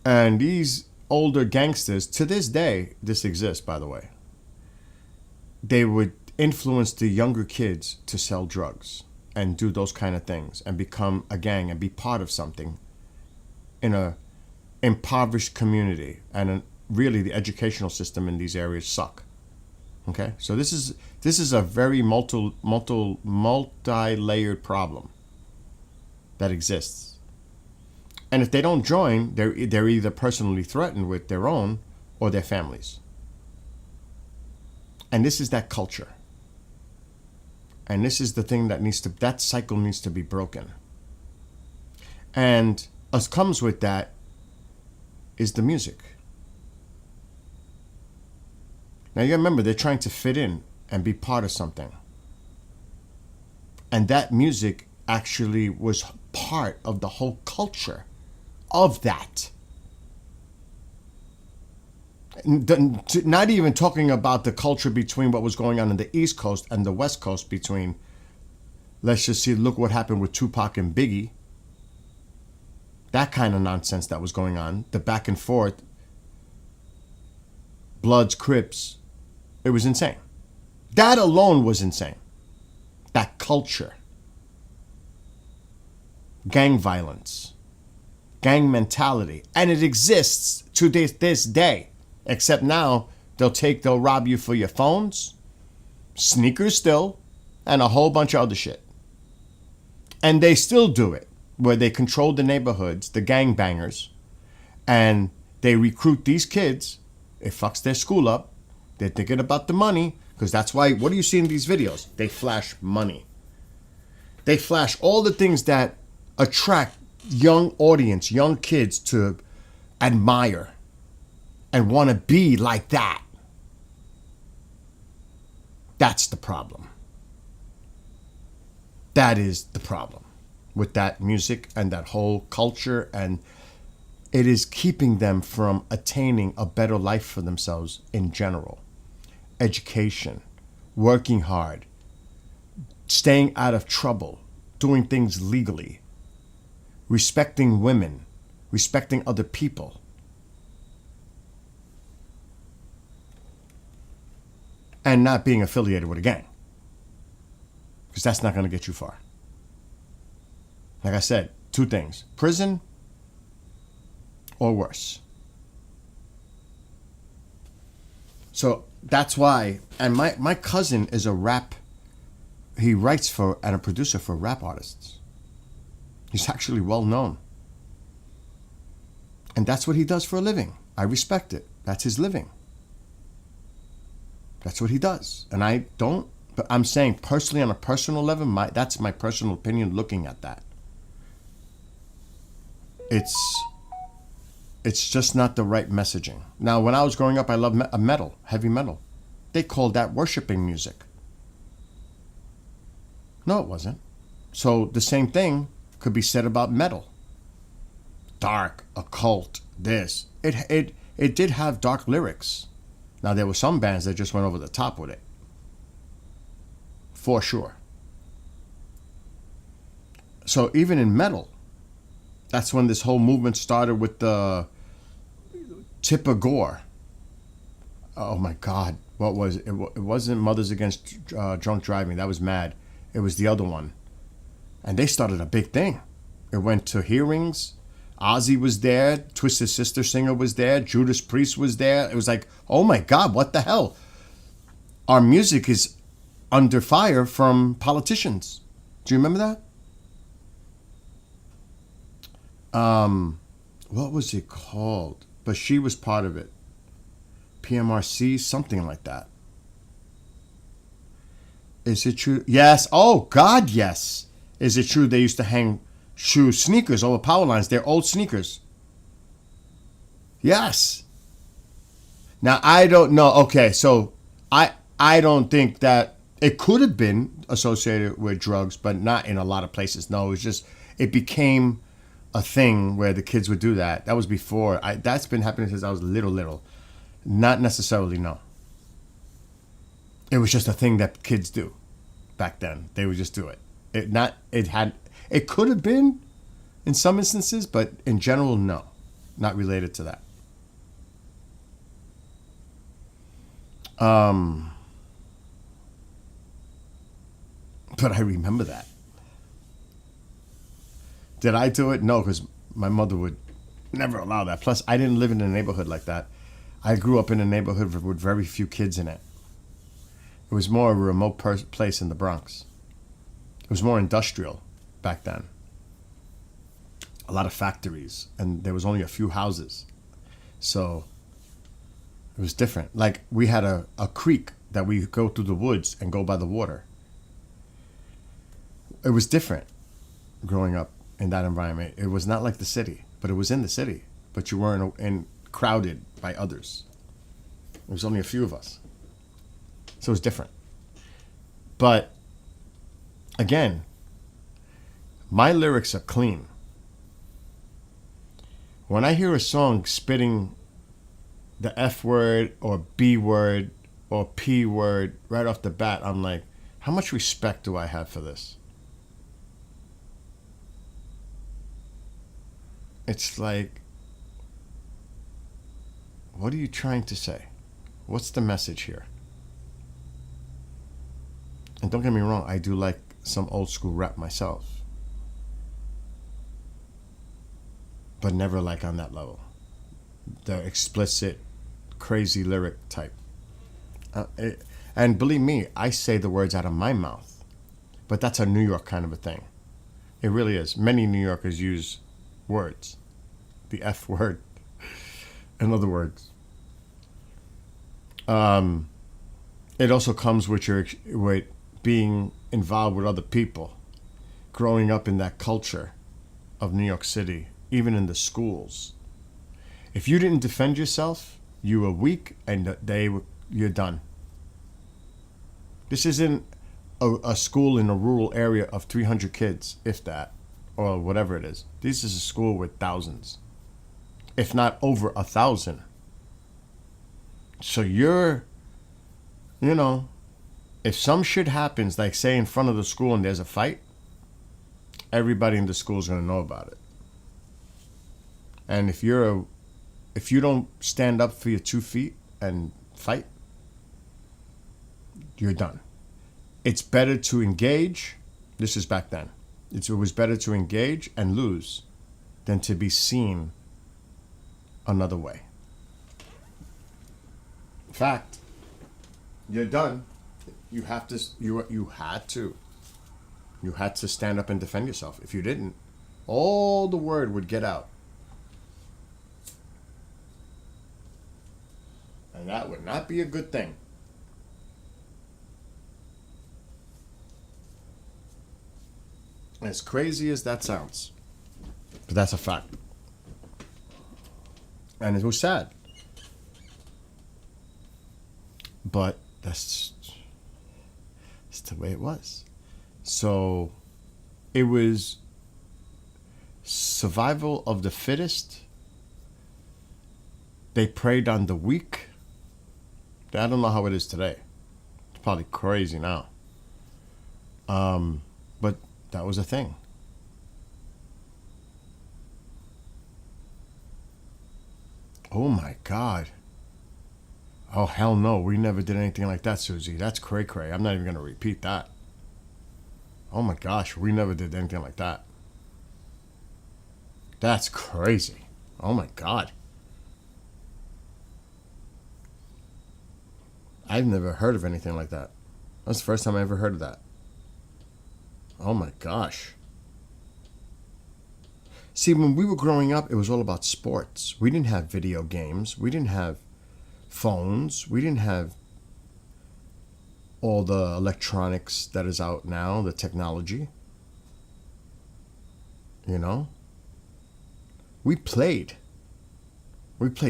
Speaker 1: And these older gangsters, to this day, this exists, by the way, they would influence the younger kids to sell drugs and do those kind of things and become a gang and be part of something in a impoverished community. And really, the educational system in these areas suck. Okay, so this is a very multi-layered problem that exists. And if they don't join, they're either personally threatened with their own or their families. And this is that culture. And this is the thing that cycle needs to be broken. And what comes with that is the music. Now you remember, they're trying to fit in and be part of something. And that music actually was part of the whole culture of that. Not even talking about the culture between what was going on in the East Coast and the West Coast between, let's just see, look what happened with Tupac and Biggie. That kind of nonsense that was going on. The back and forth. Bloods, Crips. It was insane. That alone was insane. That culture. Gang violence. Gang mentality. And it exists to this day. Except now, they'll rob you for your phones, sneakers still, and a whole bunch of other shit. And they still do it, where they control the neighborhoods, the gangbangers, and they recruit these kids. It fucks their school up. They're thinking about the money, because that's why, what do you see in these videos? They flash money. They flash all the things that attract young audience, young kids to admire and want to be like that. That's the problem. That is the problem with that music and that whole culture, and it is keeping them from attaining a better life for themselves in general. Education, working hard, staying out of trouble, doing things legally, respecting women, respecting other people. And not being affiliated with a gang. Because that's not going to get you far. Like I said, two things. Prison or worse. So that's why, and my cousin is a rap, he writes for and a producer for rap artists. He's actually well known. And that's what he does for a living. I respect it. That's his living. That's what he does. And I don't, but I'm saying personally, on a personal level, that's my personal opinion looking at that. It's just not the right messaging. Now, when I was growing up, I loved metal, heavy metal. They called that worshiping music. No, it wasn't. So the same thing could be said about metal. Dark, occult, this. It did have dark lyrics. Now, there were some bands that just went over the top with it. For sure. So even in metal, that's when this whole movement started with the Tipper Gore. Oh my God. What was it? It wasn't Mothers Against Drunk Driving. That was Mad. It was the other one. And they started a big thing. It went to hearings. Ozzy was there. Twisted Sister singer was there. Judas Priest was there. It was like, oh my God, what the hell? our music is under fire from politicians. Do you remember that? What was it called? But she was part of it. PMRC, something like that. Is it true? Yes. Oh, God, yes. Is it true they used to hang sneakers over power lines? They're old sneakers. Yes. Now, I don't know. Okay, so I don't think that it could have been associated with drugs, but not in a lot of places. No, it became a thing where the kids would do that. That was before. That's been happening since I was little. Not necessarily, no. It was just a thing that kids do back then. They would just do it. It could have been in some instances, but in general, no. Not related to that. But I remember that. Did I do it? No, because my mother would never allow that. Plus, I didn't live in a neighborhood like that. I grew up in a neighborhood with very few kids in it. It was more a remote place in the Bronx. It was more industrial back then. A lot of factories, and there was only a few houses. So it was different. Like, we had a creek that we go through the woods and go by the water. It was different growing up in that environment. It was not like the city, but it was in the city. But you weren't crowded by others. There was only a few of us. So it was different. But, again, my lyrics are clean. When I hear a song spitting the F word or B word or P word right off the bat, I'm like, how much respect do I have for this? It's like, what are you trying to say? What's the message here? And don't get me wrong, I do like some old school rap myself. But never like on that level. The explicit, crazy lyric type. And believe me, I say the words out of my mouth. But that's a New York kind of a thing. It really is. Many New Yorkers use words. The F word. In other words. It also comes with being involved with other people. Growing up in that culture of New York City. Even in the schools. If you didn't defend yourself, you were weak and you're done. This isn't a school in a rural area of 300 kids, if that, or whatever it is. This is a school with thousands, if not over 1,000. So if some shit happens, like say in front of the school and there's a fight, everybody in the school is going to know about it. And if you don't stand up for your 2 feet and fight, you're done. It's better to engage. This is back then. It was better to engage and lose than to be seen another way. In fact, you're done. You had to stand up and defend yourself. If you didn't, all the word would get out. And that would not be a good thing. As crazy as that sounds. But that's a fact. And it was sad. But that's the way it was. So it was survival of the fittest. They preyed on the weak. I don't know how it is today. It's probably crazy now. But that was a thing. Oh my God. Oh hell no, we never did anything like that, Susie. That's cray-cray. I'm not even going to repeat that. Oh my gosh, we never did anything like that. That's crazy. Oh my God. I've never heard of anything like that. That's the first time I ever heard of that. Oh my gosh. See, when we were growing up, it was all about sports. We didn't have video games. We didn't have phones. We didn't have all the electronics that is out now, the technology. You know? We played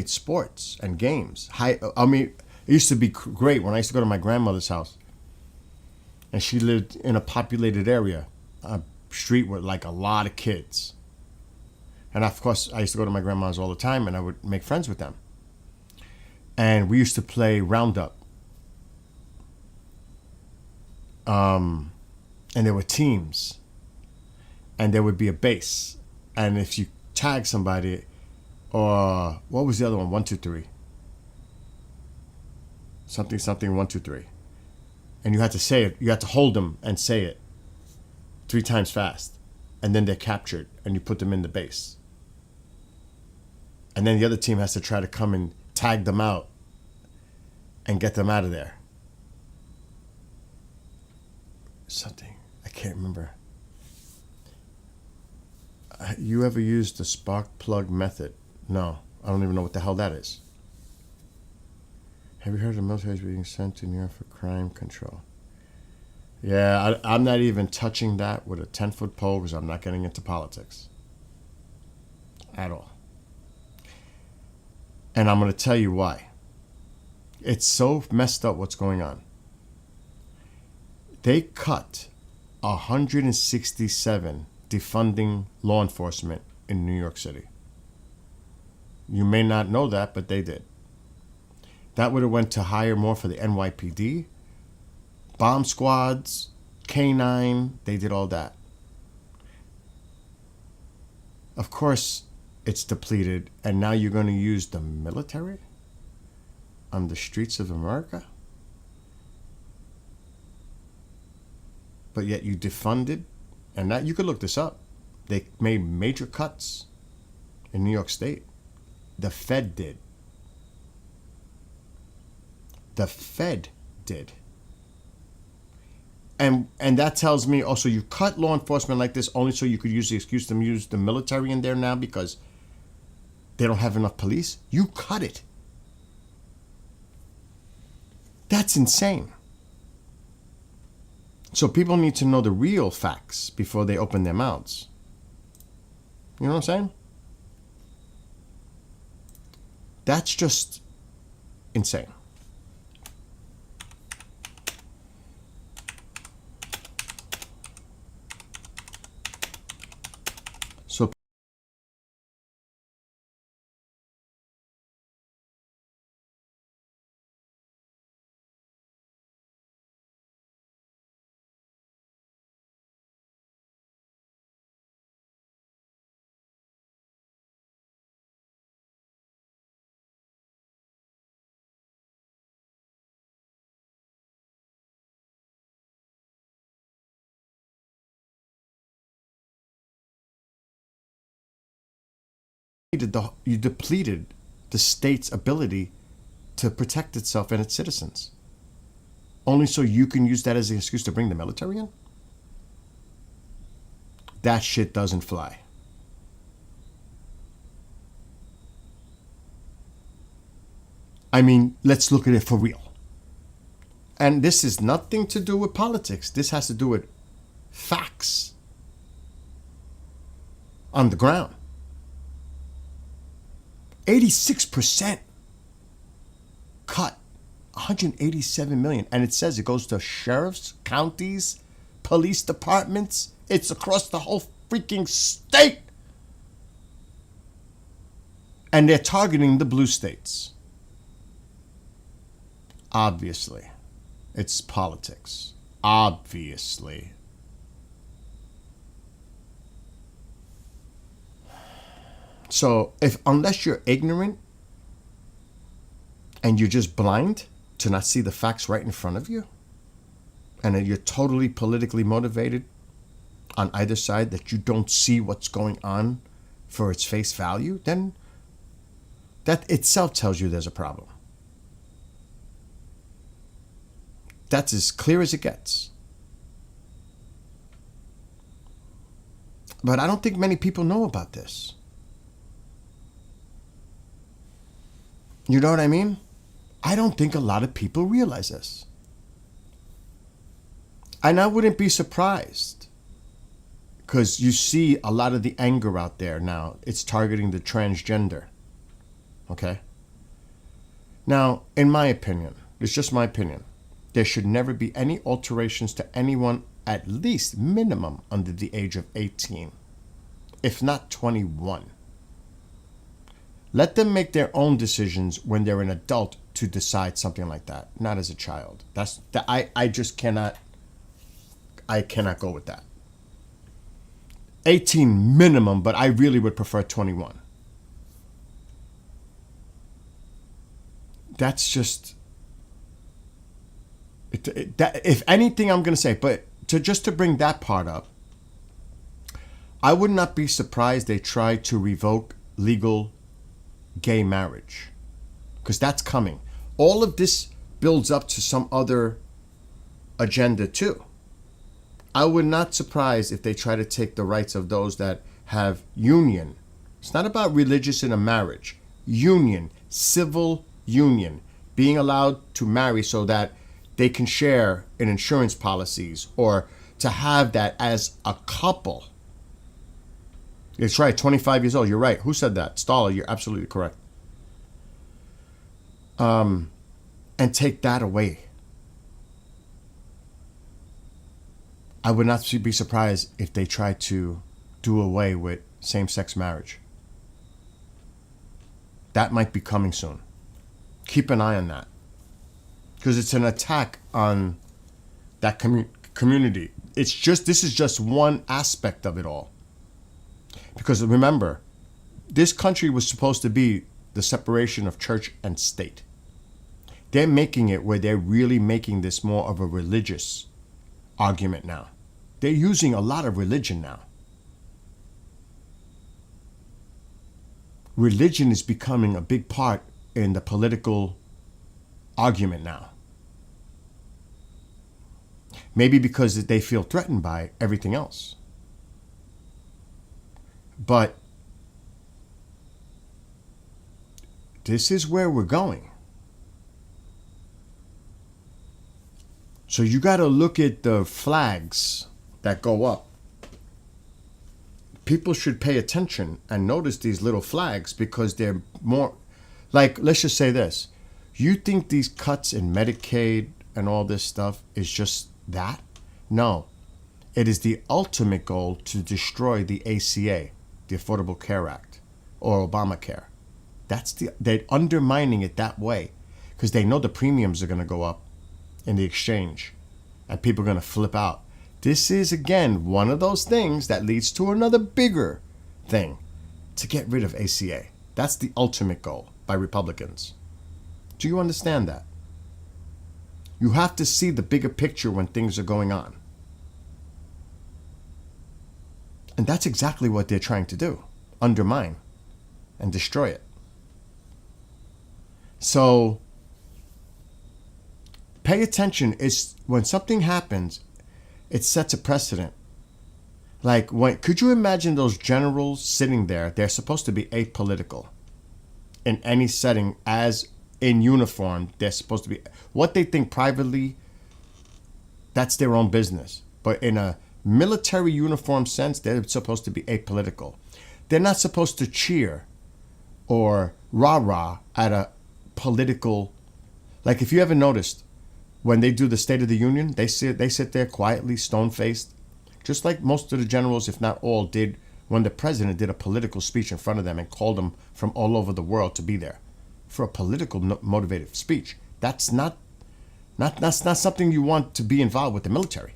Speaker 1: sports and games. It used to be great when I used to go to my grandmother's house. And she lived in a populated area, a street with like a lot of kids. And of course, I used to go to my grandma's all the time, and I would make friends with them. And we used to play Roundup. And there were teams. And there would be a base. And if you tag somebody, or what was the other one? 1, 2, 3. Something 1, 2, 3. And you had to say it. You had to hold them and say it 3 times fast. And then they're captured, and you put them in the base. And then the other team has to try to come and tag them out and get them out of there. Something. I can't remember. You ever used the spark plug method? No. I don't even know what the hell that is. Have you heard of the military being sent to New York for crime control? Yeah, I'm not even touching that with a 10-foot pole because I'm not getting into politics. At all. And I'm going to tell you why. It's so messed up what's going on. They cut 167 defunding law enforcement in New York City. You may not know that, but they did. That would have went to hire more for the NYPD, bomb squads, K9, they did all that. Of course, it's depleted, and now you're going to use the military on the streets of America? But yet you defunded, and that you could look this up. They made major cuts in New York State. The Fed did. The Fed did. And that tells me also you cut law enforcement like this only so you could use the excuse to use the military in there now because they don't have enough police. You cut it. That's insane. So people need to know the real facts before they open their mouths. You know what I'm saying? That's just insane. So you depleted the state's ability to protect itself and its citizens. Only so you can use that as an excuse to bring the military in? That shit doesn't fly. I mean, let's look at it for real. And this is nothing to do with politics. This has to do with facts on the ground. 86% cut, 187 million. And it says it goes to sheriffs, counties, police departments. It's across the whole freaking state. And they're targeting the blue states. Obviously. It's politics. Obviously. So unless you're ignorant and you're just blind to not see the facts right in front of you, and you're totally politically motivated on either side that you don't see what's going on for its face value, then that itself tells you there's a problem. That's as clear as it gets. But I don't think many people know about this. You know what I mean? I don't think a lot of people realize this. And I wouldn't be surprised, because you see a lot of the anger out there now. It's targeting the transgender. Okay? Now, in my opinion, it's just my opinion, there should never be any alterations to anyone at least minimum under the age of 18, if not 21. Let them make their own decisions when they're an adult to decide something like that, not as a child. I just cannot go with that. 18 minimum, but I really would prefer 21. That's just, if anything, I'm going to say, but to bring that part up, I would not be surprised they try to revoke legal gay marriage, because that's coming. All of this builds up to some other agenda too. I would not surprise if they try to take the rights of those that have union. It's not about religious in a marriage. Union, civil union, being allowed to marry so that they can share in insurance policies or to have that as a couple. It's right, 25 years old. You're right. Who said that? Staller, you're absolutely correct. And take that away. I would not be surprised if they try to do away with same-sex marriage. That might be coming soon. Keep an eye on that, because it's an attack on that community. This is just one aspect of it all. Because remember, this country was supposed to be the separation of church and state. They're making it where they're really making this more of a religious argument now. They're using a lot of religion now. Religion is becoming a big part in the political argument now. Maybe because they feel threatened by everything else. But this is where we're going. So you got to look at the flags that go up. People should pay attention and notice these little flags, because they're more like, let's just say this. You think these cuts in Medicaid and all this stuff is just that? No. It is the ultimate goal to destroy the ACA, the Affordable Care Act, or Obamacare. They're undermining it that way, because they know the premiums are going to go up in the exchange and people are going to flip out. This is, again, one of those things that leads to another bigger thing, to get rid of ACA. That's the ultimate goal by Republicans. Do you understand that? You have to see the bigger picture when things are going on. And that's exactly what they're trying to do. Undermine and destroy it. So pay attention. It's when something happens, it sets a precedent. Like, could you imagine those generals sitting there? They're supposed to be apolitical in any setting, as in uniform. They're supposed to be, what they think privately, that's their own business. But in a military uniform sense, they're supposed to be apolitical. They're not supposed to cheer or rah-rah at a political, like, if you ever noticed, when they do the State of the Union, they sit there quietly, stone-faced, just like most of the generals, if not all, did when the president did a political speech in front of them and called them from all over the world to be there for a political motivated speech. That's not something you want to be involved with the military.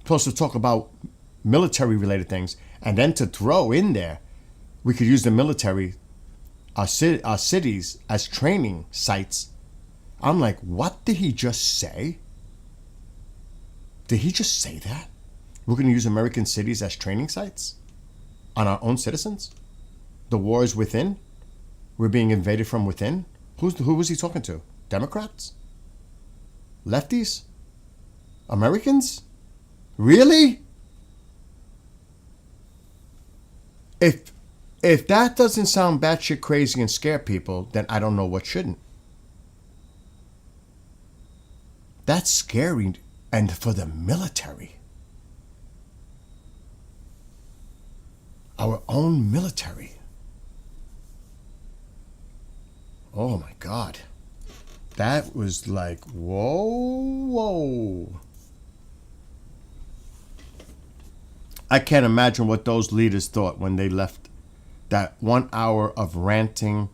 Speaker 1: Supposed to talk about military-related things, and then to throw in there, we could use the military, our cities as training sites. I'm like, what did he just say? Did he just say that? We're going to use American cities as training sites on our own citizens? The war is within? We're being invaded from within? Who was he talking to? Democrats? Lefties? Americans? Really? If that doesn't sound batshit crazy and scare people, then I don't know what shouldn't. That's scary, and for the military. Our own military. Oh my God. That was like, whoa. I can't imagine what those leaders thought when they left that 1 hour of ranting,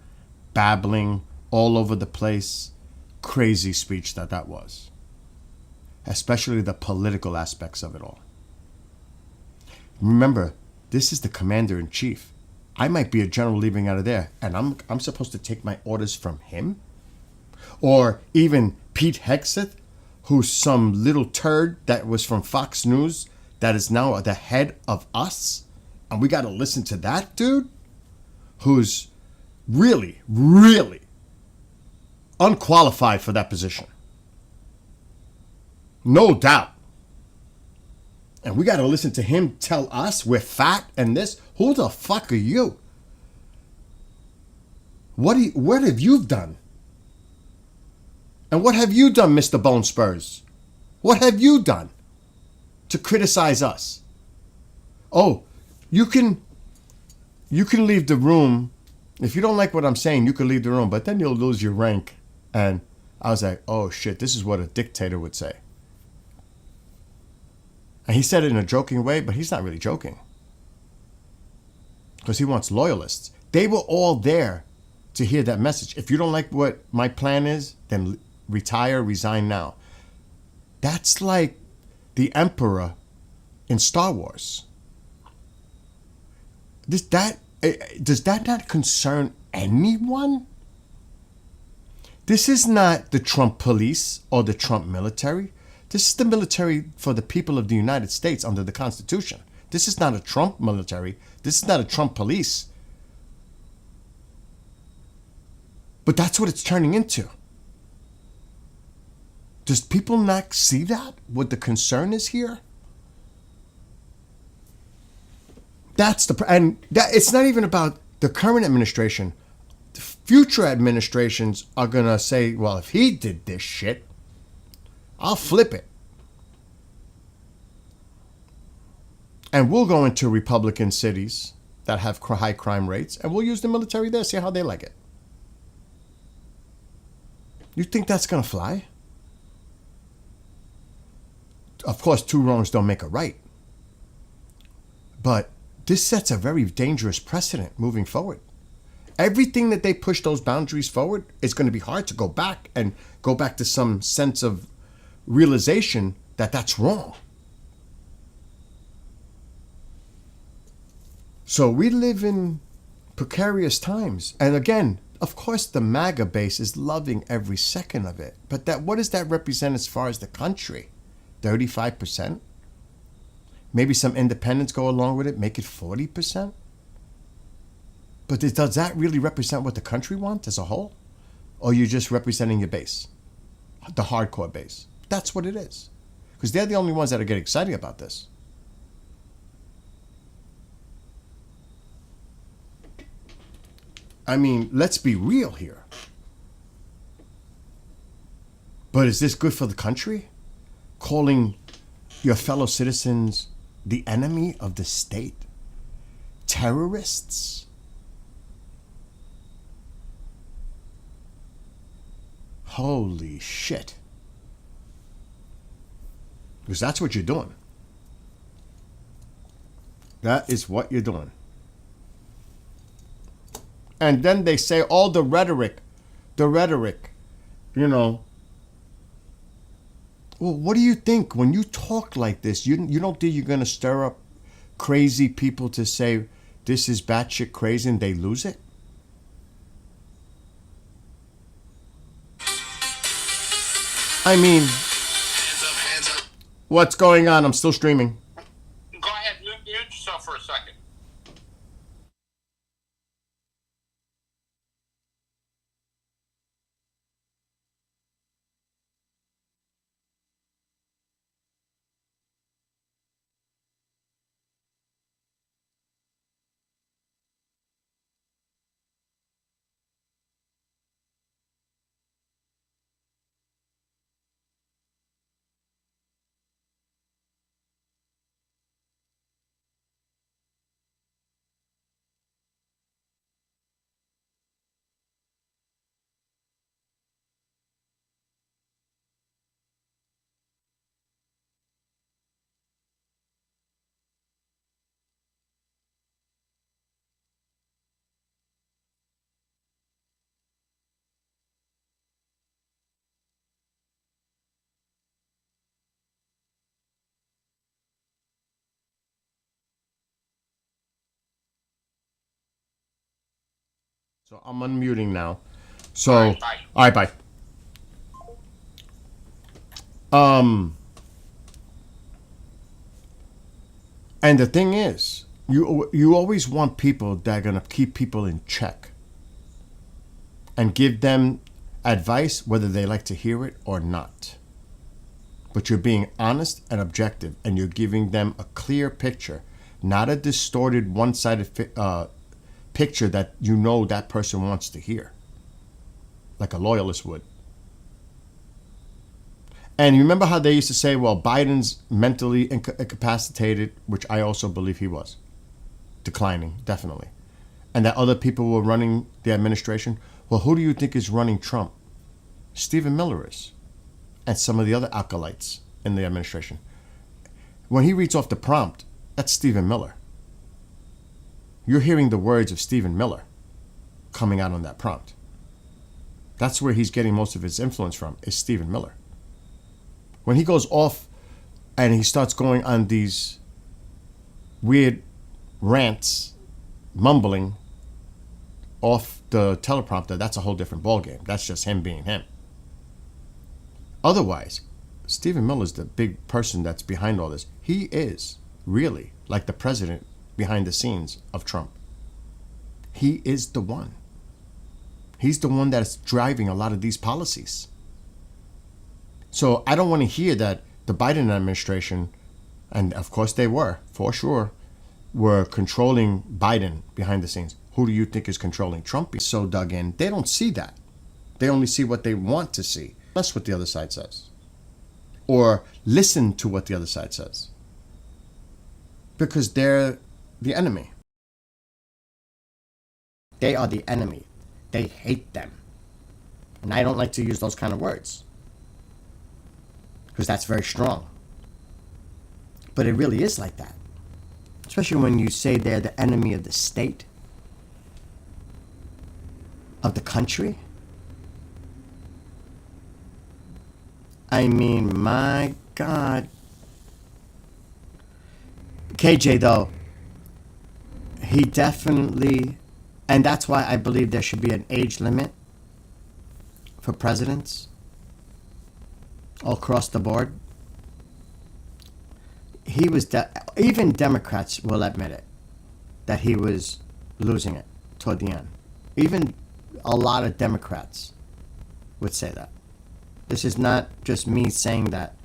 Speaker 1: babbling, all over the place, crazy speech that was. Especially the political aspects of it all. Remember, this is the commander-in-chief. I might be a general leaving out of there, and I'm supposed to take my orders from him? Or even Pete Hegseth, who's some little turd that was from Fox News that is now the head of us? And we got to listen to that dude? Who's really, really unqualified for that position. No doubt. And we got to listen to him tell us we're fat and this. Who the fuck are you? What have you done? And what have you done, Mr. Bone Spurs? What have you done to criticize us? Oh, you can leave the room. If you don't like what I'm saying, you can leave the room, but then you'll lose your rank. And I was like, oh shit, this is what a dictator would say. And he said it in a joking way, but he's not really joking. Because he wants loyalists. They were all there to hear that message. If you don't like what my plan is, then retire, resign now. That's like the Emperor in Star Wars. Does that not concern anyone? This is not the Trump police or the Trump military. This is the military for the people of the United States under the Constitution. This is not a Trump military. This is not a Trump police. But that's what it's turning into. Does people not see that? What the concern is here? It's not even about the current administration. The future administrations are going to say, well, if he did this shit, I'll flip it. And we'll go into Republican cities that have high crime rates, and we'll use the military there, see how they like it. You think that's going to fly? Of course, two wrongs don't make a right. But this sets a very dangerous precedent moving forward. Everything that they push those boundaries forward, it's going to be hard to go back and go back to some sense of realization that that's wrong. So we live in precarious times. And again, of course, the MAGA base is loving every second of it. But what does that represent as far as the country? 35%? Maybe some independents go along with it, make it 40%? But does that really represent what the country wants as a whole? Or are you just representing your base? The hardcore base. That's what it is. Because they're the only ones that are getting excited about this. I mean, let's be real here. But is this good for the country? Calling your fellow citizens the enemy of the state? Terrorists? Holy shit. Because that's what you're doing. That is what you're doing. And then they say all the rhetoric, you know. Well, what do you think when you talk like this? You don't think you're going to stir up crazy people to say this is batshit crazy and they lose it? I mean,
Speaker 2: Hands up.
Speaker 1: what's going on? I'm still streaming.
Speaker 2: Go ahead, mute yourself for a second.
Speaker 1: So I'm unmuting now. So, all right, bye. And the thing is, you always want people that are gonna keep people in check and give them advice whether they like to hear it or not. But you're being honest and objective, and you're giving them a clear picture, not a distorted, one-sided picture that you know that person wants to hear, like a loyalist would. And you remember how they used to say, well, Biden's mentally incapacitated, which I also believe he was. Declining, definitely. And that other people were running the administration. Well, who do you think is running Trump? Stephen Miller is. And some of the other acolytes in the administration. When he reads off the prompt, that's Stephen Miller. You're hearing the words of Stephen Miller coming out on that prompt. That's where he's getting most of his influence from, is Stephen Miller. When he goes off and he starts going on these weird rants, mumbling off the teleprompter, that's a whole different ballgame. That's just him being him. Otherwise, Stephen Miller's the big person that's behind all this. He is really like the president behind the scenes of Trump. He is the one. He's the one that's driving a lot of these policies. So I don't want to hear that the Biden administration, and of course they were, for sure, were controlling Biden behind the scenes. Who do you think is controlling Trump? He's so dug in. They don't see that. They only see what they want to see. That's what the other side says. Or listen to what the other side says. Because they're the enemy. They are the enemy. They hate them. And I don't like to use those kind of words. Because that's very strong. But it really is like that. Especially when you say they're the enemy of the state, of the country. I mean, my God. KJ, though, he definitely, and that's why I believe there should be an age limit for presidents all across the board. He was, even Democrats will admit it, that he was losing it toward the end. Even a lot of Democrats would say that. This is not just me saying that.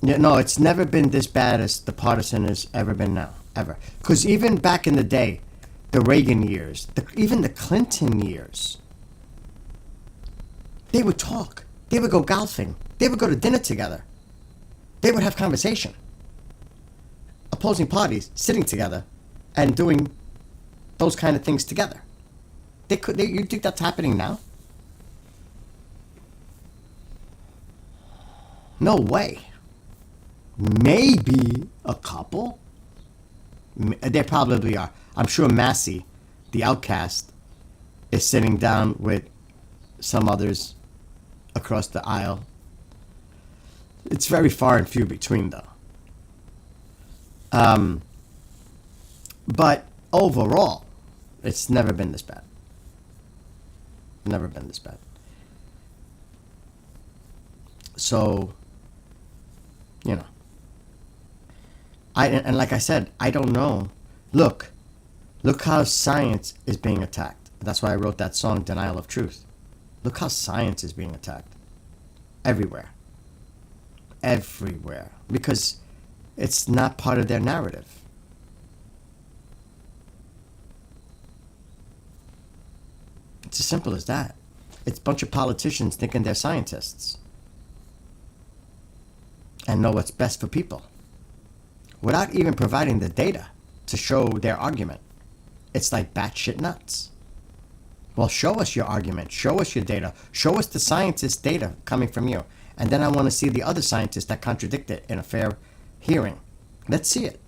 Speaker 1: Yeah, no, it's never been this bad as the partisan has ever been now, ever. Because even back in the day, the Reagan years, even the Clinton years, they would talk. They would go golfing. They would go to dinner together. They would have conversation. Opposing parties sitting together and doing those kind of things together. You think that's happening now? No way. Maybe a couple. There probably are. I'm sure Massey, the outcast, is sitting down with some others across the aisle. It's very far and few between, though. But overall, it's never been this bad. Never been this bad. So, you know, and like I said, I don't know. Look how science is being attacked. That's why I wrote that song, Denial of Truth. Look how science is being attacked. Everywhere. Everywhere. Because it's not part of their narrative. It's as simple as that. It's a bunch of politicians thinking they're scientists and know what's best for people without even providing the data to show their argument. It's like batshit nuts. Well, show us your argument. Show us your data. Show us the scientist data coming from you. And then I want to see the other scientists that contradict it in a fair hearing. Let's see it.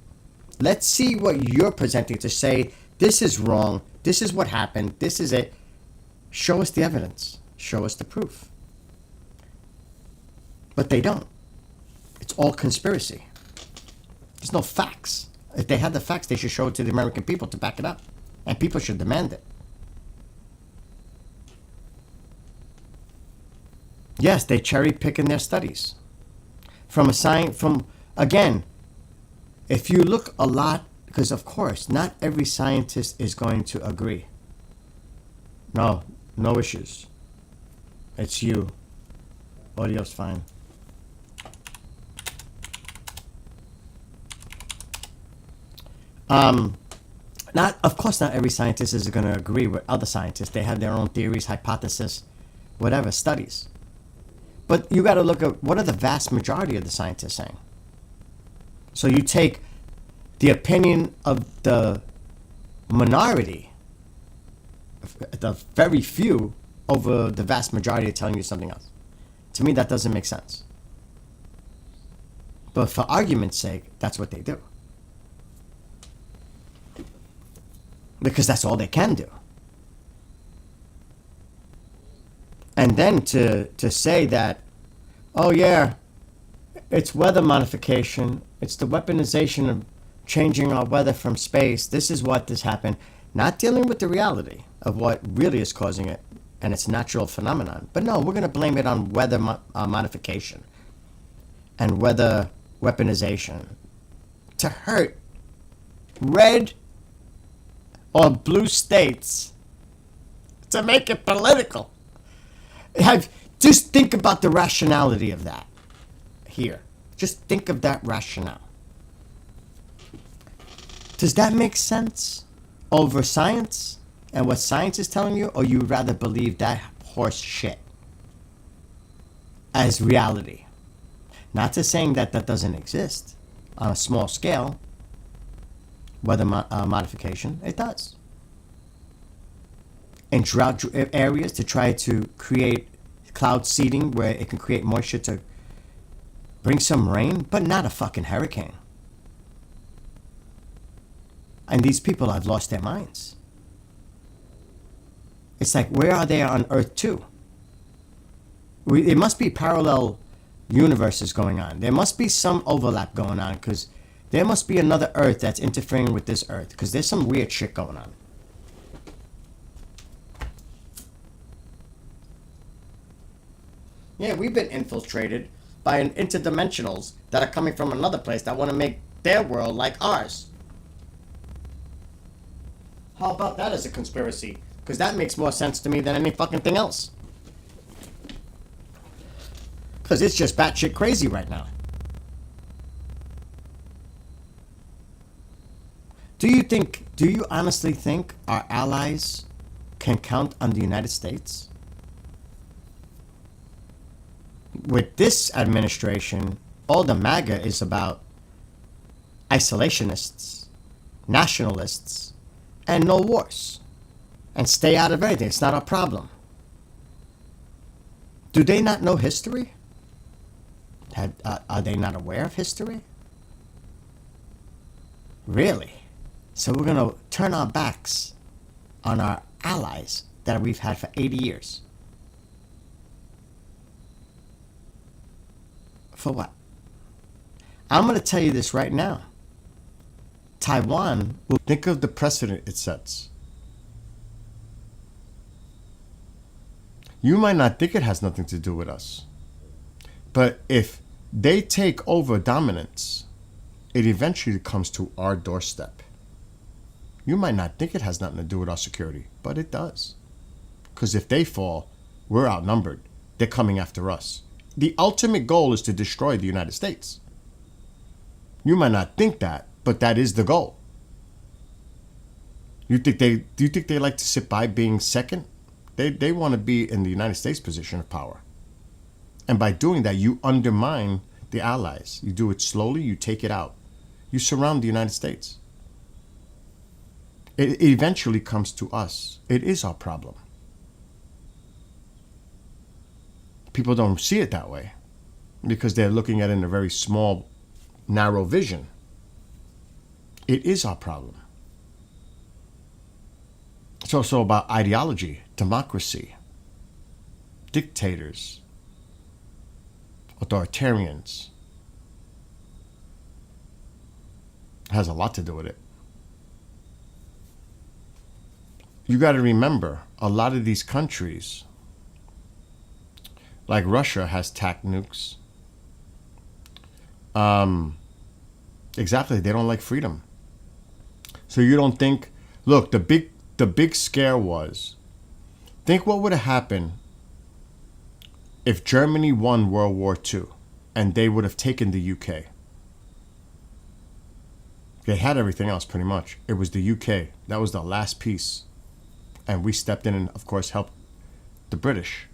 Speaker 1: Let's see what you're presenting to say, this is wrong, this is what happened, this is it. Show us the evidence. Show us the proof. But they don't. It's all conspiracy. There's no facts. If they had the facts, they should show it to the American people to back it up. And people should demand it. Yes, they cherry pick in their studies. Again, if you look a lot, because of course, not every scientist is going to agree. No issues. It's you. Audio's fine. Of course, not every scientist is going to agree with other scientists. They have their own theories, hypotheses, whatever, studies. But you got to look at what are the vast majority of the scientists saying. So you take the opinion of the minority, the very few, over the vast majority telling you something else. To me, that doesn't make sense. But for argument's sake, that's what they do. Because that's all they can do. And then to say that, oh yeah, it's weather modification, it's the weaponization of changing our weather from space, this is what this happened, not dealing with the reality of what really is causing it and its natural phenomenon. But no, we're going to blame it on weather modification and weather weaponization to hurt red or blue states, to make it political. Just think about the rationality of that here. Just think of that rationale. Does that make sense over science and what science is telling you, or you rather believe that horse shit as reality? Not to saying that that doesn't exist on a small scale. Weather modification, it does. In drought areas, to try to create cloud seeding where it can create moisture to bring some rain, but not a fucking hurricane. And these people have lost their minds. It's like, where are they on Earth too? It must be parallel universes going on. There must be some overlap going on, because there must be another Earth that's interfering with this Earth, because there's some weird shit going on. Yeah, we've been infiltrated by interdimensionals that are coming from another place that want to make their world like ours. How about that as a conspiracy? Because that makes more sense to me than any fucking thing else. Because it's just batshit crazy right now. Do you honestly think our allies can count on the United States? With this administration, all the MAGA is about isolationists, nationalists, and no wars. And stay out of everything. It's not a problem. Do they not know history? Are they not aware of history? Really? So we're going to turn our backs on our allies that we've had for 80 years. For what? I'm going to tell you this right now. Taiwan will think of the precedent it sets. You might not think it has nothing to do with us. But if they take over dominance, it eventually comes to our doorstep. You might not think it has nothing to do with our security, but it does. Because if they fall, we're outnumbered. They're coming after us. The ultimate goal is to destroy the United States. You might not think that, but that is the goal. Do you think they like to sit by being second? They want to be in the United States position of power. And by doing that, you undermine the allies. You do it slowly, you take it out. You surround the United States. It eventually comes to us. It is our problem. People don't see it that way because they're looking at it in a very small, narrow vision. It is our problem. It's also about ideology, democracy, dictators, authoritarians. It has a lot to do with it. you got to remember, a lot of these countries, like Russia, has TAC nukes. Exactly, they don't like freedom. So you don't think, look, the big scare was, think what would have happened if Germany won World War II and they would have taken the UK. They had everything else pretty much. It was the UK. That was the last piece. And we stepped in and, of course, helped the British.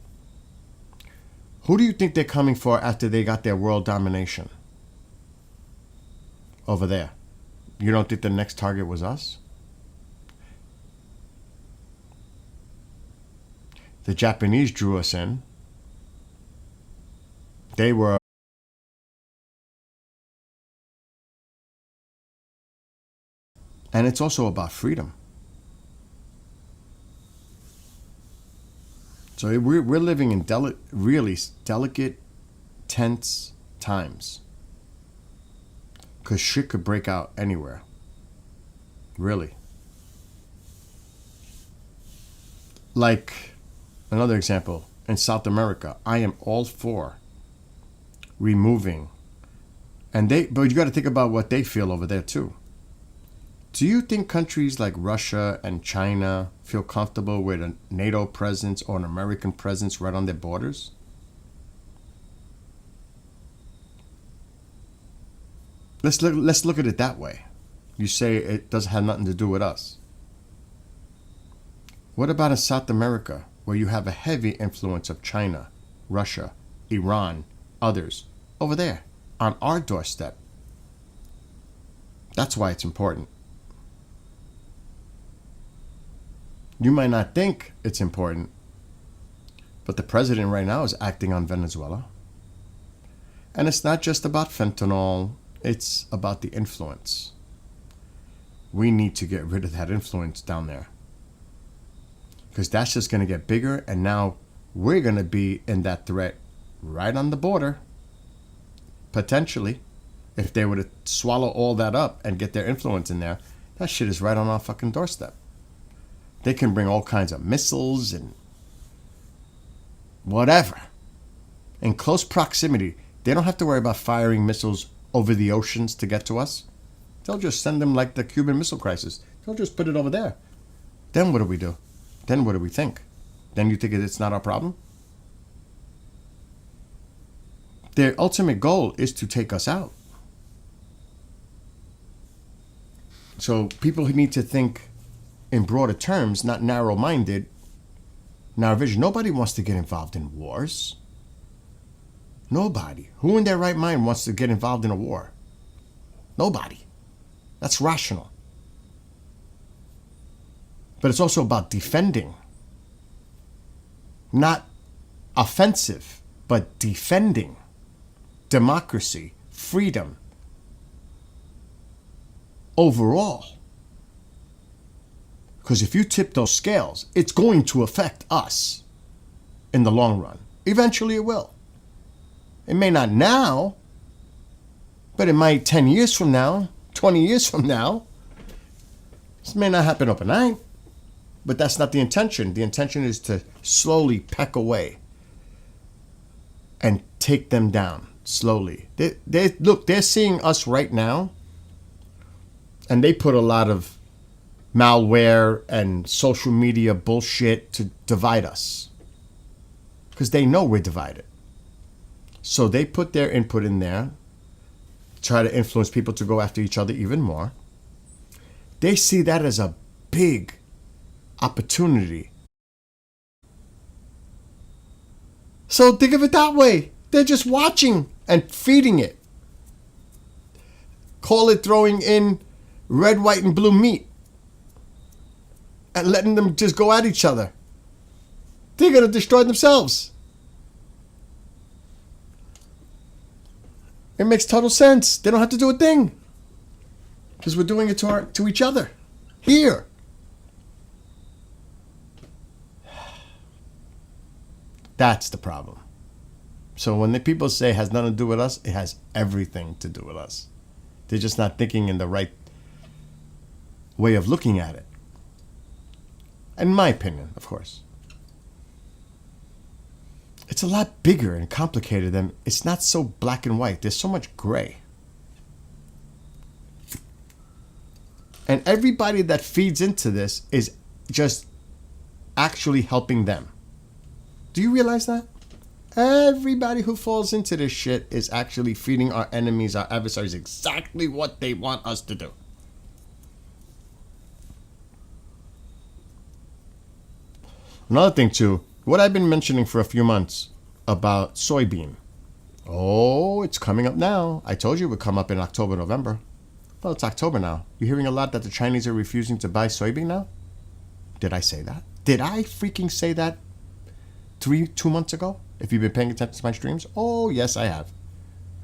Speaker 1: Who do you think they're coming for after they got their world domination? Over there. You don't think the next target was us? The Japanese drew us in. They were and it's also about freedom. So we're living in really delicate, tense times. Because shit could break out anywhere. Really. Like, another example, in South America, I am all for removing, but you got to think about what they feel over there too. Do you think countries like Russia and China feel comfortable with a NATO presence or an American presence right on their borders? Let's look at it that way. You say it doesn't have nothing to do with us. What about in South America, where you have a heavy influence of China, Russia, Iran, others, over there, on our doorstep? That's why it's important. You might not think it's important, but the president right now is acting on Venezuela. And it's not just about fentanyl, it's about the influence. We need to get rid of that influence down there. Because that's just going to get bigger, and now we're going to be in that threat right on the border. Potentially. If they were to swallow all that up and get their influence in there, that shit is right on our fucking doorstep. They can bring all kinds of missiles and whatever. In close proximity, they don't have to worry about firing missiles over the oceans to get to us. They'll just send them like the Cuban Missile Crisis. They'll just put it over there. Then what do we do? Then what do we think? Then you think it's not our problem? Their ultimate goal is to take us out. So people who need to think in broader terms, not narrow-minded, narrow vision. Nobody wants to get involved in wars. Nobody. Who in their right mind wants to get involved in a war? Nobody. That's rational. But it's also about defending. Not offensive, but defending democracy, freedom, overall. Because if you tip those scales, it's going to affect us in the long run. Eventually it will. It may not now, but it might 10 years from now, 20 years from now. This may not happen overnight, but that's not the intention. The intention is to slowly peck away and take them down slowly. They're seeing us right now, and they put a lot of malware and social media bullshit to divide us because they know we're divided. So they put their input in there, try to influence people to go after each other even more. They see that as a big opportunity. So think of it that way. They're just watching and feeding it. Call it throwing in red, white, and blue meat and letting them just go at each other. They're going to destroy themselves. It makes total sense. They don't have to do a thing. Because we're doing it to each other. Here. That's the problem. So when the people say it has nothing to do with us, it has everything to do with us. They're just not thinking in the right way of looking at it. In my opinion, of course. It's a lot bigger and complicated than, it's not so black and white. There's so much gray. And everybody that feeds into this is just actually helping them. Do you realize that? Everybody who falls into this shit is actually feeding our enemies, our adversaries, exactly what they want us to do. Another thing too, what I've been mentioning for a few months about soybean. Oh, it's coming up now. I told you it would come up in October, November. Well, it's October now. You're hearing a lot that the Chinese are refusing to buy soybean now? Did I say that? Did I freaking say that 2 months ago? If you've been paying attention to my streams? Oh, yes, I have.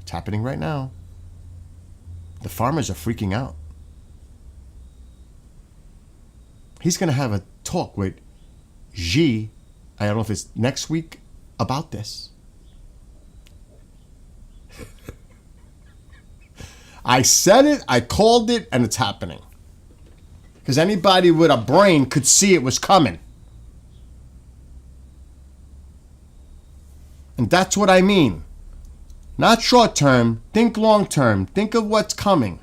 Speaker 1: It's happening right now. The farmers are freaking out. He's going to have a talk with Xi, I don't know if it's next week, about this. I said it, I called it, and it's happening. Because anybody with a brain could see it was coming. And that's what I mean. Not short term, think long term. Think of what's coming.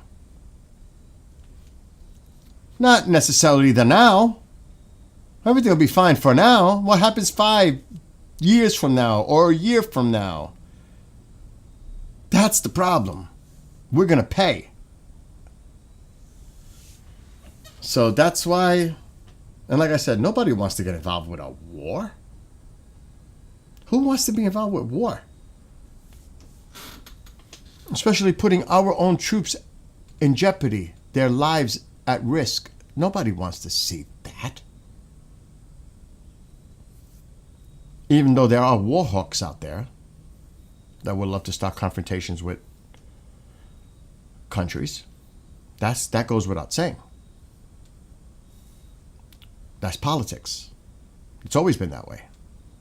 Speaker 1: Not necessarily the now. Everything will be fine for now. What happens 5 years from now or a year from now? That's the problem. We're going to pay. So that's why, and like I said, nobody wants to get involved with a war. Who wants to be involved with war? Especially putting our own troops in jeopardy, their lives at risk. Nobody wants to see that. Even though there are war hawks out there that would love to start confrontations with countries. That goes without saying. That's politics. It's always been that way.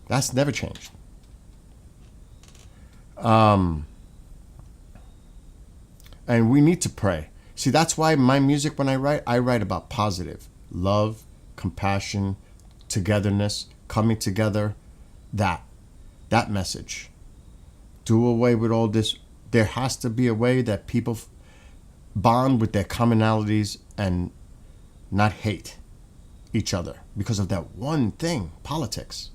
Speaker 1: That's never changed. And we need to pray. See, that's why my music, when I write about positive, love, compassion, togetherness, coming together, that message. Do away with all this. There has to be a way that people bond with their commonalities and not hate each other because of that one thing, politics.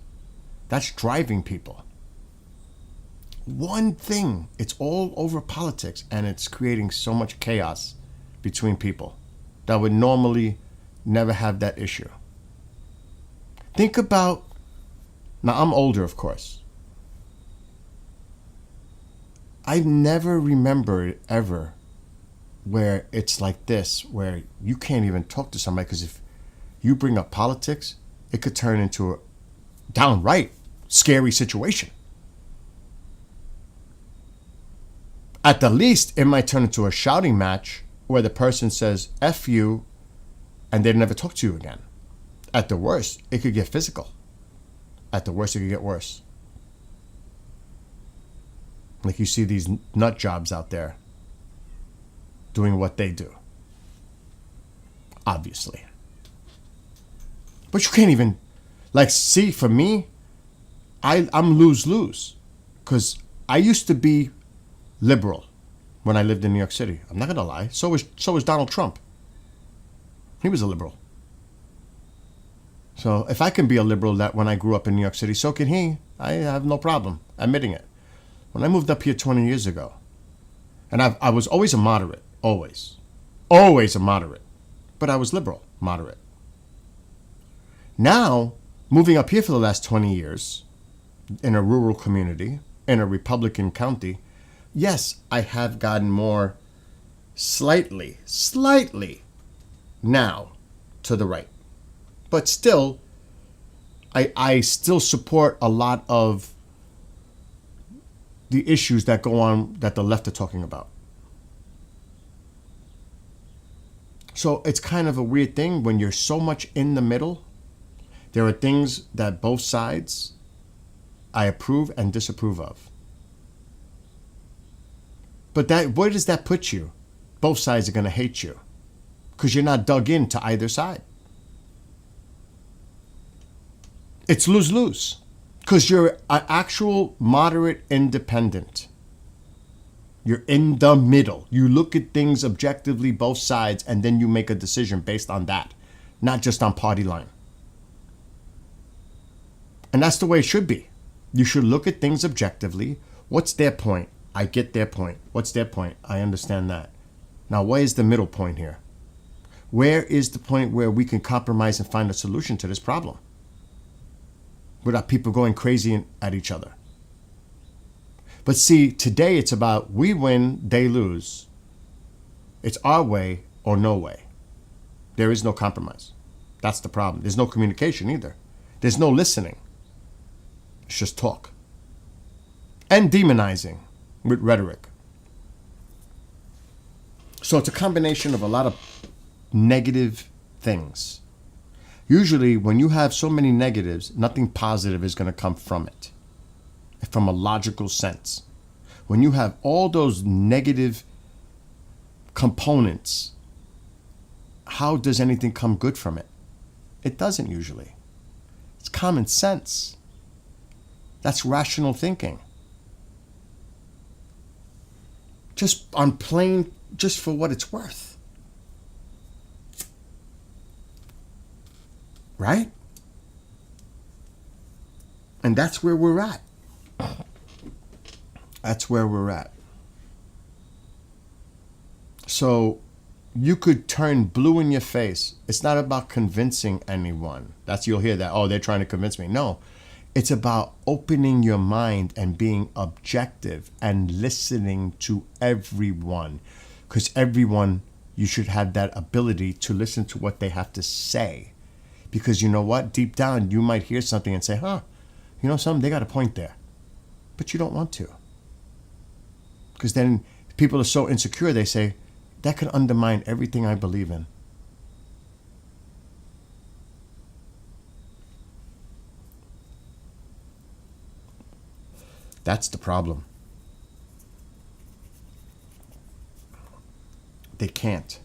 Speaker 1: That's driving people. One thing. It's all over politics, and it's creating so much chaos between people that would normally never have that issue. Think about, now I'm older, of course. I never remember ever where it's like this, where you can't even talk to somebody because if you bring up politics, it could turn into a downright scary situation. At the least, it might turn into a shouting match where the person says, F you, and they never talk to you again. At the worst, it could get physical. At the worst, it could get worse. Like you see these nut jobs out there doing what they do. Obviously. But you can't even, like, see, for me, I'm lose-lose. Because I used to be liberal when I lived in New York City. I'm not going to lie. So was Donald Trump. He was a liberal. So if I can be a liberal that when I grew up in New York City, so can he. I have no problem admitting it. When I moved up here 20 years ago, and I was always a moderate, always a moderate, but I was liberal, moderate. Now, moving up here for the last 20 years, in a rural community, in a Republican county, yes, I have gotten more slightly now to the right. But still, I still support a lot of the issues that go on that the left are talking about. So it's kind of a weird thing when you're so much in the middle. There are things that both sides I approve and disapprove of. But where does that put you? Both sides are going to hate you because you're not dug into either side. It's lose-lose. Because you're an actual moderate independent. You're in the middle. You look at things objectively, both sides, and then you make a decision based on that, not just on party line. And that's the way it should be. You should look at things objectively. What's their point? I get their point. What's their point? I understand that. Now, where is the middle point here? Where is the point where we can compromise and find a solution to this problem without people going crazy at each other? But see, today it's about we win, they lose. It's our way or no way. There is no compromise. That's the problem. There's no communication either. There's no listening. It's just talk. And demonizing with rhetoric. So it's a combination of a lot of negative things. Usually when you have so many negatives, nothing positive is going to come from it. From a logical sense. When you have all those negative components, how does anything come good from it? It doesn't usually. It's common sense. That's rational thinking. Just on plain, just for what it's worth. Right? And that's where we're at. That's where we're at. So you could turn blue in your face. It's not about convincing anyone. You'll hear that. Oh, they're trying to convince me. No, it's about opening your mind and being objective and listening to everyone. Because everyone, you should have that ability to listen to what they have to say. Because you know what? Deep down, you might hear something and say, huh, you know something? They got a point there. But you don't want to. Because then people are so insecure, they say, that could undermine everything I believe in. That's the problem. They can't.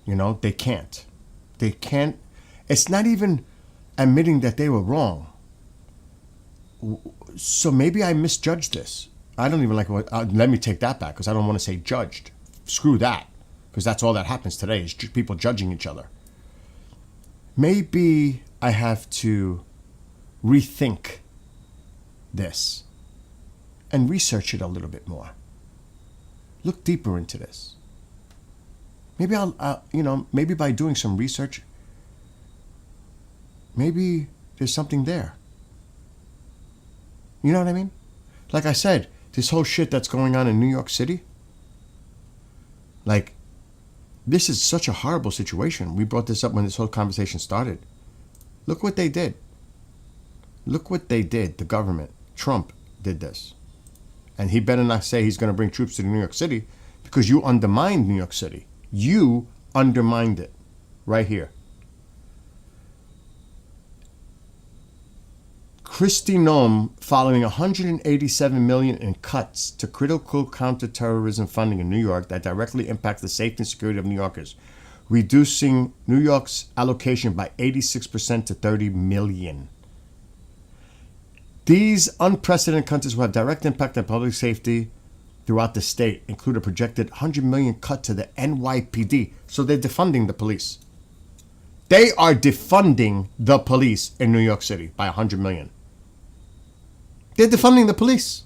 Speaker 1: You know, they can't. They can't. It's not even admitting that they were wrong. So maybe I misjudged this. I don't even like what. Let me take that back because I don't want to say judged. Screw that, because that's all that happens today is people judging each other. Maybe I have to rethink this and research it a little bit more. Look deeper into this. Maybe maybe by doing some research, maybe there's something there. You know what I mean? Like I said, this whole shit that's going on in New York City, like, this is such a horrible situation. We brought this up when this whole conversation started. Look what they did. Look what they did, the government. Trump did this. And he better not say he's going to bring troops to New York City because you undermined New York City. You undermined it right here. Kristi Noem following $187 million in cuts to critical counterterrorism funding in New York that directly impacts the safety and security of New Yorkers, reducing New York's allocation by 86% to $30 million. These unprecedented cuts will have direct impact on public safety throughout the state, include a projected $100 million cut to the NYPD. So they're defunding the police. They are defunding the police in New York City by $100 million. They're defunding the police.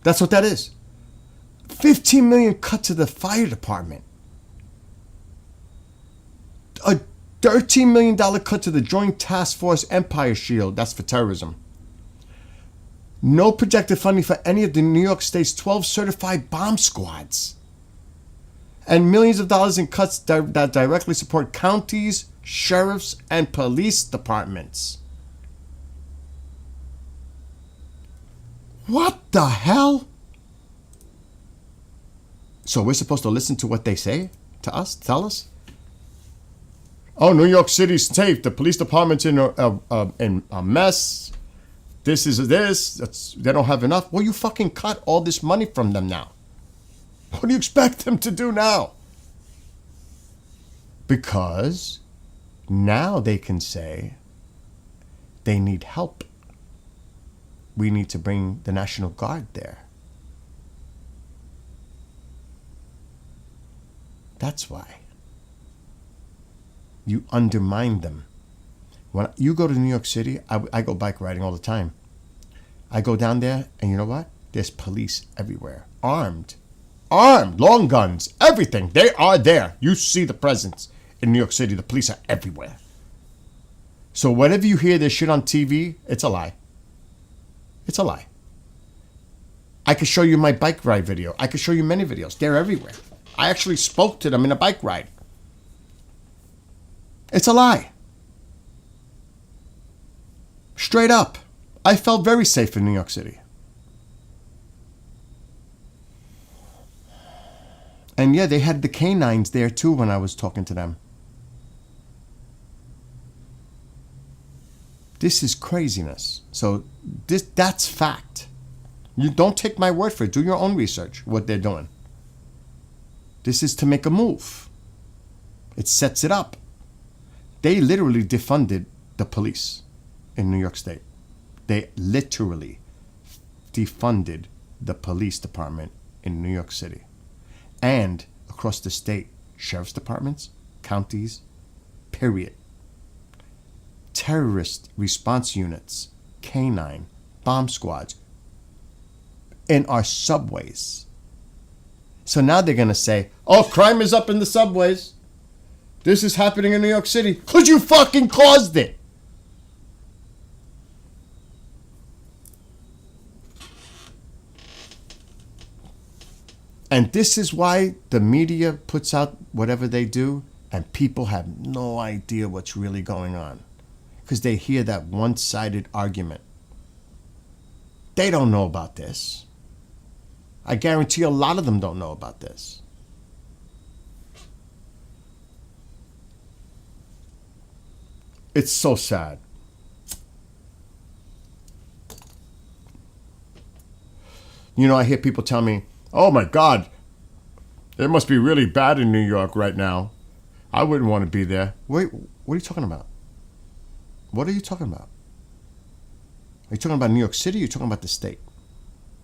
Speaker 1: That's what that is. $15 million cut to the fire department. A $13 million cut to the Joint Task Force Empire Shield. That's for terrorism. No projected funding for any of the New York State's 12 certified bomb squads. And millions of dollars in cuts that directly support counties, sheriffs, and police departments. What the hell? So we're supposed to listen to what they say to us, tell us? Oh, New York City's safe. The police department's in a mess. This is this. They don't have enough. Well, you fucking cut all this money from them now. What do you expect them to do now? Because Now they can say they need help. We need to bring the National Guard there. That's why. You undermine them. When you go to New York City, I go bike riding all the time. I go down there, and you know what? There's police everywhere. Armed, long guns, everything. They are there. You see the presence in New York City. The police are everywhere. So whenever you hear this shit on TV, it's a lie. It's a lie. I could show you my bike ride video. I could show you many videos. They're everywhere. I actually spoke to them in a bike ride. It's a lie. Straight up. I felt very safe in New York City. And yeah, they had the canines there too when I was talking to them. This is craziness. So that's fact. You don't take my word for it. Do your own research, what they're doing. This is to make a move. It sets it up. They literally defunded the police in New York State. They literally defunded the police department in New York City. And across the state, sheriff's departments, counties, period. Terrorist response units, canine, bomb squads, in our subways. So now they're going to say, oh, crime is up in the subways. This is happening in New York City because you fucking caused it. And this is why the media puts out whatever they do and people have no idea what's really going on. Because they hear that one-sided argument. They don't know about this. I guarantee a lot of them don't know about this. It's so sad. You know, I hear people tell me, oh my God, it must be really bad in New York right now. I wouldn't want to be there. Wait, what are you talking about? What are you talking about? Are you talking about New York City or are you talking about the state?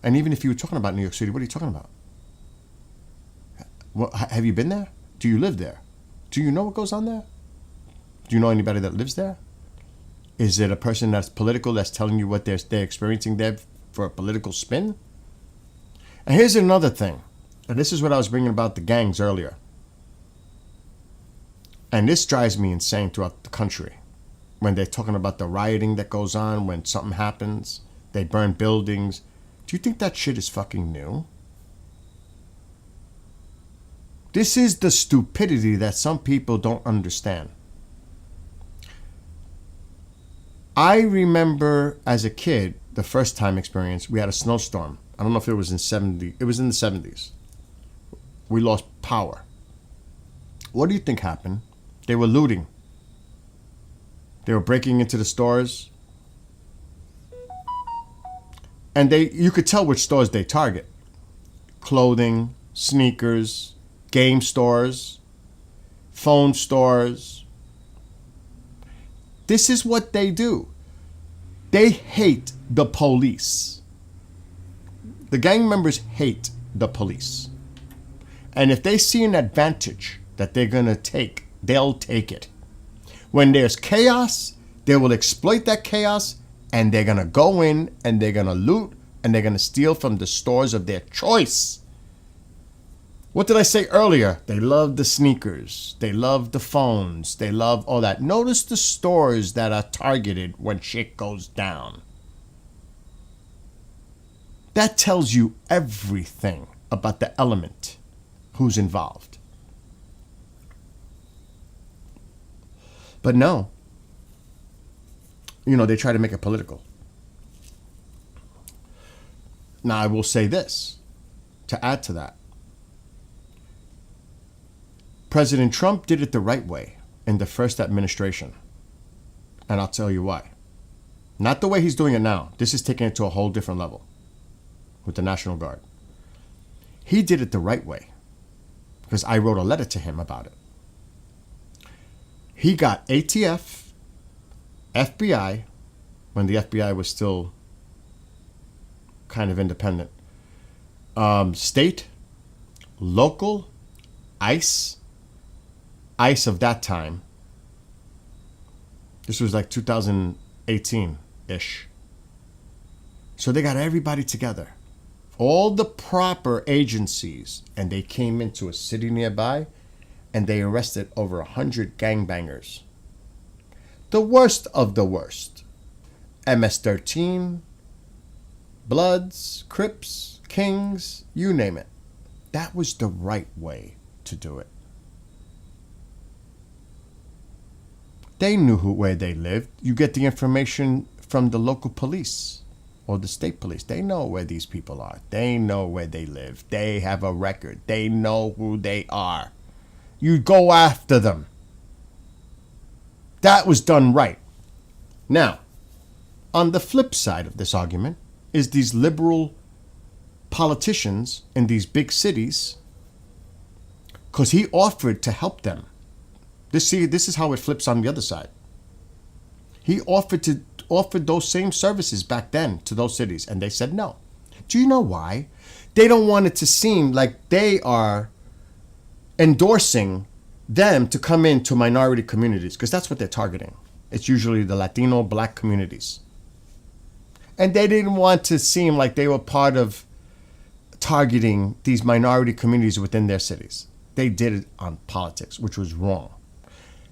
Speaker 1: And even if you were talking about New York City, what are you talking about? What, have you been there? Do you live there? Do you know what goes on there? Do you know anybody that lives there? Is it a person that's political that's telling you what they're experiencing there for a political spin? And here's another thing. And this is what I was bringing about the gangs earlier. And this drives me insane throughout the country. When they're talking about the rioting that goes on, when something happens, they burn buildings. Do you think that shit is fucking new? This is the stupidity that some people don't understand. I remember as a kid, the first time experience, we had a snowstorm. I don't know if it was in it was in the 70s. We lost power. What do you think happened? They were looting. They were breaking into the stores. And you could tell which stores they target. Clothing, sneakers, game stores, phone stores. This is what they do. They hate the police. The gang members hate the police. And if they see an advantage that they're going to take, they'll take it. When there's chaos, they will exploit that chaos and they're going to go in and they're going to loot and they're going to steal from the stores of their choice. What did I say earlier? They love the sneakers. They love the phones. They love all that. Notice the stores that are targeted when shit goes down. That tells you everything about the element who's involved. But no. You know, they try to make it political. Now, I will say this to add to that. President Trump did it the right way in the first administration. And I'll tell you why. Not the way he's doing it now. This is taking it to a whole different level with the National Guard. He did it the right way because I wrote a letter to him about it. He got ATF, FBI, when the FBI was still kind of independent, state, local, ICE of that time. This was like 2018-ish. So they got everybody together, all the proper agencies, and they came into a city nearby and they arrested over 100 gangbangers. The worst of the worst. MS-13, Bloods, Crips, Kings, you name it. That was the right way to do it. They knew where they lived. You get the information from the local police or the state police. They know where these people are. They know where they live. They have a record. They know who they are. You go after them. That was done right. Now, on the flip side of this argument is these liberal politicians in these big cities, because he offered to help them. This is how it flips on the other side. He offered those same services back then to those cities, and they said no. Do you know why? They don't want it to seem like they are endorsing them to come into minority communities, because that's what they're targeting. It's usually the Latino, black communities. And they didn't want to seem like they were part of targeting these minority communities within their cities. They did it on politics, which was wrong.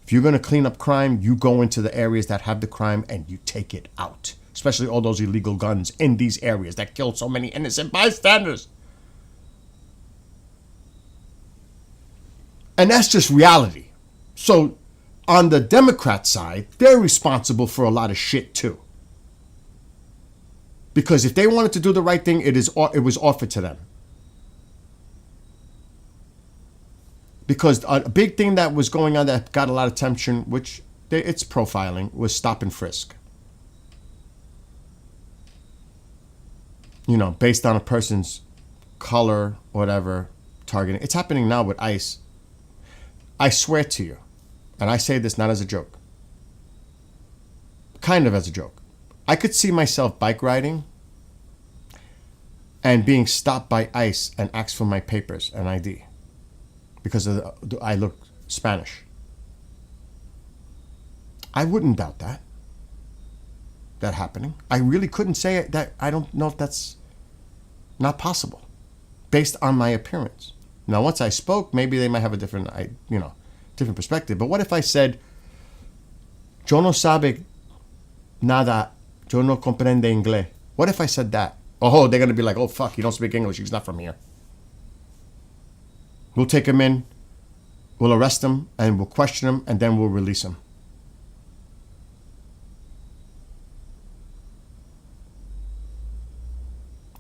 Speaker 1: If you're going to clean up crime, you go into the areas that have the crime and you take it out. Especially all those illegal guns in these areas that killed so many innocent bystanders. And that's just reality. So on the Democrat side, they're responsible for a lot of shit too. Because if they wanted to do the right thing, it was offered to them. Because a big thing that was going on that got a lot of attention, which it's profiling, was stop and frisk. You know, based on a person's color, whatever, targeting. It's happening now with ICE. I swear to you, and I say this not as a joke, kind of as a joke. I could see myself bike riding and being stopped by ICE and asked for my papers and ID because I look Spanish. I wouldn't doubt that happening. I really couldn't say it, that I don't know if that's not possible based on my appearance. Now, once I spoke, maybe they might have a different perspective. But what if I said, "Yo no sabe nada, yo no comprende inglés"? What if I said that? Oh, they're gonna be like, "Oh fuck, you don't speak English. He's not from here." We'll take him in, we'll arrest him, and we'll question him, and then we'll release him.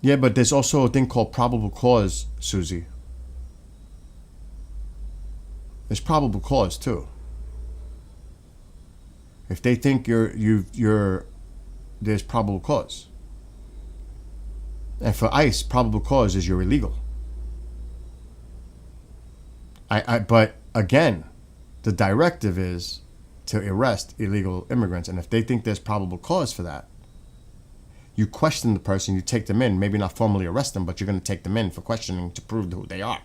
Speaker 1: Yeah, but there's also a thing called probable cause, Susie. There's probable cause too. If they think you're, there's probable cause. And for ICE, probable cause is you're illegal. But again, the directive is to arrest illegal immigrants, and if they think there's probable cause for that, you question the person, you take them in, maybe not formally arrest them, but you're going to take them in for questioning to prove who they are.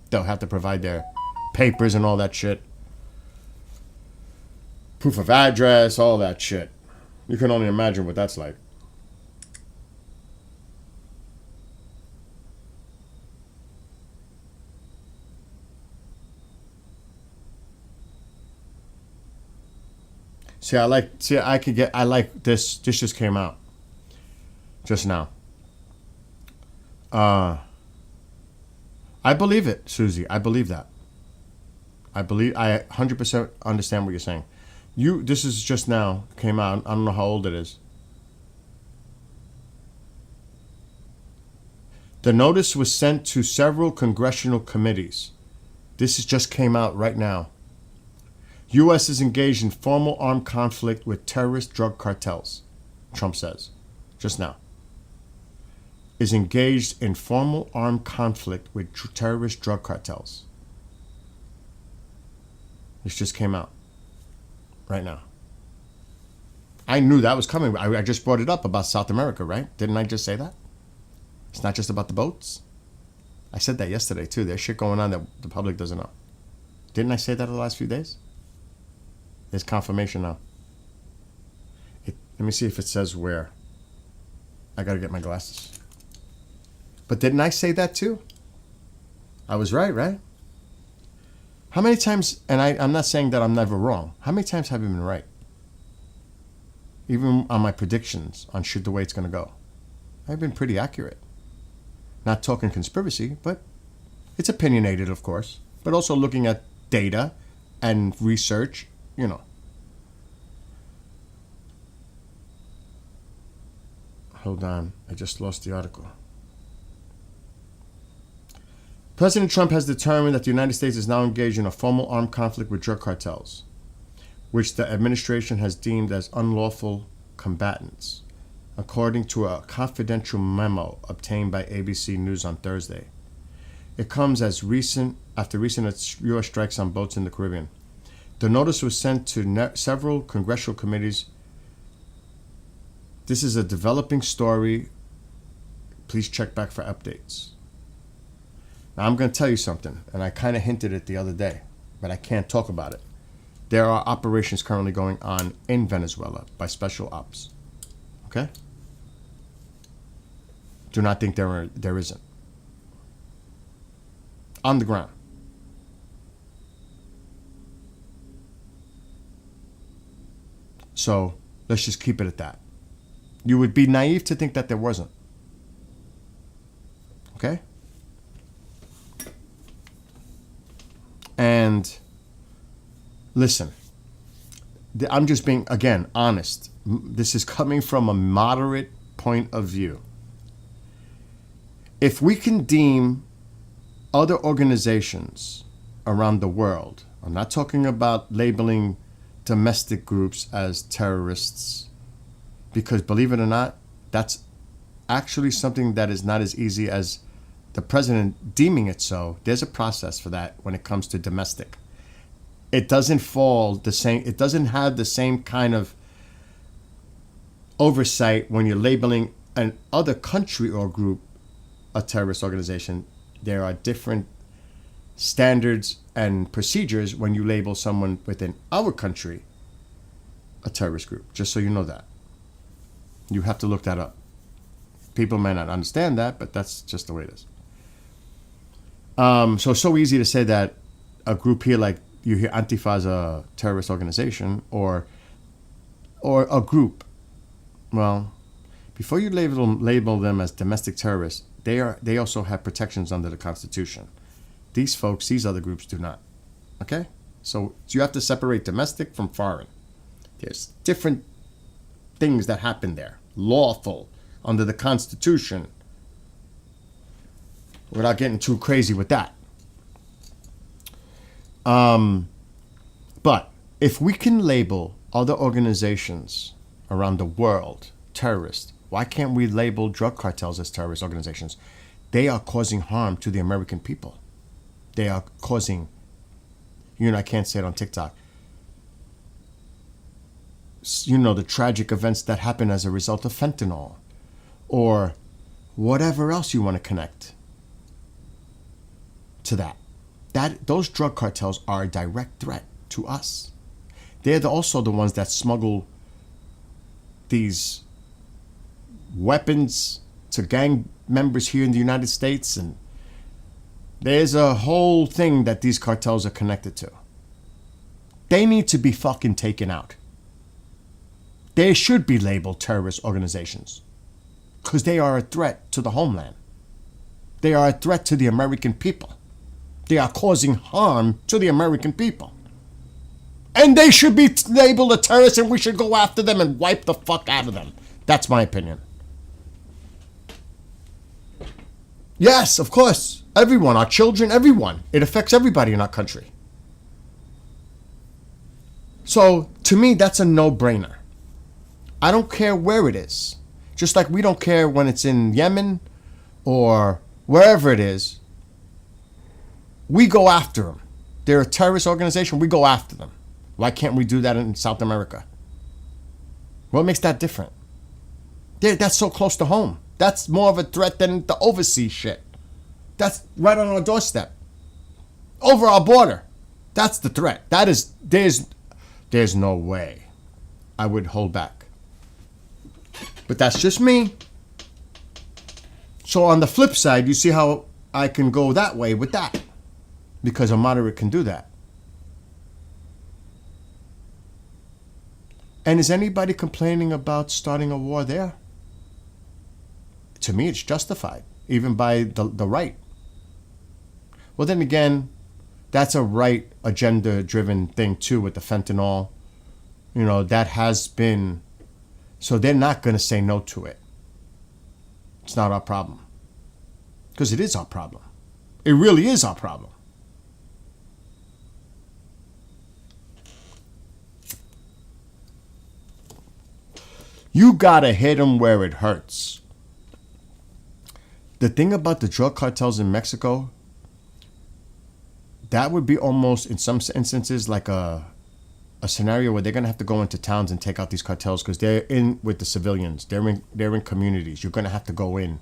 Speaker 1: They'll have to provide their papers and all that shit. Proof of address, all that shit. You can only imagine what that's like. I like this. This just came out. Just now. I believe it, Susie. I believe that. I 100% understand what you're saying. This is just now, came out. I don't know how old it is. The notice was sent to several congressional committees. This just came out right now. U.S. is engaged in formal armed conflict with terrorist drug cartels, Trump says, just now. Is engaged in formal armed conflict with terrorist drug cartels. This just came out. right now. I knew that was coming. I just brought it up about South America, right? Didn't I just say that? It's not just about the boats. I said that yesterday too. There's shit going on that the public doesn't know. Didn't I say that the last few days? There's confirmation now. Let me see if it says where. I gotta get my glasses. But didn't I say that too? I was right? How many times, and I'm not saying that I'm never wrong. How many times have I been right? Even on my predictions on the way it's gonna go. I've been pretty accurate. Not talking conspiracy, but it's opinionated, of course. But also looking at data and research, you know. Hold on, I just lost the article. President Trump has determined that the United States is now engaged in a formal armed conflict with drug cartels, which the administration has deemed as unlawful combatants, according to a confidential memo obtained by ABC News on Thursday. It comes after recent U.S. strikes on boats in the Caribbean. The notice was sent to several congressional committees. This is a developing story. Please check back for updates. Now, I'm going to tell you something, and I kind of hinted it the other day, but I can't talk about it. There are operations currently going on in Venezuela by special ops. Okay? Do not think there isn't. On the ground. So, let's just keep it at that. You would be naive to think that there wasn't. Okay? And listen, I'm just being, again, honest. This is coming from a moderate point of view. If we can deem other organizations around the world, I'm not talking about labeling domestic groups as terrorists, because believe it or not, that's actually something that is not as easy as the president deeming it so. There's a process for that when it comes to domestic. It doesn't fall the same, it doesn't have the same kind of oversight when you're labeling an other country or group a terrorist organization. There are different standards and procedures when you label someone within our country a terrorist group, just so you know that. You have to look that up. People may not understand that, but that's just the way it is. So it's so easy to say that a group here, like you hear Antifa is a terrorist organization, or a group. Well, before you label them as domestic terrorists, they also have protections under the Constitution. These folks, these other groups do not. Okay? So you have to separate domestic from foreign. There's different things that happen there. Lawful under the Constitution. Without getting too crazy with that. But if we can label other organizations around the world terrorist, why can't we label drug cartels as terrorist organizations? They are causing harm to the American people. They are causing, I can't say it on TikTok, the tragic events that happen as a result of fentanyl or whatever else you want to connect to that. Those drug cartels are a direct threat to us. They're also the ones that smuggle these weapons to gang members here in the United States, and there's a whole thing that these cartels are connected to. They need to be fucking taken out. They should be labeled terrorist organizations because they are a threat to the homeland. They are a threat to the American people. They are causing harm to the American people. And they should be labeled a terrorist, and we should go after them and wipe the fuck out of them. That's my opinion. Yes, of course. Everyone, our children, everyone. It affects everybody in our country. So, to me, that's a no-brainer. I don't care where it is. Just like we don't care when it's in Yemen or wherever it is. We go after them. They're a terrorist organization. We go after them. Why can't we do that in South America? What makes that different? That's so close to home. That's more of a threat than the overseas shit. That's right on our doorstep. Over our border. That's the threat. That is, there's no way I would hold back. But that's just me. So on the flip side, you see how I can go that way with that. Because a moderate can do that. And is anybody complaining about starting a war there? To me, it's justified, even by the right. Well, then again, that's a right agenda-driven thing too with the fentanyl. You know, that has been... So they're not going to say no to it. It's not our problem. Because it is our problem. It really is our problem. You gotta hit them where it hurts. The thing about the drug cartels in Mexico, that would be almost, in some instances, like a scenario where they're gonna have to go into towns and take out these cartels because they're in with the civilians. They're in communities. You're gonna have to go in.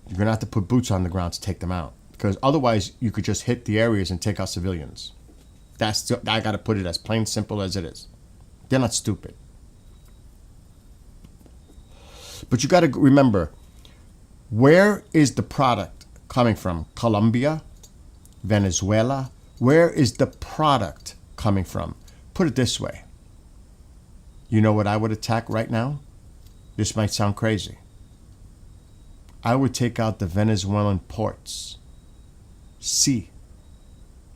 Speaker 1: You're gonna have to put boots on the ground to take them out because otherwise you could just hit the areas and take out civilians. I gotta put it as plain simple as it is. They're not stupid. But you got to remember, where is the product coming from? Colombia? Venezuela? Where is the product coming from? Put it this way. You know what I would attack right now? This might sound crazy. I would take out the Venezuelan ports. See,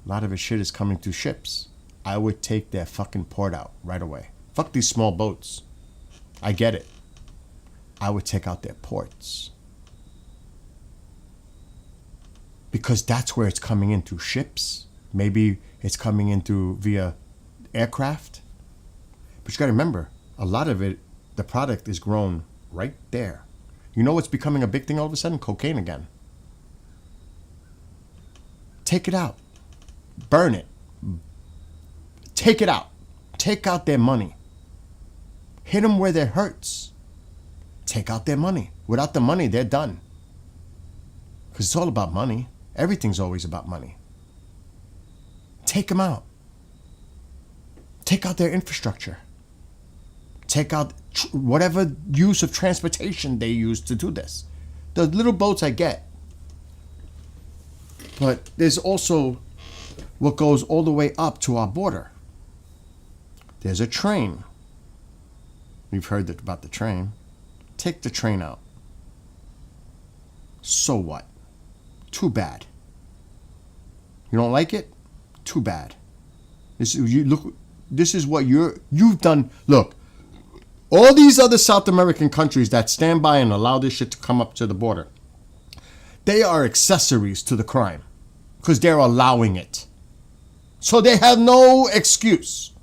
Speaker 1: a lot of his shit is coming through ships. I would take their fucking port out right away. Fuck these small boats. I get it. I would take out their ports. Because that's where it's coming in through ships. Maybe it's coming in through via aircraft. But you got to remember, a lot of it, the product is grown right there. You know what's becoming a big thing all of a sudden? Cocaine again. Take it out. Burn it. Take it out. Take out their money. Hit them where it hurts. Take out their money. Without the money, they're done. Because it's all about money. Everything's always about money. Take them out. Take out their infrastructure. Take out whatever use of transportation they use to do this. The little boats I get. But there's also what goes all the way up to our border. There's a train. You've heard about the train. Take the train out. So what? Too bad. You don't like it? Too bad. This is what you've done. Look, all these other South American countries that stand by and allow this shit to come up to the border, they are accessories to the crime because they're allowing it. So they have no excuse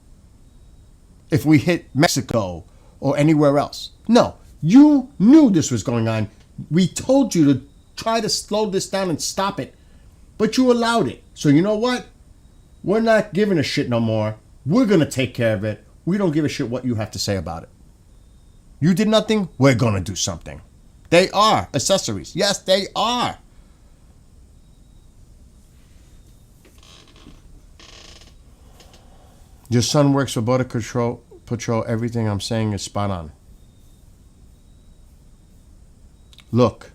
Speaker 1: if we hit Mexico or anywhere else. No. You knew this was going on. We told you to try to slow this down and stop it. But you allowed it. So you know what? We're not giving a shit no more. We're going to take care of it. We don't give a shit what you have to say about it. You did nothing. We're going to do something. They are accessories. Yes, they are. Your son works for Border Patrol. Everything I'm saying is spot on. Look,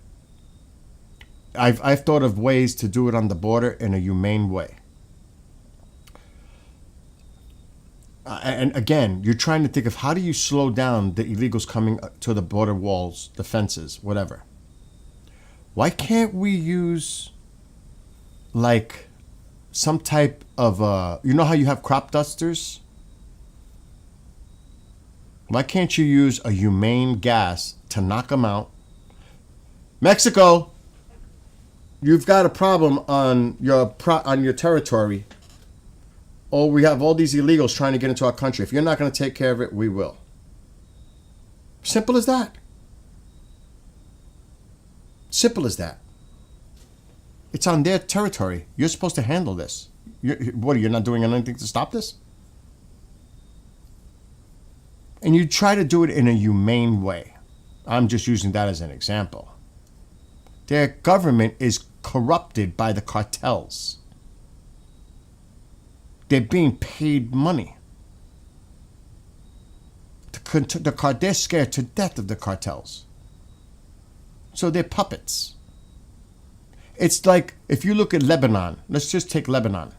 Speaker 1: I've thought of ways to do it on the border in a humane way. And again, you're trying to think of how do you slow down the illegals coming to the border walls, the fences, whatever. Why can't we use like some type of, you know how you have crop dusters? Why can't you use a humane gas to knock them out? Mexico, you've got a problem on your territory. Oh, we have all these illegals trying to get into our country. If you're not going to take care of it, we will. Simple as that. Simple as that. It's on their territory. You're supposed to handle this. You're not doing anything to stop this? and you try to do it in a humane way, I'm just using that as an example, their government is corrupted by the cartels. They're being paid money. They're scared to death of the cartels. So they're puppets. It's like if you look at Lebanon, let's just take Lebanon.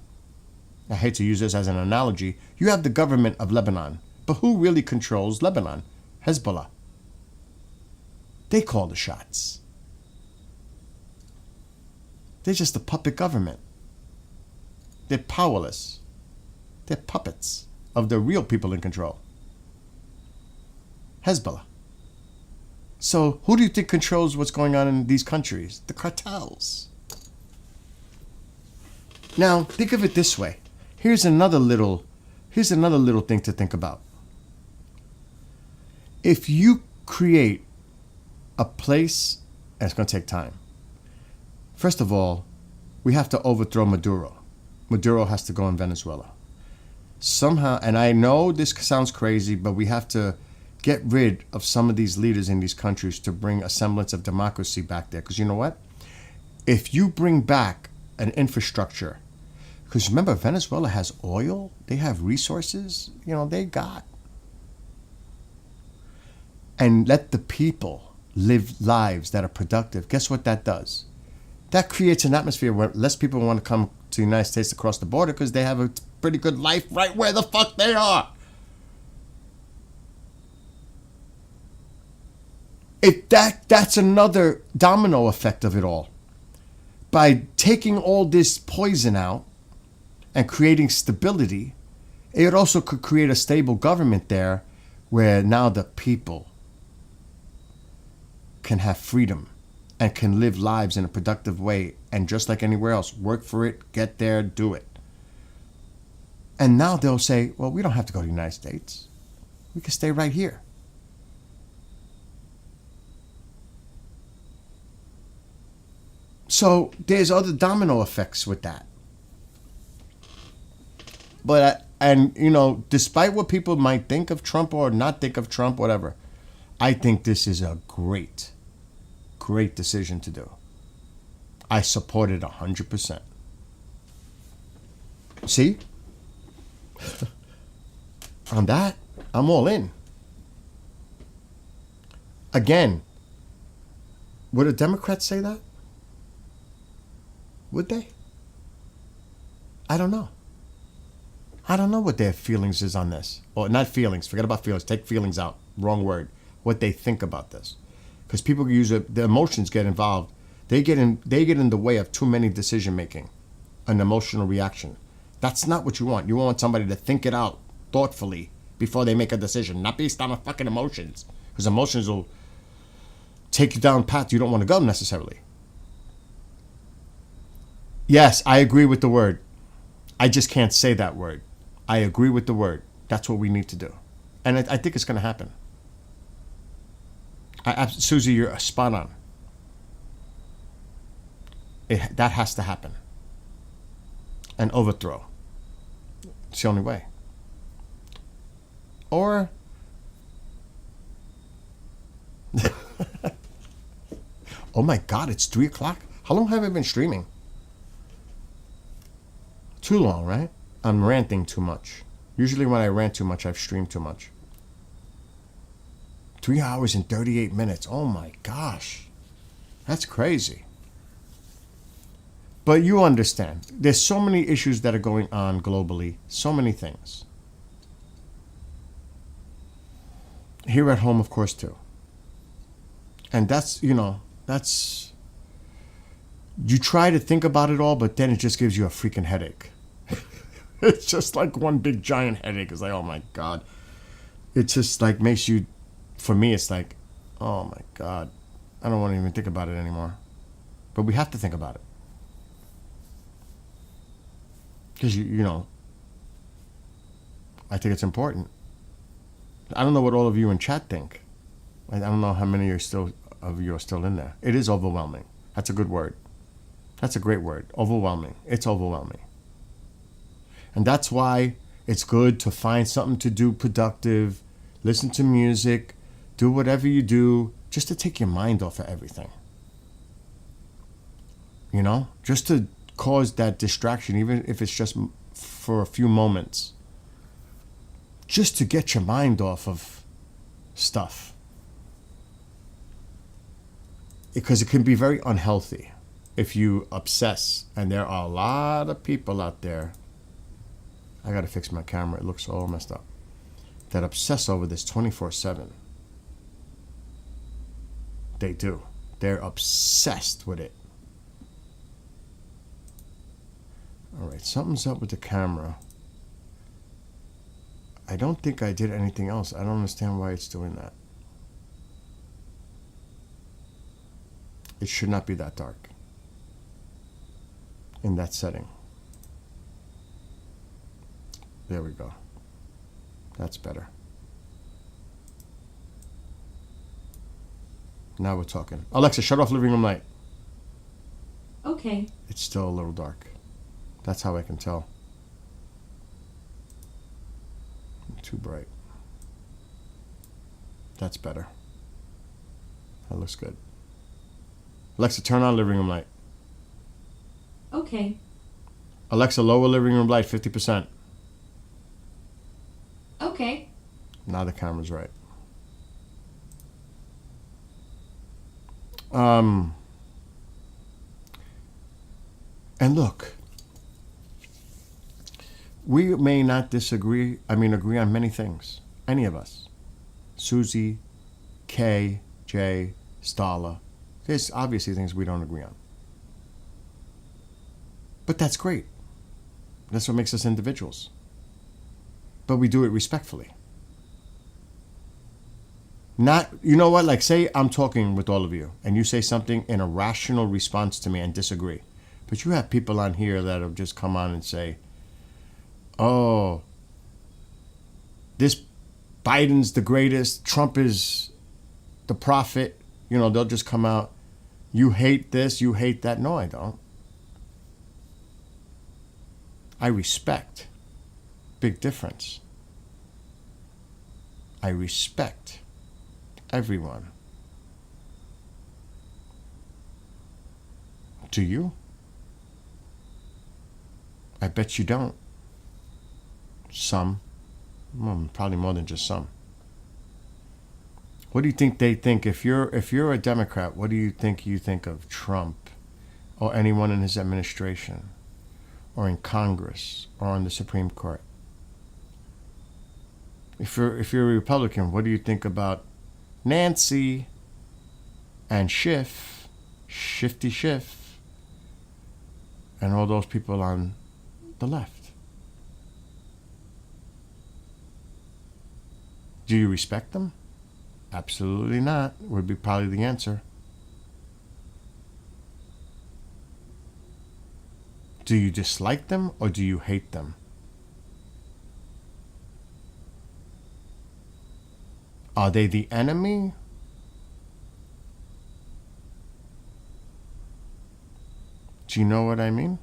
Speaker 1: I hate to use this as an analogy. You have the government of Lebanon, but who really controls Lebanon? Hezbollah. They call the shots. They're just a puppet government. They're powerless. They're puppets of the real people in control. Hezbollah. So who do you think controls what's going on in these countries? The cartels. Now, think of it this way. Here's another little thing to think about. If you create a place, and it's going to take time. First of all, we have to overthrow Maduro. Maduro has to go in Venezuela. Somehow, and I know this sounds crazy, but we have to get rid of some of these leaders in these countries to bring a semblance of democracy back there. Because you know what? If you bring back an infrastructure, because remember, Venezuela has oil, they have resources, they got. And let the people live lives that are productive. Guess what that does? That creates an atmosphere where less people want to come to the United States across the border because they have a pretty good life right where the fuck they are. That's another domino effect of it all. By taking all this poison out and creating stability, it also could create a stable government there where now the people can have freedom and can live lives in a productive way, and just like anywhere else, work for it, get there, do it. And now they'll say, well, we don't have to go to the United States. We can stay right here. So there's other domino effects with that. But, despite what people might think of Trump or not think of Trump, whatever, I think this is a great decision to do. I support it 100%. See? On that, I'm all in. Again, would a Democrat say that? Would they? I don't know. I don't know what their feelings is on this. Or not feelings, forget about feelings, take feelings out, wrong word. What they think about this. Because people use it, the emotions get involved. They get in the way of too many decision making, an emotional reaction. That's not what you want. You want somebody to think it out thoughtfully before they make a decision, not based on fucking emotions. Because emotions will take you down paths you don't want to go necessarily. Yes, I agree with the word. I just can't say that word. I agree with the word. That's what we need to do. And I think it's going to happen. Susie, you're spot on. That has to happen. An overthrow. It's the only way. Or... oh my God, it's 3 o'clock? How long have I been streaming? Too long, right? I'm ranting too much. Usually when I rant too much, I've streamed too much. 3 hours and 38 minutes. Oh my gosh. That's crazy. But you understand. There's so many issues that are going on globally. So many things. Here at home, of course, too. And that's, you try to think about it all, but then it just gives you a freaking headache. It's just like one big giant headache. It's like, oh my God. It just like makes you, for me, it's like, oh my God. I don't want to even think about it anymore. But we have to think about it. Because, I think it's important. I don't know what all of you in chat think. I don't know how many of you are still in there. It is overwhelming. That's a good word. That's a great word. Overwhelming. It's overwhelming. And that's why it's good to find something to do productive, listen to music, do whatever you do just to take your mind off of everything. You know, just to cause that distraction, even if it's just for a few moments, just to get your mind off of stuff. Because it can be very unhealthy if you obsess. And there are a lot of people out there, I gotta fix my camera, it looks all messed up, that obsess over this 24/7. They do. They're obsessed with it. All right, something's up with the camera. I don't think I did anything else. I don't understand why it's doing that. It should not be that dark in that setting. There we go. That's better. Now we're talking. Alexa, shut off living room light.
Speaker 9: Okay.
Speaker 1: It's still a little dark. That's how I can tell. Too bright. That's better. That looks good. Alexa, turn on living room light.
Speaker 9: Okay.
Speaker 1: Alexa, lower living room light 50%.
Speaker 9: Okay.
Speaker 1: Now the camera's right. And look, we may not agree on many things. Any of us. Susie, Kay, Jay, Starla. There's obviously things we don't agree on. But that's great. That's what makes us individuals. But we do it respectfully. Not, you know what, like say I'm talking with all of you and you say something in a rational response to me and disagree. But you have people on here that have just come on and say, oh, this Biden's the greatest, Trump is the prophet. You know, they'll just come out, you hate this, you hate that. No, I don't. I respect. Big difference. I respect everyone. Do you? I bet you don't. Some. Well, probably more than just some. What do you think they think? If you're a Democrat, what do you think of Trump or anyone in his administration or in Congress or on the Supreme Court? If you're a Republican, what do you think about Nancy and Shifty Schiff, and all those people on the left? Do you respect them? Absolutely not, would be probably the answer. Do you dislike them or do you hate them? Are they the enemy? Do you know what I mean?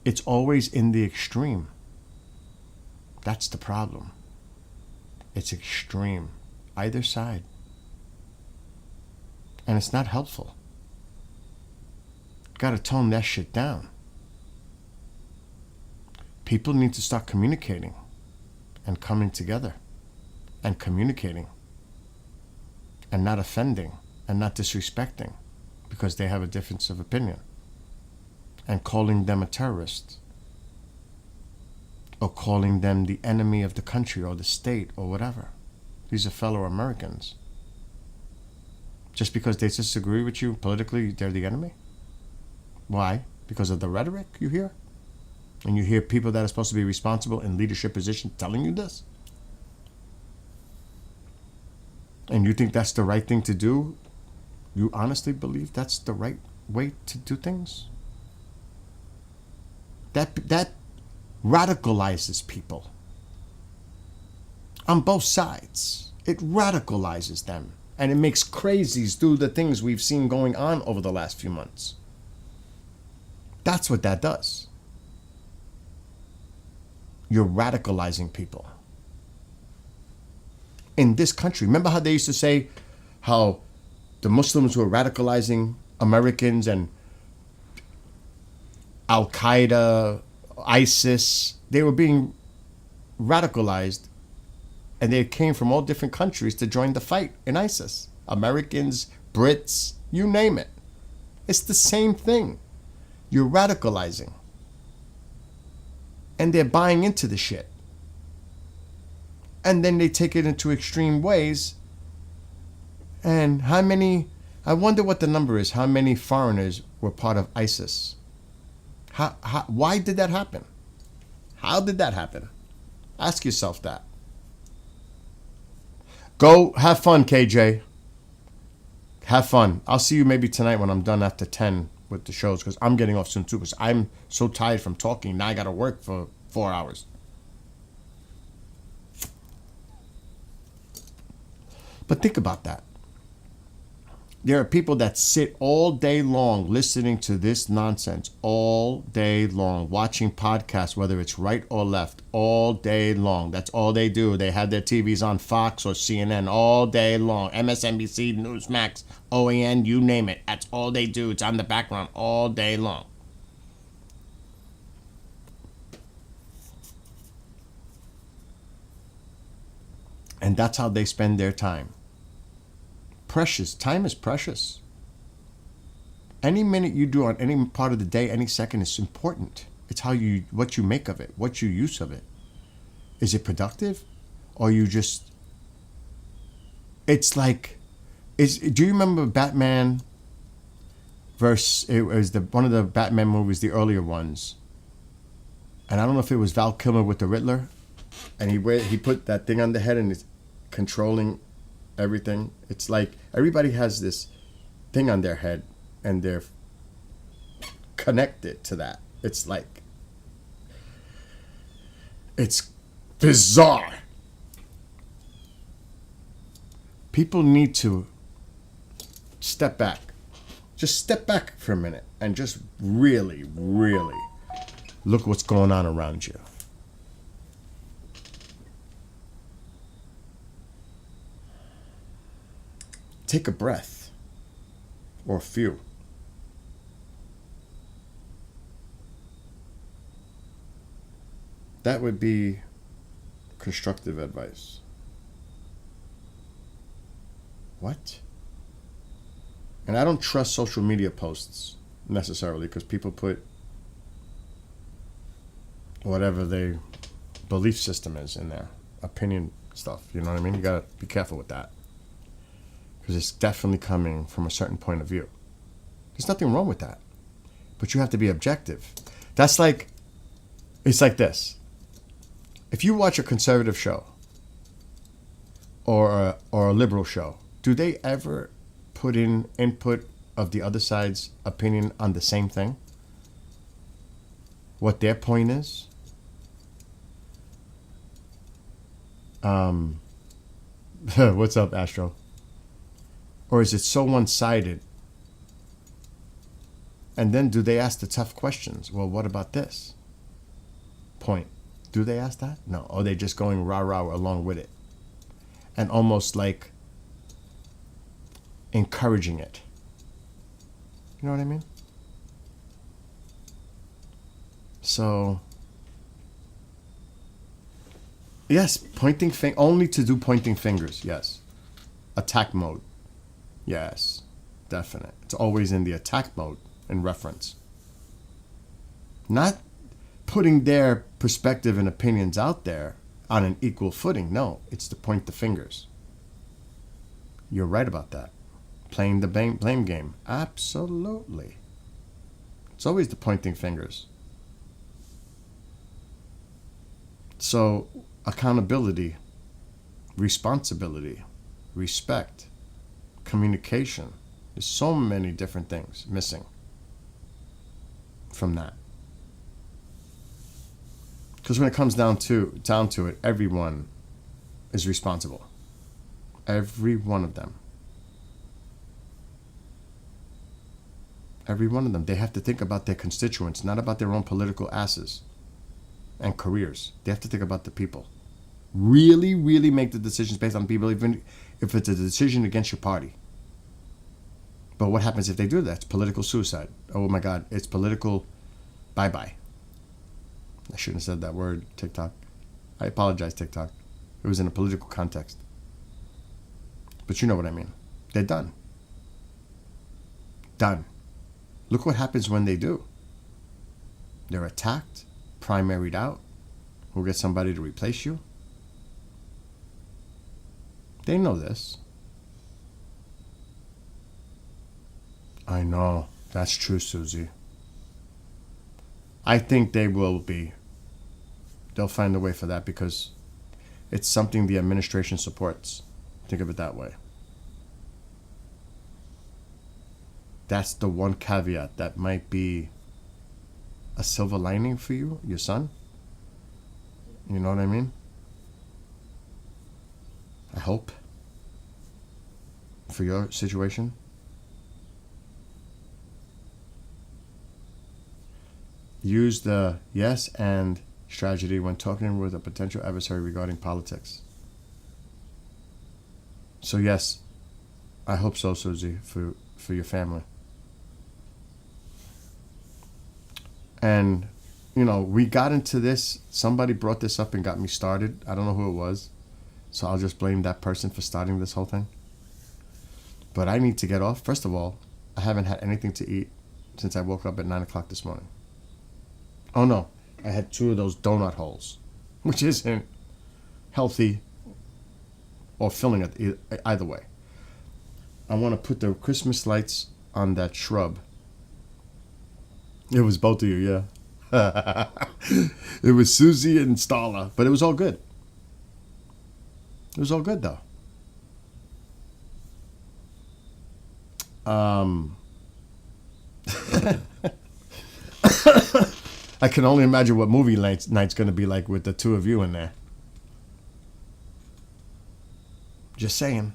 Speaker 1: It's always in the extreme. That's the problem. It's extreme. Either side. And it's not helpful. Got to tone that shit down. People need to start communicating and coming together and communicating and not offending and not disrespecting because they have a difference of opinion and calling them a terrorist or calling them the enemy of the country or the state or whatever. These are fellow Americans. Just because they disagree with you politically, they're the enemy? Why? Because of the rhetoric you hear? And you hear people that are supposed to be responsible in leadership positions telling you this? And you think that's the right thing to do? You honestly believe that's the right way to do things? That radicalizes people. On both sides. It radicalizes them. And it makes crazies do the things we've seen going on over the last few months. That's what that does. You're radicalizing people. in this country. Remember how they used to say how the Muslims were radicalizing Americans and Al Qaeda, ISIS, they were being radicalized, and they came from all different countries to join the fight in ISIS. Americans, Brits, you name it. It's the same thing. You're radicalizing. And they're buying into the shit. And then they take it into extreme ways. And how many, I wonder what the number is, how many foreigners were part of ISIS? Why did that happen? How did that happen? Ask yourself that. Go have fun, KJ. Have fun. I'll see you maybe tonight when I'm done after 10 with the shows, because I'm getting off soon too, because I'm so tired from talking. Now I got to work for 4 hours. But think about that. There are people that sit all day long listening to this nonsense all day long, watching podcasts, whether it's right or left, all day long. That's all they do. They have their TVs on Fox or CNN all day long. MSNBC, Newsmax, OAN, you name it. That's all they do. It's on the background all day long. And that's how they spend their time. Precious. Time is precious. Any minute you do on any part of the day, any second is important. It's what you make of it, what you use of it. Is it productive? Or you just, it's like, do you remember Batman versus, it was one of the Batman movies, the earlier ones. And I don't know if it was Val Kilmer with the Riddler. And he put that thing on the head and it's controlling everything. It's like everybody has this thing on their head and they're connected to that. It's like, it's bizarre. People need to step back. Just step back for a minute and just really, really look what's going on around you. Take a breath, or a few. That would be constructive advice. What? And I don't trust social media posts necessarily, because people put whatever their belief system is in there, opinion stuff, you know what I mean? You gotta be careful with that. Because it's definitely coming from a certain point of view. There's nothing wrong with that. But you have to be objective. That's like, it's like this. If you watch a conservative show or a liberal show, do they ever put in input of the other side's opinion on the same thing? What their point is? What's up, Astro? Or is it so one-sided? And then do they ask the tough questions? Well, what about this point? Do they ask that? No. Or are they just going rah-rah along with it? And almost like encouraging it. You know what I mean? So, yes, only to do pointing fingers, yes. Attack mode. Yes, definite. It's always in the attack mode in reference. Not putting their perspective and opinions out there on an equal footing. No, it's to point the fingers. You're right about that. Playing the blame game. Absolutely. It's always the pointing fingers. So, accountability, responsibility, respect, communication. There's so many different things missing from that. Because when it comes down to it, everyone is responsible. Every one of them. Every one of them. They have to think about their constituents, not about their own political asses and careers. They have to think about the people. Really, really make the decisions based on people, even if it's a decision against your party. But what happens if they do that? It's political suicide. Oh my God, it's political bye-bye. I shouldn't have said that word, TikTok. I apologize, TikTok. It was in a political context. But you know what I mean. They're done. Done. Look what happens when they do. They're attacked, primaried out. We'll get somebody to replace you. They know this. I know. That's true, Susie. I think they will be. They'll find a way for that because it's something the administration supports. Think of it that way. That's the one caveat that might be a silver lining for you, your son. You know what I mean? I hope. For your situation. Use the yes and strategy when talking with a potential adversary regarding politics. So yes, I hope so, Susie, for your family. And, you know, we got into this. Somebody brought this up and got me started. I don't know who it was. So I'll just blame that person for starting this whole thing. But I need to get off. First of all, I haven't had anything to eat since I woke up at 9 o'clock this morning. Oh no, I had 2 of those donut holes, which isn't healthy or filling it either way. I want to put the Christmas lights on that shrub. It was both of you, yeah. It was Susie and Starla, but it was all good. It was all good, though. I can only imagine what movie night's going to be like with the 2 of you in there. Just saying.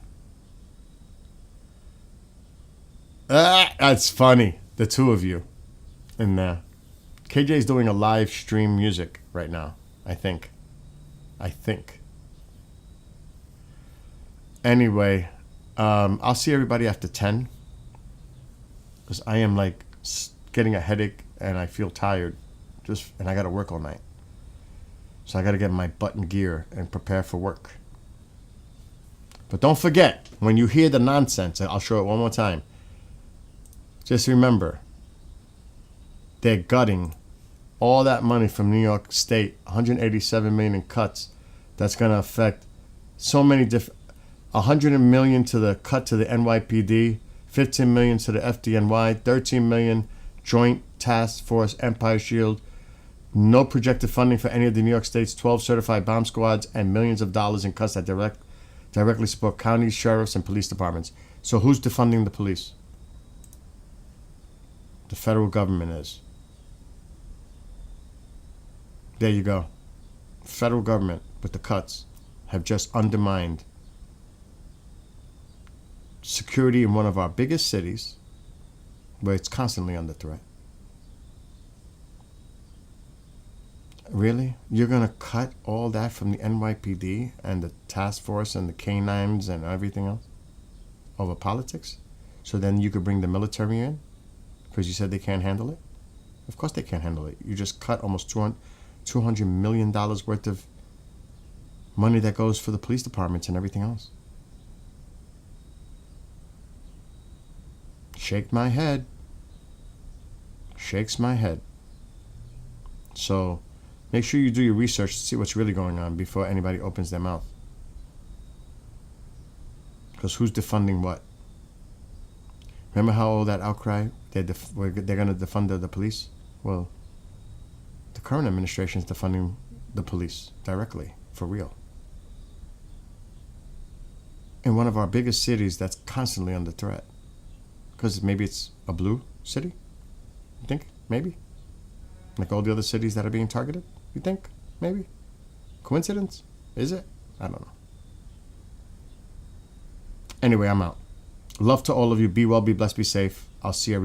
Speaker 1: That's funny. The 2 of you in there. KJ's doing a live stream music right now, I think. Anyway, I'll see everybody after 10. Because I am like getting a headache and I feel tired. And I got to work all night. So I got to get my butt in gear and prepare for work. But don't forget, when you hear the nonsense, I'll show it one more time. Just remember, they're gutting all that money from New York State, 187 million in cuts. That's going to affect so many different, 100 million to the cut to the NYPD, 15 million to the FDNY, 13 million Joint Task Force Empire Shield, no projected funding for any of the New York State's 12 certified bomb squads, and millions of dollars in cuts that directly support counties, sheriffs, and police departments. So who's defunding the police? The federal government is. There you go. Federal government, with the cuts, have just undermined security in one of our biggest cities, where it's constantly under threat. Really? You're going to cut all that from the NYPD and the task force and the canines and everything else over politics? So then you could bring the military in? Because you said they can't handle it? Of course they can't handle it. You just cut almost $200 million worth of money that goes for the police departments and everything else. Shake my head. Shakes my head. So make sure you do your research to see what's really going on before anybody opens their mouth. Because who's defunding what? Remember how all that outcry, they're going to defund the police? Well, the current administration is defunding the police directly, for real. In one of our biggest cities that's constantly under threat. Because maybe it's a blue city? You think? Maybe? Like all the other cities that are being targeted? You think? Maybe? Coincidence? Is it? I don't know. Anyway, I'm out. Love to all of you. Be well, be blessed, be safe. I'll see everybody.